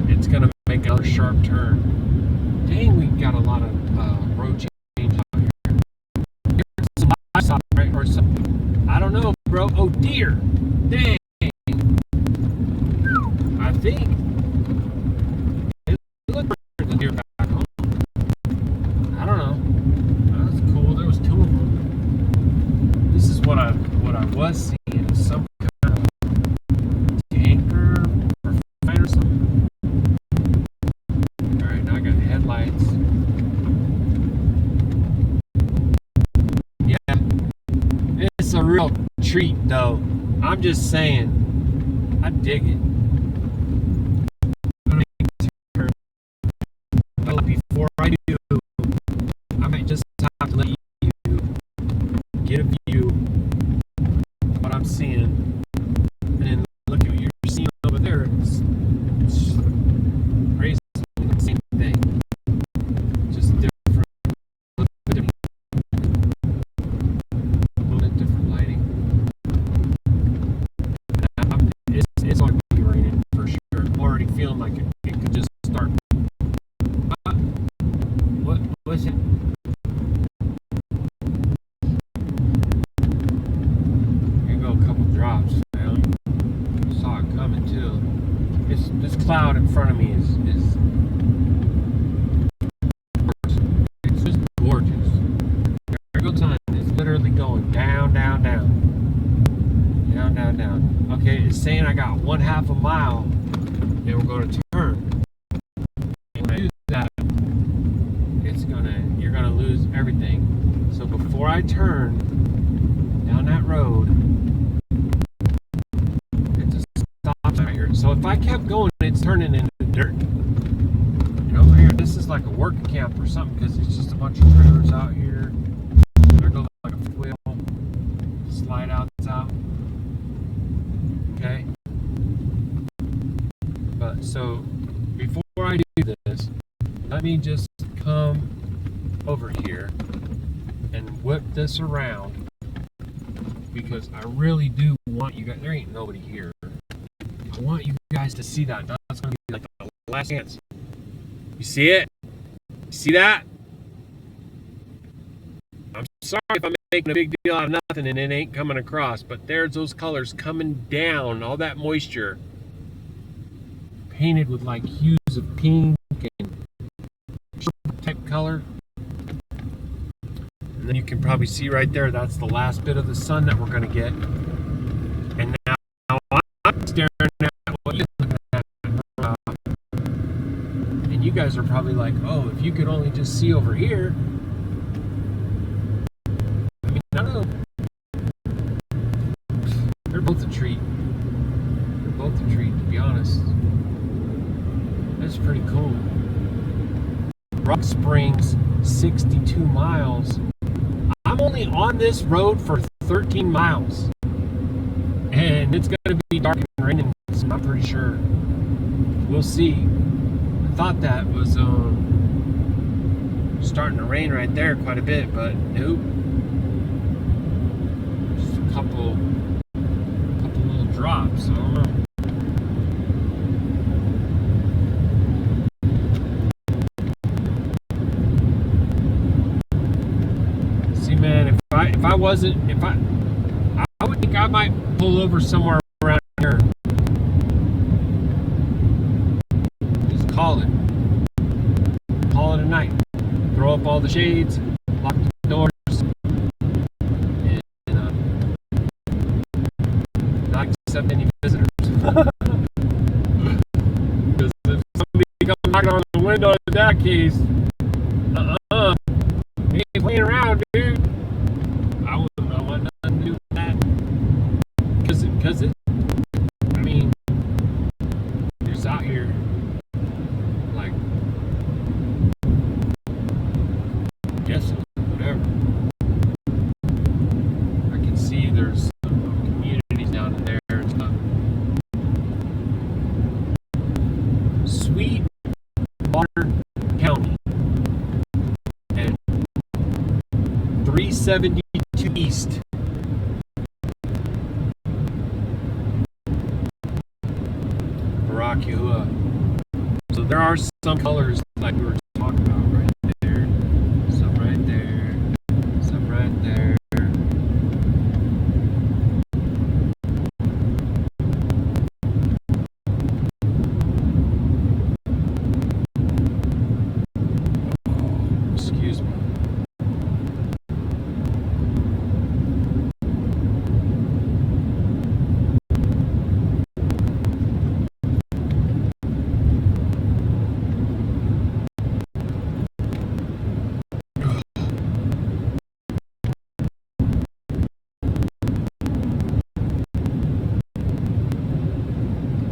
make another sharp turn. Dang, we got a lot of road change out here. Here's some livestock, right, or something. I don't know, bro. Oh, deer. Dang. I think it looked like the deer back home. I don't know. That's cool. There was two of them. This is what I was seeing. Some kind of tanker or fire or something. Alright, now I got headlights. Yeah. It's a real treat though. I'm just saying. I dig it. But before I do, I might just have to let you get a view of what I'm seeing. And then look at what you're seeing over there. It's just crazy. It's the same thing. Just different. A little bit different lighting. It's going to be raining for sure. I'm already feeling like it could just start. What was it? Here you go, a couple drops. Man. Saw it coming too. This cloud in front of me is it's just gorgeous. Every time it's literally going down, down, down. Down, down, down. Okay, it's saying I got 1/2 a mile and we're going to turn. And when I do that, you're gonna lose everything. So before I turn down that road, it's a stop sign here. So if I kept going, it's turning into dirt. And over here, this is like a work camp or something because it's just a bunch of trailers out here. There goes like a wheel, slide outs out. Okay. But so before I do this, let me just come over here and whip this around because I really do want you guys. There ain't nobody here. I want you guys to see that. That's gonna be like the last chance. You see it? You see that? I'm sorry if I'm making a big deal out of nothing and it ain't coming across, but there's those colors coming down, all that moisture painted with like hues of pink and type color. And then you can probably see right there, that's the last bit of the sun that we're going to get. And now I'm staring at what you're looking at. And you guys are probably like, oh, if you could only just see over here. I mean, I don't know. They're both a treat. They're both a treat, to be honest. That's pretty cool. Rock Springs, 62 miles. I'm only on this road for 13 miles. And it's going to be dark and raining, I'm pretty sure. We'll see. I thought that was starting to rain right there quite a bit, but nope. Just a couple little drops. I don't know. If I would think I might pull over somewhere around here. Just call it a night. Throw up all the shades, lock the doors, and not accept any visitors. Because if somebody comes knocking on the window in that case, he ain't playing around, dude. I wouldn't know what to do with that. Because it, I mean, you're just out here, like, guessing, whatever. I can see there's some communities down there and stuff. Sweetwater County. And 372 Ruach Yahuah. So there are some colors like we were talking about right there. Some right there. Some right there. Excuse me.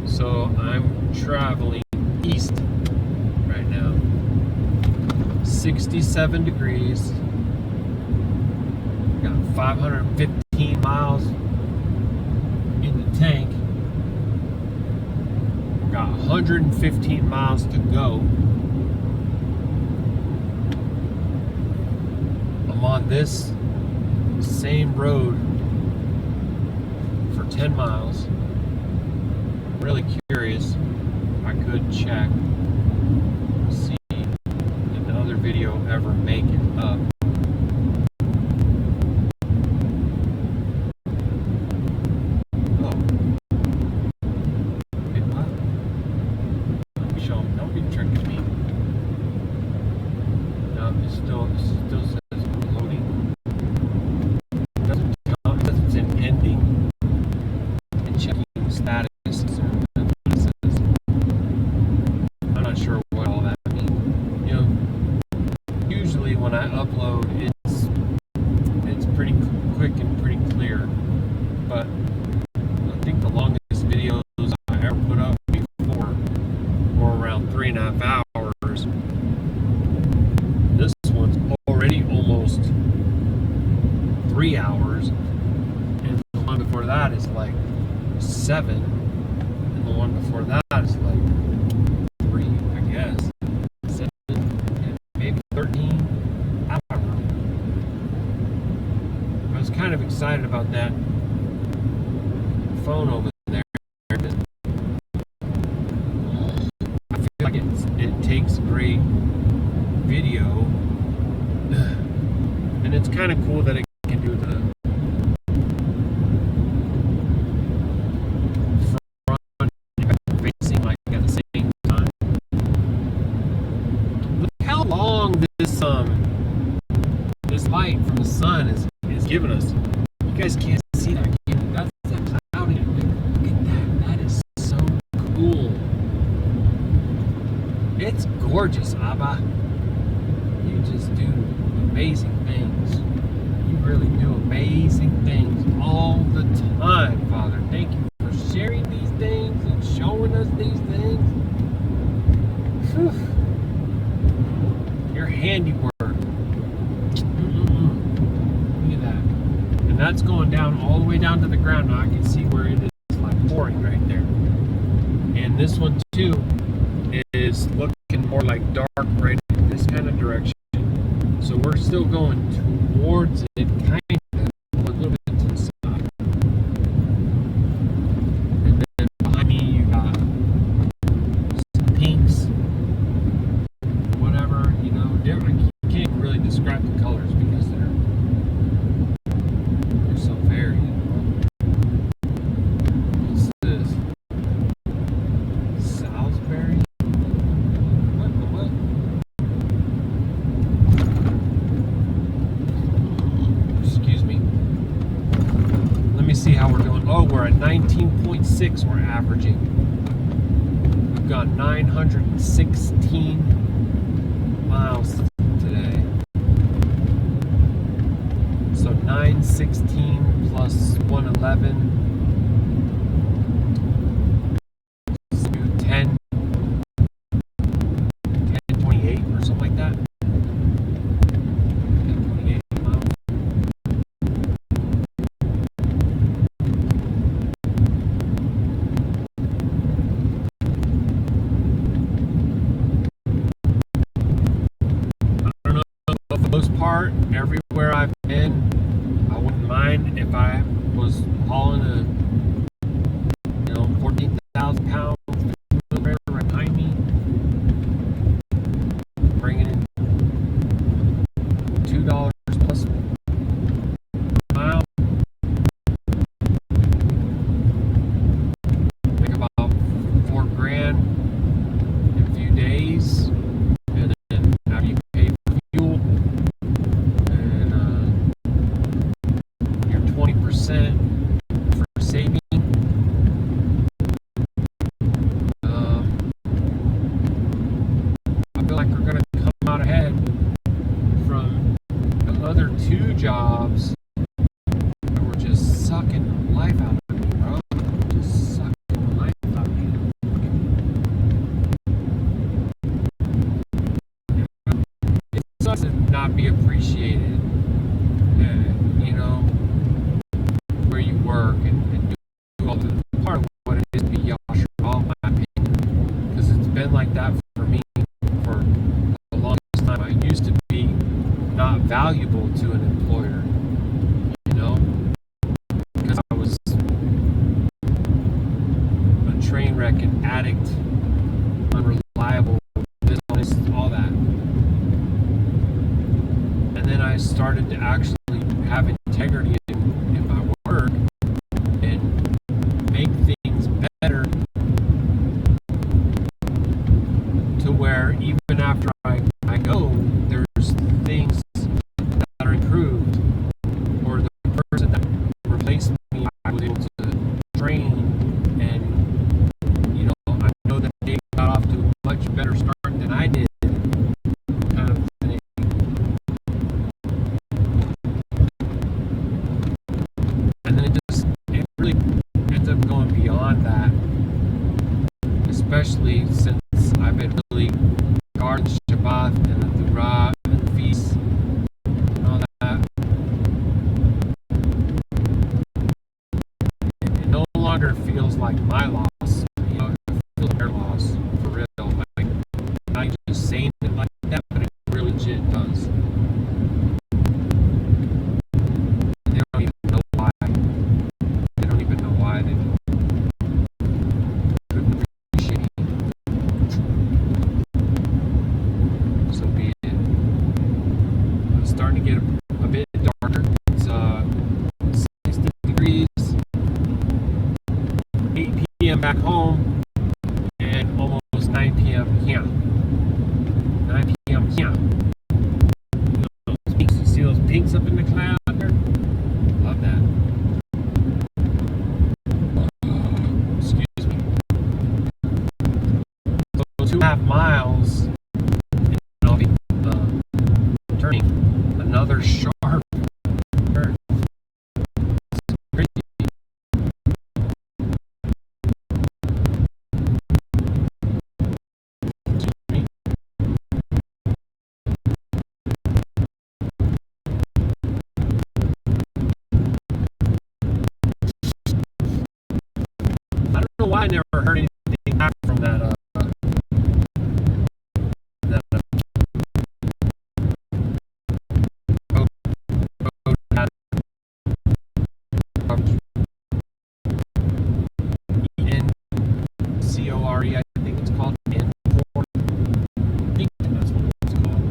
So I'm traveling east right now. 67 degrees. Got 515 miles in the tank. Got 115 miles to go. I'm on this same road for 10 miles. Really curious. I could check, see did the other video ever make it up. Oh. Wait, what? Don't be tricking me. No, it still says loading. It doesn't tell me that it's in pending and checking the status. I'm not sure what all that means. You know, usually when I upload, it's pretty quick and pretty clear. But I think the longest videos I ever put up before were around 3.5 hours. This one's already almost 3 hours, and the one before that is like 7, and the one before that is like 3, I guess. 7, maybe 13. I don't know. I was kind of excited about that phone over there. I feel like it takes great video, and it's kind of cool that it can do the front facing like at the same time. Look how long this light from the sun is giving us. You guys can't see that. That's that cloud in there. Look at that. That is so cool. It's gorgeous, Abba. You just do amazing things. You really do amazing things all the time, Father. Thank you for sharing these things and showing us these things. Whew. Your handiwork. Look at that. And that's going down all the way down to the ground. Now I can see where it is like pouring right there. And this one too is looking more like dark right in this kind of direction. So we're still going towards it, kind of, a little bit to the side. And then behind me you got some pinks, whatever, you know, different. You can't really describe the colors because they're so varied. What's this? Salisbury? What? Excuse me. Let me see how we're doing. Oh, we're at 19.6 we're averaging. We've got 916 miles today. So 916 plus 111. 10, 1028 or something like that. 1028 miles. I don't know, for the most part, everywhere I've been, I wouldn't mind if I was hauling a 14,000 pounds, 2 valuable to an employer, you know, because I was a train wreck, an addict, unreliable, dishonest, all that. And then I started to actually have integrity in my work and make things better, to where even after I go, there's things that are improved, or the person that replaced me, I was able to train, and you know, I know that they got off to a much better start than I did, kind of thing. And then it really ends up going beyond that, especially since I've been really guarding Shabbat and the Torah and the feasts and all that. It no longer feels like my loss, you know, it feels like their loss, for real. Like, not just saying it like that, but it really legit does. They don't even know why. They don't even know why they couldn't appreciate me. So be it. It's starting to get a bit darker. It's 60 degrees, 8 p.m. back home, and almost 9 p.m. here. 9 p.m. here. Those pinks, you see those pinks up in the cloud there? Love that. Excuse me. So 2.5 miles, and I'll be turning another sharp turn. It's crazy. Excuse me. I don't know why I never heard anything back from that that ENCORE, I think it's called. Encore. I think that's what it's called.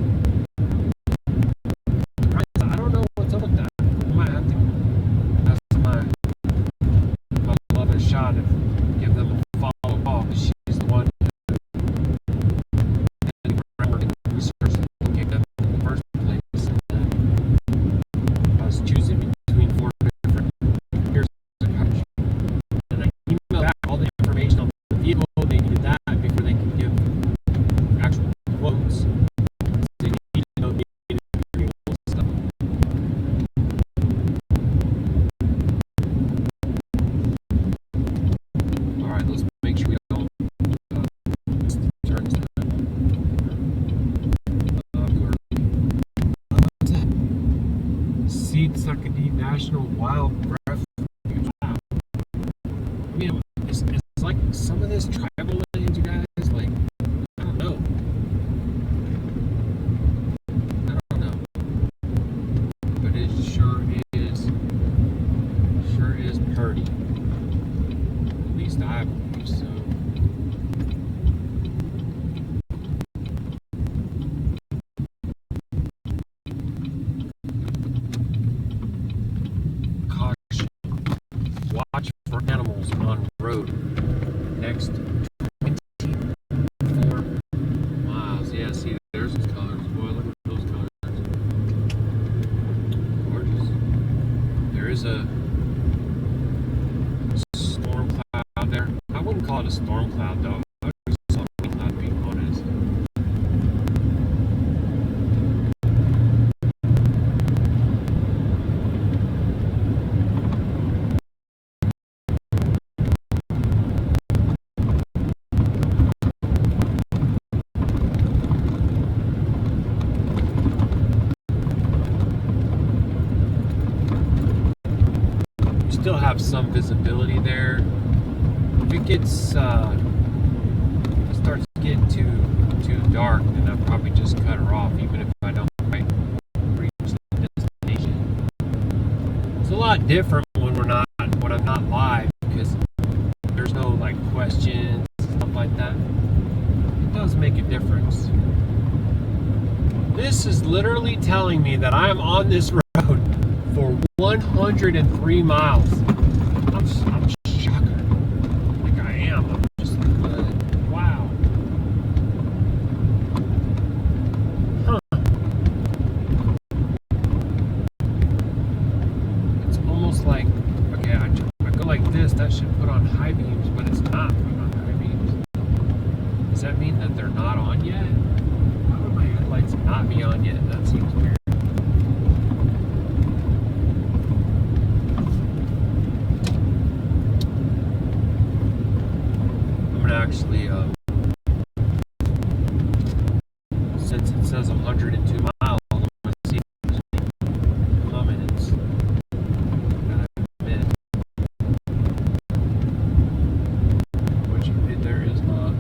I don't know what's up with that. I might have to ask my beloved shot and give them a follow call, because she's the one who did the groundwork and research to locate them in the first place. And I was choosing between 4 different years of coverage. And I emailed back all the information on the vehicle. They needed that before they could give actual quotes. They need to know the stuff. Alright, let's make sure we don't turn this Seed Sakadi National Wild Refuge. Wow. I mean, it's like some of this tribal land, you guys, like, I don't know. But it sure is purty. At least I believe so. Caution. Watch for animals on road. Next 24 miles. Yeah, see, there's those colors. Boy, look at those colors. Gorgeous. There is a storm cloud there. I wouldn't call it a storm cloud, though. I would just call it a cloud, to be honest. Still have some visibility there. If it gets starts getting too dark, then I'll probably just cut her off, even if I don't quite reach different when I'm not live, because there's no like questions, stuff like that. It does make a difference. This is literally telling me that I am on this road for 103 miles. I'm shocked. Like I am. I'm just like, wow. Huh. It's almost like, okay, I go like this, that should put on high beams, but it's not put on high beams. Does that mean that they're not on yet? Why would my headlights not be on yet? That seems weird. I'm gonna actually, since it says 102 miles, I'm gonna see if there's any comments that I missed. Which there is not.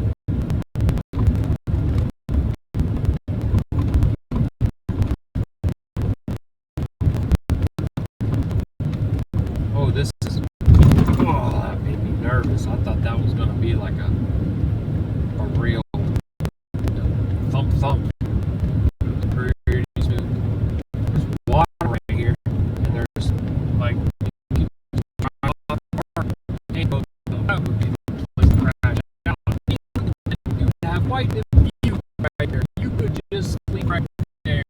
Oh, this is, oh, that made me nervous. I thought that was gonna be like a real thump thump. It was pretty smooth. There's water right here, and there's like, you can drive off the park. Hey, but that would be the place to crash out. You could have quite the view right there. You could just sleep right there.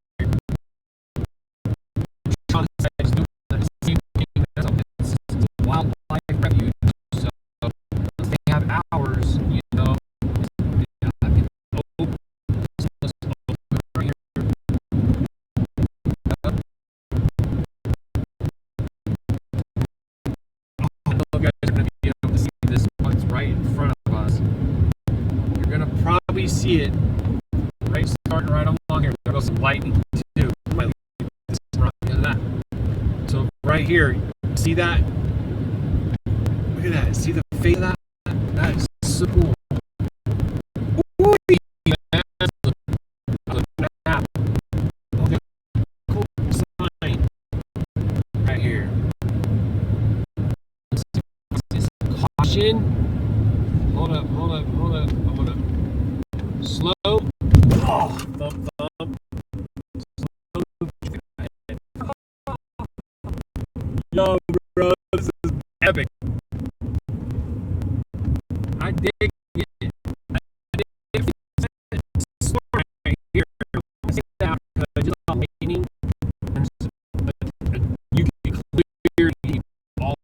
Sean says doing the same thing. It's a wildlife refuge, so once they have hours, you know, I can open this right here. I don't know if you guys are going to be able to see this, what's right in front of us. You're going to probably see it right starting right along here. There goes some lightning too. Might leave this right into that. So right here, see that? Look at that. See the face of that? That is so cool. Ooh, man. The map. Okay, cool sign right here. This caution. Hold up. I'm gonna slow. Oh, thump. Slow. Yo, bro, this is epic. I dig it. I dig it. Slow right here. I see that because it's all lightning. You can clearly all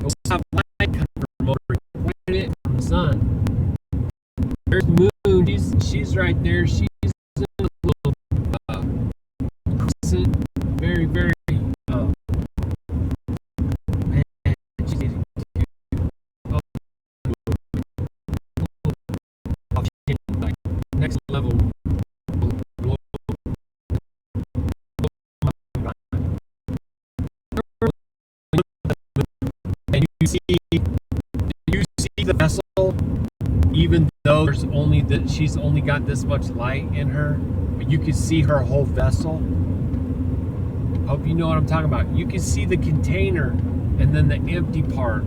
we'll have light coming from over quite a bit from the sun. There's the moon. She's right there. She's in a little crescent. Very, very man, she's cute. Like next level. And you see the vessel, even though there's only that she's only got this much light in her, but you can see her whole vessel. Hope you know what I'm talking about. You can see the container and then the empty part.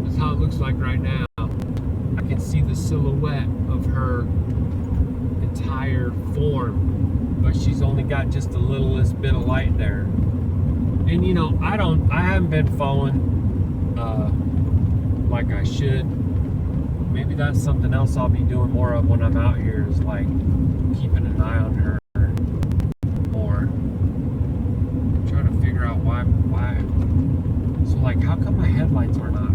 That's how it looks like right now. I can see the silhouette of her entire form, but she's only got just the littlest bit of light there. And you know, I haven't been following like I should. Maybe that's something else I'll be doing more of when I'm out here, is like keeping an eye on her more. I'm trying to figure out why. So like, how come my headlights are not?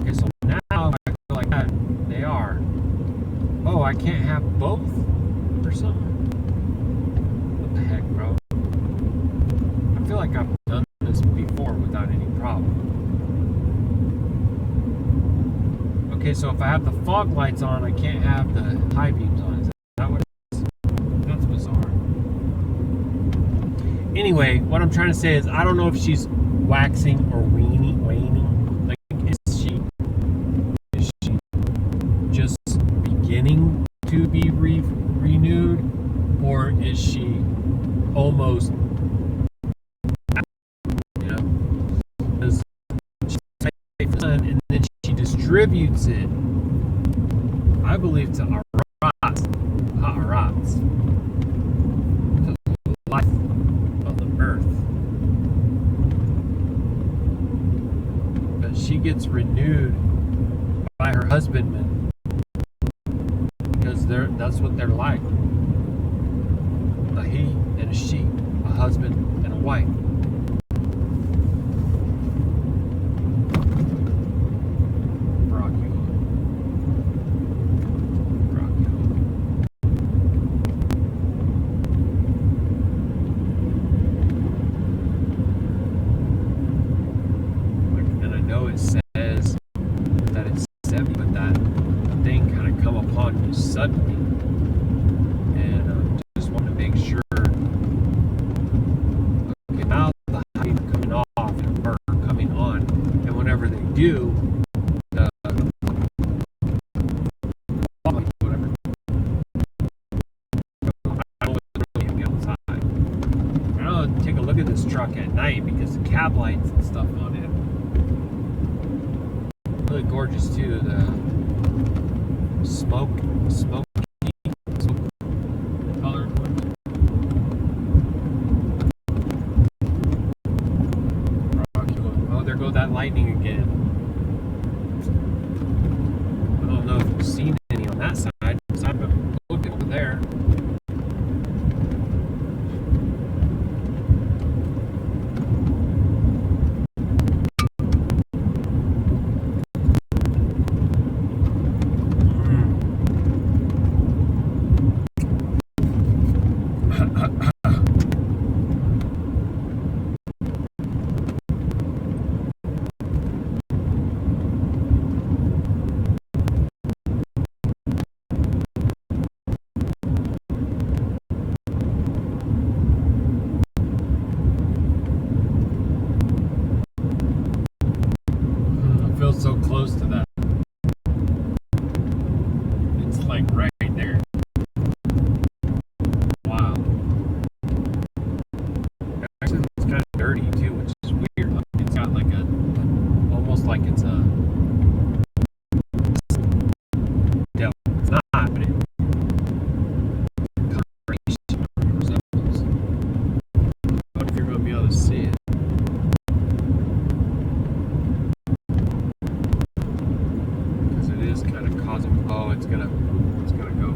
Okay, so now I feel like that they are. Oh, I can't have both or something? What the heck, bro? I feel like I've done this before without any problem. Okay, so if I have the fog lights on, I can't have the high beams on. Is that what it is? That's bizarre. Anyway, what I'm trying to say is I don't know if she's waxing or waning. Like, is she just beginning to be renewed, or is she and then she distributes it, I believe, to Arats, Ha'arats, to life on the earth. But she gets renewed by her husbandman, because that's what they're like. A he and a she, a husband and a wife. And I know it says that it's 70, but that thing kind of come upon you suddenly. And just want to make sure. Okay, now the hype coming off and her coming on, and whenever they do, whatever. I don't really be outside. I don't take a look at this truck at night because the cab lights and stuff on it. Really gorgeous too. The smoke color. Oh, there goes that lightning again. I don't know if you've seen any on that side, because I've been looking over there. I feel so close to that. It's like right there. Wow. Actually, it's kind of dirty too, which is weird. Like, it's got like a, almost like it's a devil. It's not, but it resembles. I wonder if you're going to be able to see it. Because it is kind of causing. Oh, it's gonna go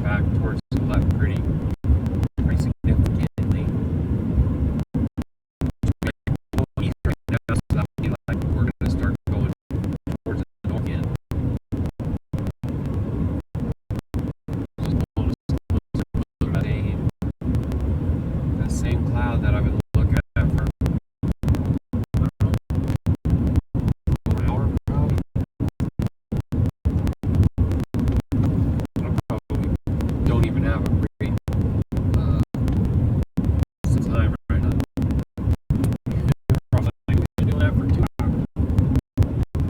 back towards the left pretty significantly. So that would be like we're gonna start going towards the north again. That same cloud that I've been looking at for, I don't know, an hour probably. I probably don't even have a great time right now. Probably like we've been doing that for 2 hours.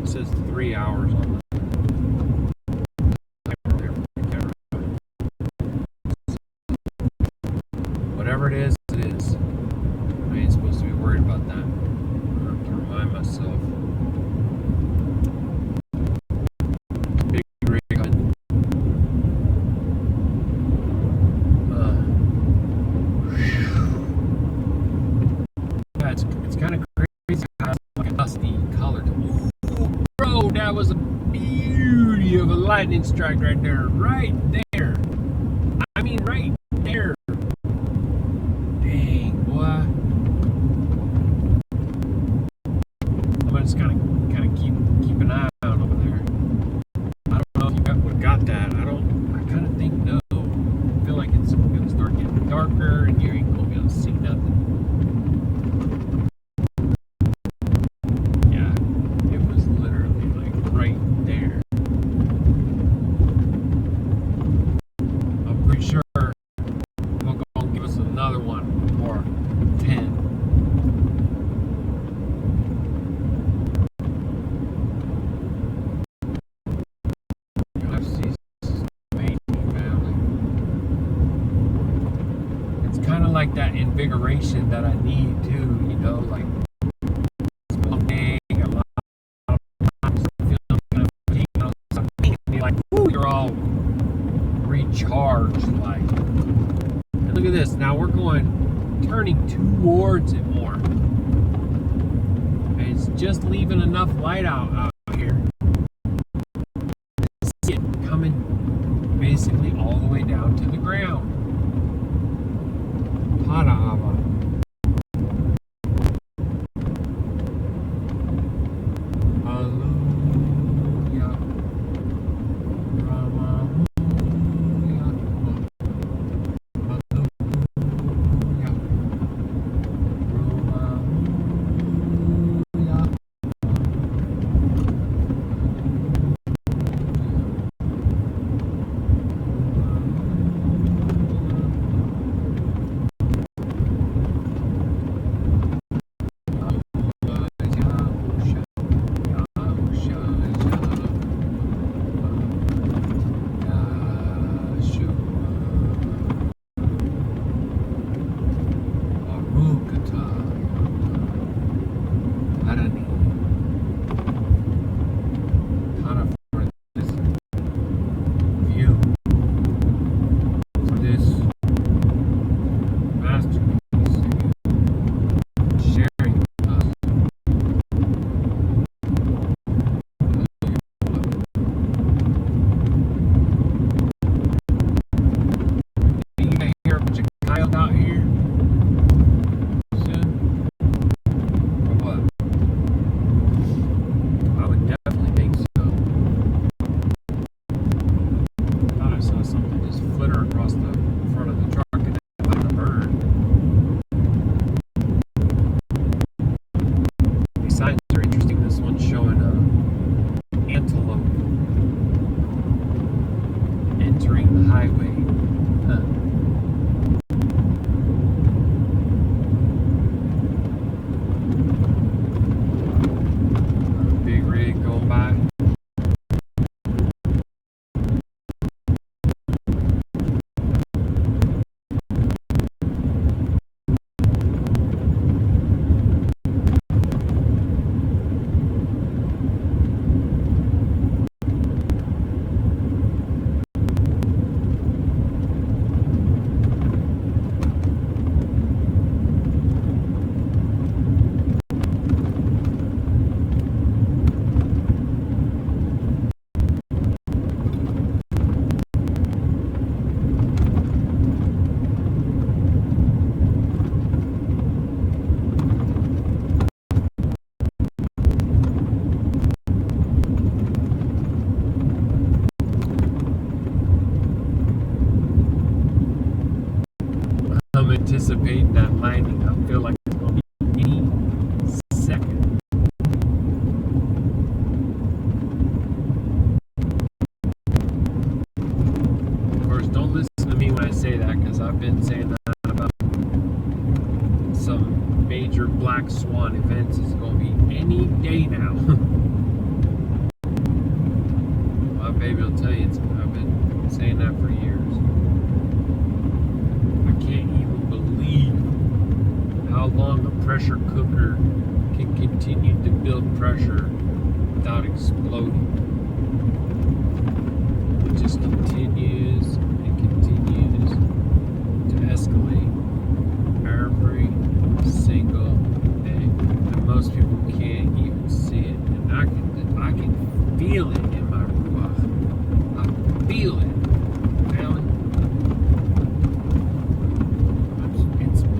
It says 3 hours on the timer there for the camera. Whatever it is, it is. I ain't supposed to be worried about that. I have to remind myself. Big rig coming. Yeah, it's kind of crazy how it's like a dusty color. Ooh, bro, that was a beauty of a lightning strike right there. Right there. I mean, right there. Dang, boy. I'm gonna just kind of keep an eye out over there. I don't know if you would have got that. I kind of think no. I feel like it's gonna start getting darker and you ain't gonna be able to see nothing. Yeah, it was literally like right there. I'm pretty sure they'll go and give us another one or 10. It's kind of like that invigoration that I need too, you know, like one day, a lot of charged like. And look at this. Now we're turning towards it more. And it's just leaving enough light out here. See it coming basically all the way down to the ground. Parahava. Hallelujah. Ramahuya. Hallelujah. Ramahuya. Baruk Atah Yahuah. Kind of for this view, for this masterpiece, sharing with us. You can hear a bunch of coyotes out here soon, or what? I would definitely think so. Thought I saw something just flitter across the front of the truck and it was a bird. These signs are interesting. This one's showing antelope entering the highway. Huh. Big rig going by. I'm anticipating that lightning. I feel like it's going to be any second. Of course, don't listen to me when I say that, because I've been saying that about some major black swan events. It's going to be any day now. My baby will tell you, I've been saying that for years. I can't even believe how long a pressure cooker can continue to build pressure without exploding. It just continues and continues to escalate every single day. And most people can't even see it. And I can feel it in my ruach. I feel it. Family.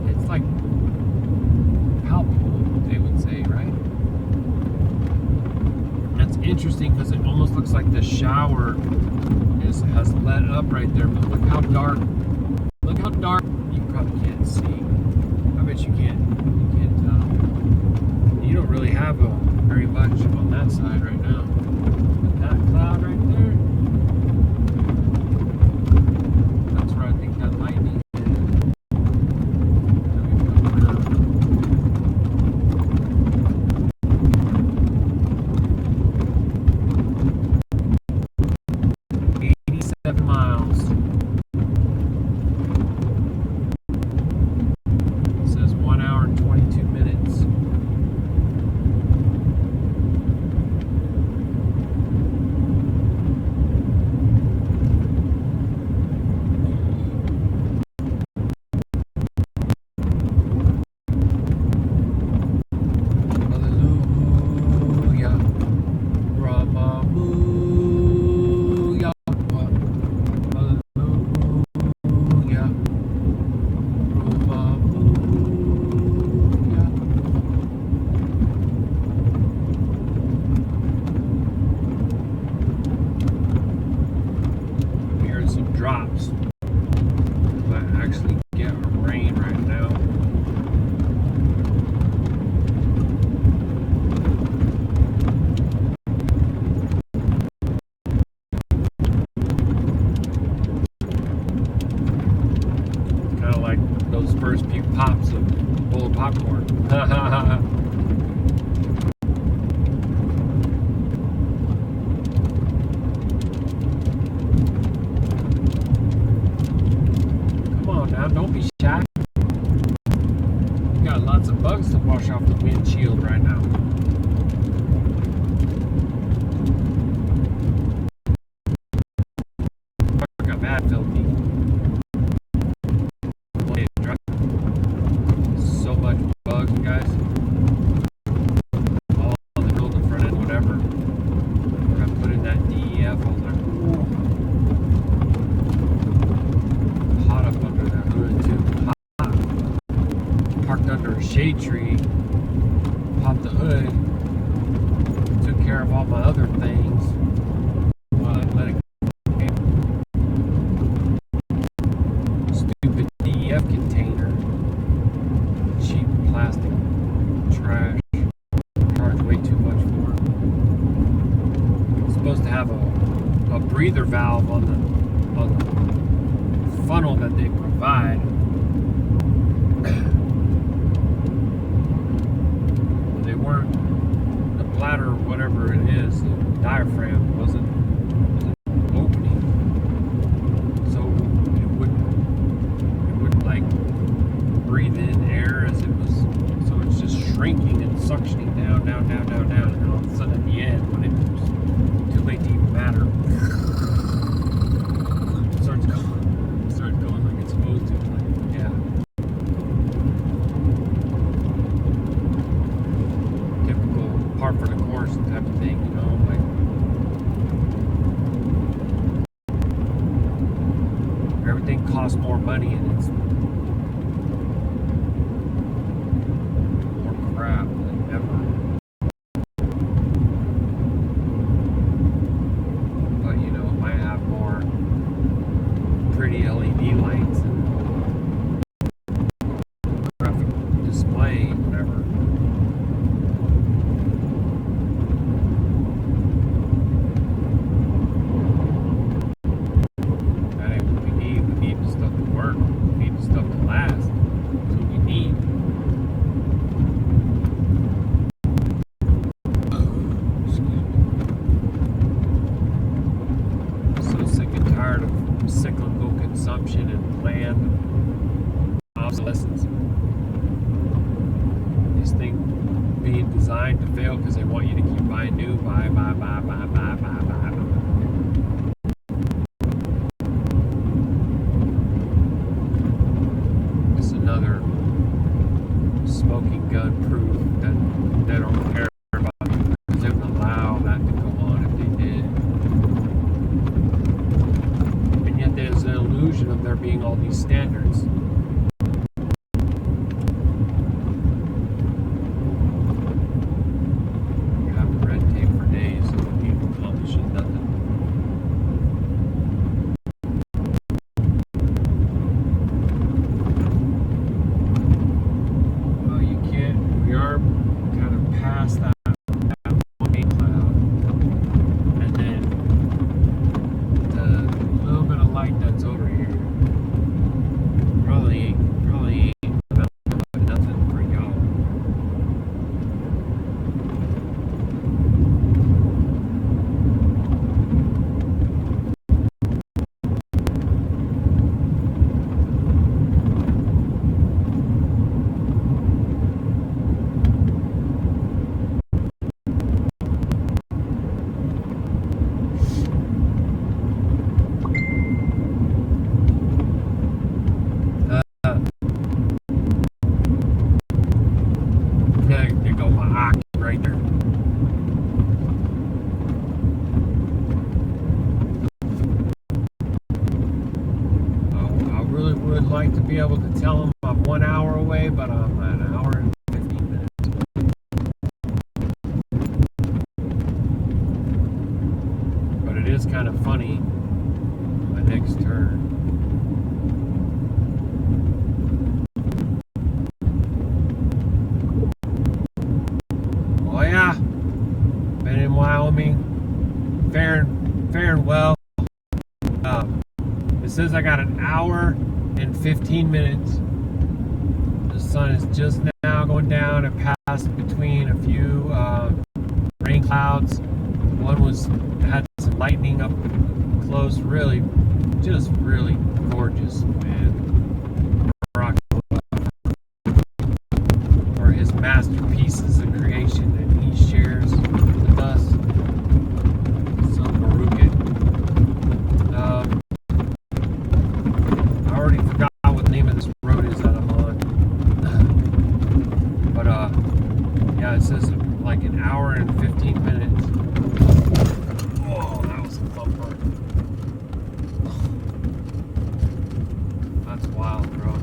It's like palpable, they would say, right? That's interesting because it almost looks like the shower has let up right there, but look how dark. Look how dark. You probably can't see. I bet you can't tell. You don't really have very much on that side right now. But that cloud right there, that's where I think that lightning is. windshield right now. I got bad filthy. So much bugs, guys. All on the middle of the front end, whatever. I put in that DEF. I was like, ooh. Hot up under that hood too. Hot. Parked under a shade tree. Popped the hood. Took care of all my other things. Well, I let it go. Stupid DEF container. Cheap plastic trash. Charge way too much for it. It's supposed to have a breather valve on the funnel that they provide. They weren't, the bladder, whatever it is, the diaphragm wasn't opening, so it wouldn't like breathe in air as it was, so it's just shrinking and suctioning down, and all of a sudden at the end, when it was too late to even matter, it starts going like it's supposed to. Like, yeah. Typical par for the course type of thing, you know, like everything costs more money and it's more crap than ever. But you know, it might have more pretty LED lights and graphic display, whatever. That ain't what we need. We need the stuff to work. We need the stuff to last. That's what we need. So sick and tired of cyclical consumption and planned obsolescence. These things being designed to fail because they want you to keep buying new, buy. It's another smoking gun proof that they don't care about because they would allow that to go on if they did. And yet there's an illusion of there being all these standards. You have red tape for days and you accomplish nothing. Well, you can't. We are kind of past that main cloud, and then the little bit of light that's over here probably ain't nothing for y'all. There go my ox right there. I really would like to be able to tell them I'm 1 hour away, but I'm an hour and 15 minutes. But it is kind of funny, my next turn. Oh yeah, been in Wyoming, faring well. It says I got an hour and 15 minutes. The sun is just now going down and passed between a few rain clouds. One had some lightning up close, really gorgeous, man. Baruk Atah Yahuah, or his masterpieces and was like an hour and 15 minutes. Whoa, that was a bumper. That's wild, bro.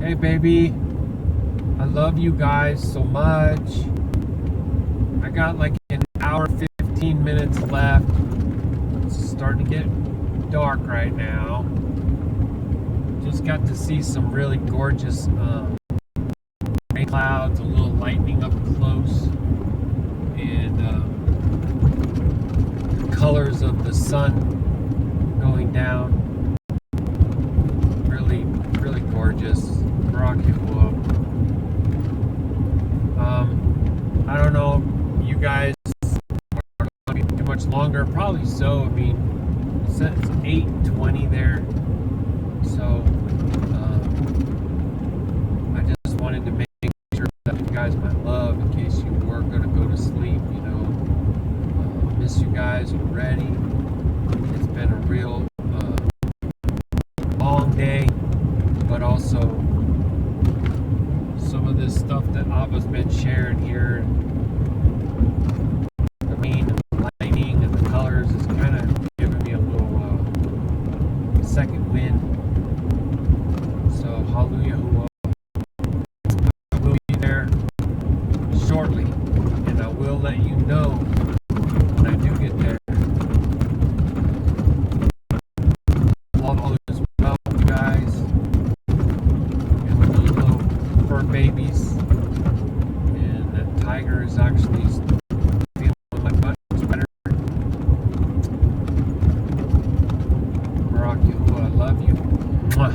Hey, baby. I love you guys so much. I got like an hour, 15 minutes left. It's starting to get dark right now. Just got to see some really gorgeous rain clouds, a little lightning up close, and the colors of the sun going down. Really, really gorgeous. Ruach Ha'Qadash. I don't know, you guys are going to be too much longer. Probably so. I mean, it says 8:20 there. So, I just wanted to make sure that you guys my love in case you were going to go to sleep, you know. Miss you guys already. It's been a real long day, but also some of this stuff that Abba's been sharing here, the rain and the lightning and the colors is kind of giving me a little second wind. So hallelujah, I will be there shortly, and I will let you know when I do get there. All is well, you guys, and the little fur babies, and that tiger is actually feeling like much better. Baruk Atah, I love you. Mwah.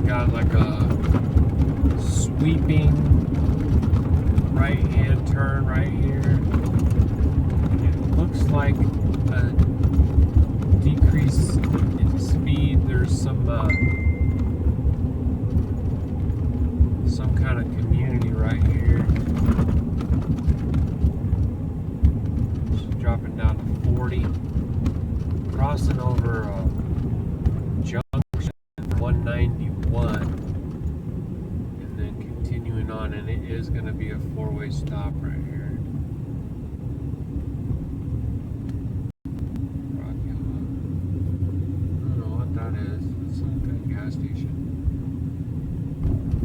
Got like a sweeping right hand turn right here. It looks like a decrease in speed. There's some kind of community right here. Just dropping down to 40. Crossing over a junction 191, and then continuing on, and it is going to be a four-way stop right here. I don't know what that is. It's some kind of gas station.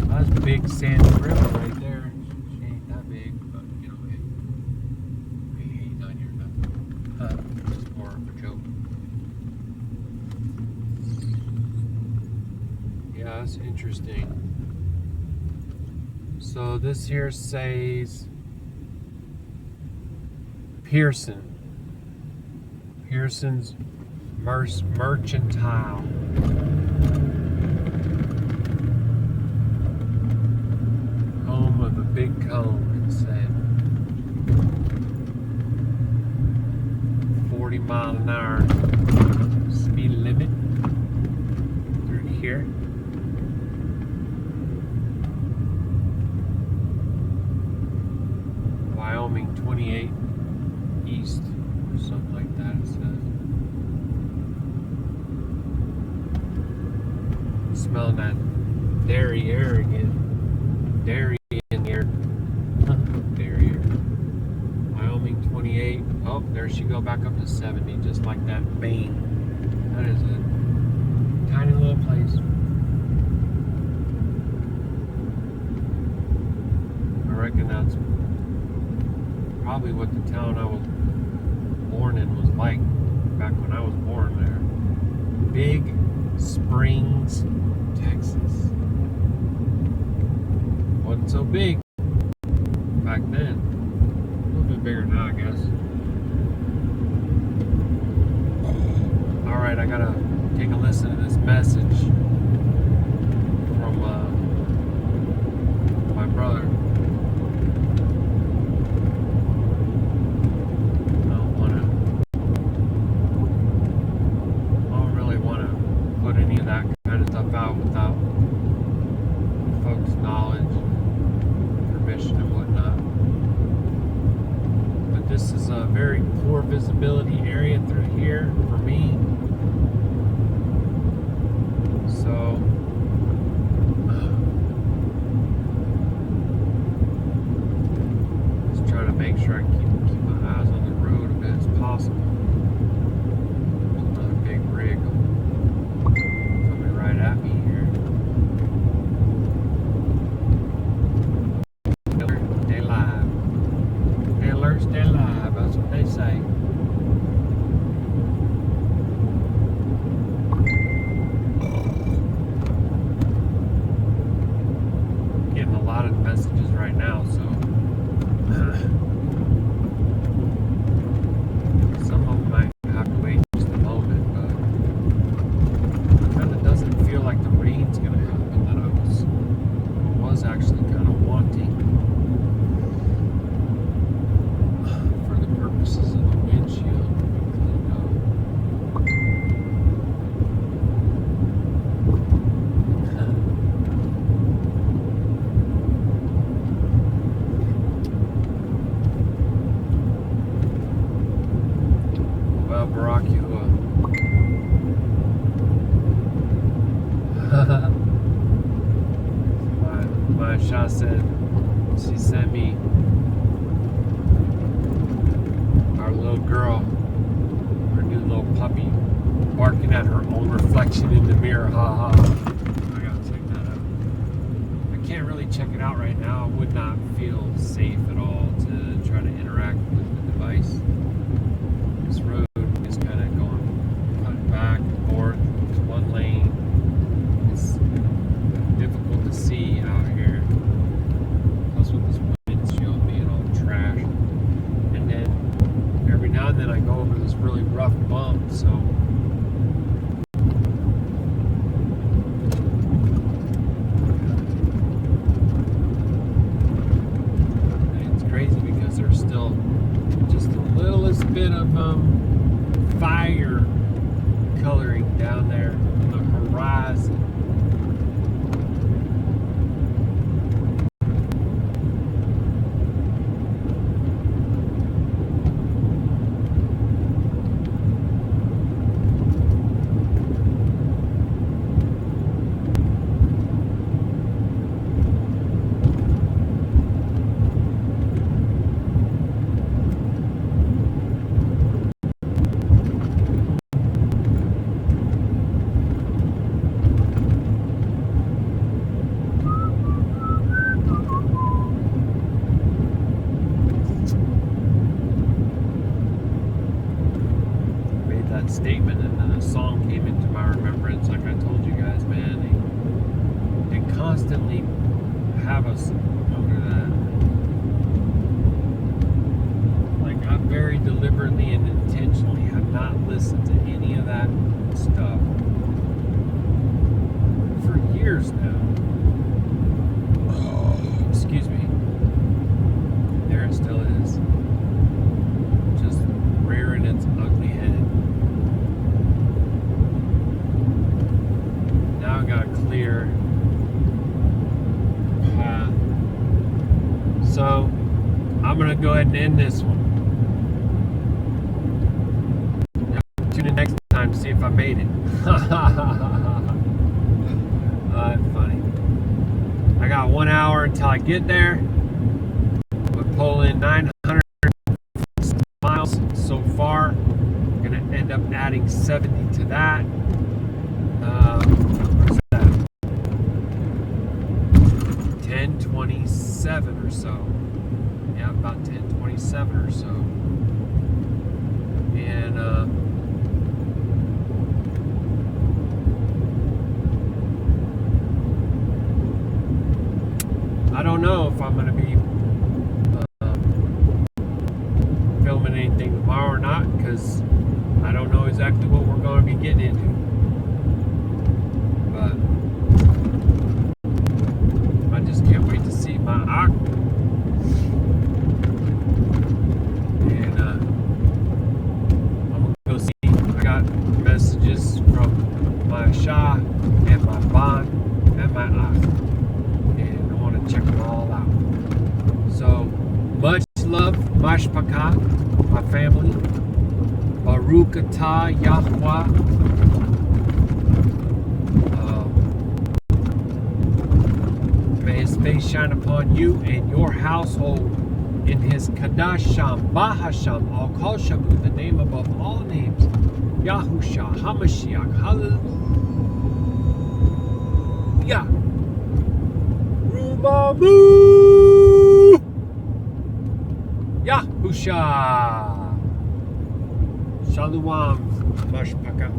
That's a big sandy river right there. She ain't that big, but you know, we ain't done here nothing. Just more of a joke. Yeah, that's interesting. So this here says Pearson's Mercantile. Home of the big cone, it said. 40 mile an hour speed limit through here. Wyoming 28 east, or something like that, it says. Smelling that dairy air again. Dairy in the air. Dairy air. Wyoming 28. Oh, there she go back up to 70, just like that vein. That is a tiny little place. I reckon that's probably what the town I was born in was like back when I was born there. Big Springs, Texas. Wasn't so big back then. A little bit bigger now, I guess. Alright, I gotta take a listen to this message from my brother. I don't really want to put any of that kind of stuff out without folks' knowledge and permission and whatnot. But this is a very poor visibility area through here for me. So just trying to make sure I keep my eyes on the road a bit as possible. There's another big rig coming right at me here. Stay live. Stay alert, stay live. That's what they say. Getting a lot of messages right now, so some of them might have to wait just a moment, but it kind of doesn't feel like the rain's going to happen that I was actually kind of wanting for the purposes of the windshield to be cleaned up. Well, Baruk Yahuah. my Shah said she sent me our little girl, our new little puppy, barking at her own reflection in the mirror. Ha ha. I gotta check that out. I can't really check it out right now. I would not feel safe at all to try to interact with the device. This road is kind of going back and forth. It's one lane. It's difficult to see out here. Plus with this windshield being all trash. And then every now and then I go over this really rough bump, so it's crazy because there's still just the littlest bit of fire coloring down there on the horizon. Statement, and then a song came into my remembrance. Like I told you guys, man, they constantly have us under that. Like I very deliberately and intentionally have not listened to any of that stuff for years now. Excuse me. There it still is, just rearing its ugly head. Now I got a clear path. So I'm gonna go ahead and end this one. Tune in next time to see if I made it. That's funny. I got 1 hour until I get there. We're pulling 900 miles so far. I'm gonna end up adding 70 to that. Where's that? 1027 or so. Yeah, about 1027. 7 or so. And I don't know if I'm going to be filming anything tomorrow or not, because I don't know exactly what we're going to be getting into. But I just can't wait to see my Ak. And I'm going to go see. I got messages from my Shah and my Ban and my Ak. And I want to check them all out. So, much love, Mashpaka, my family. Baruk Atah Yahuah. May his face shine upon you and your household in his Qadashayam, Bahasham, Al Kol Shamu, the name above all names. Yahusha, Hamashiach, Hallelujah. Rumamu. Yahusha. Shalom, Mashpaka.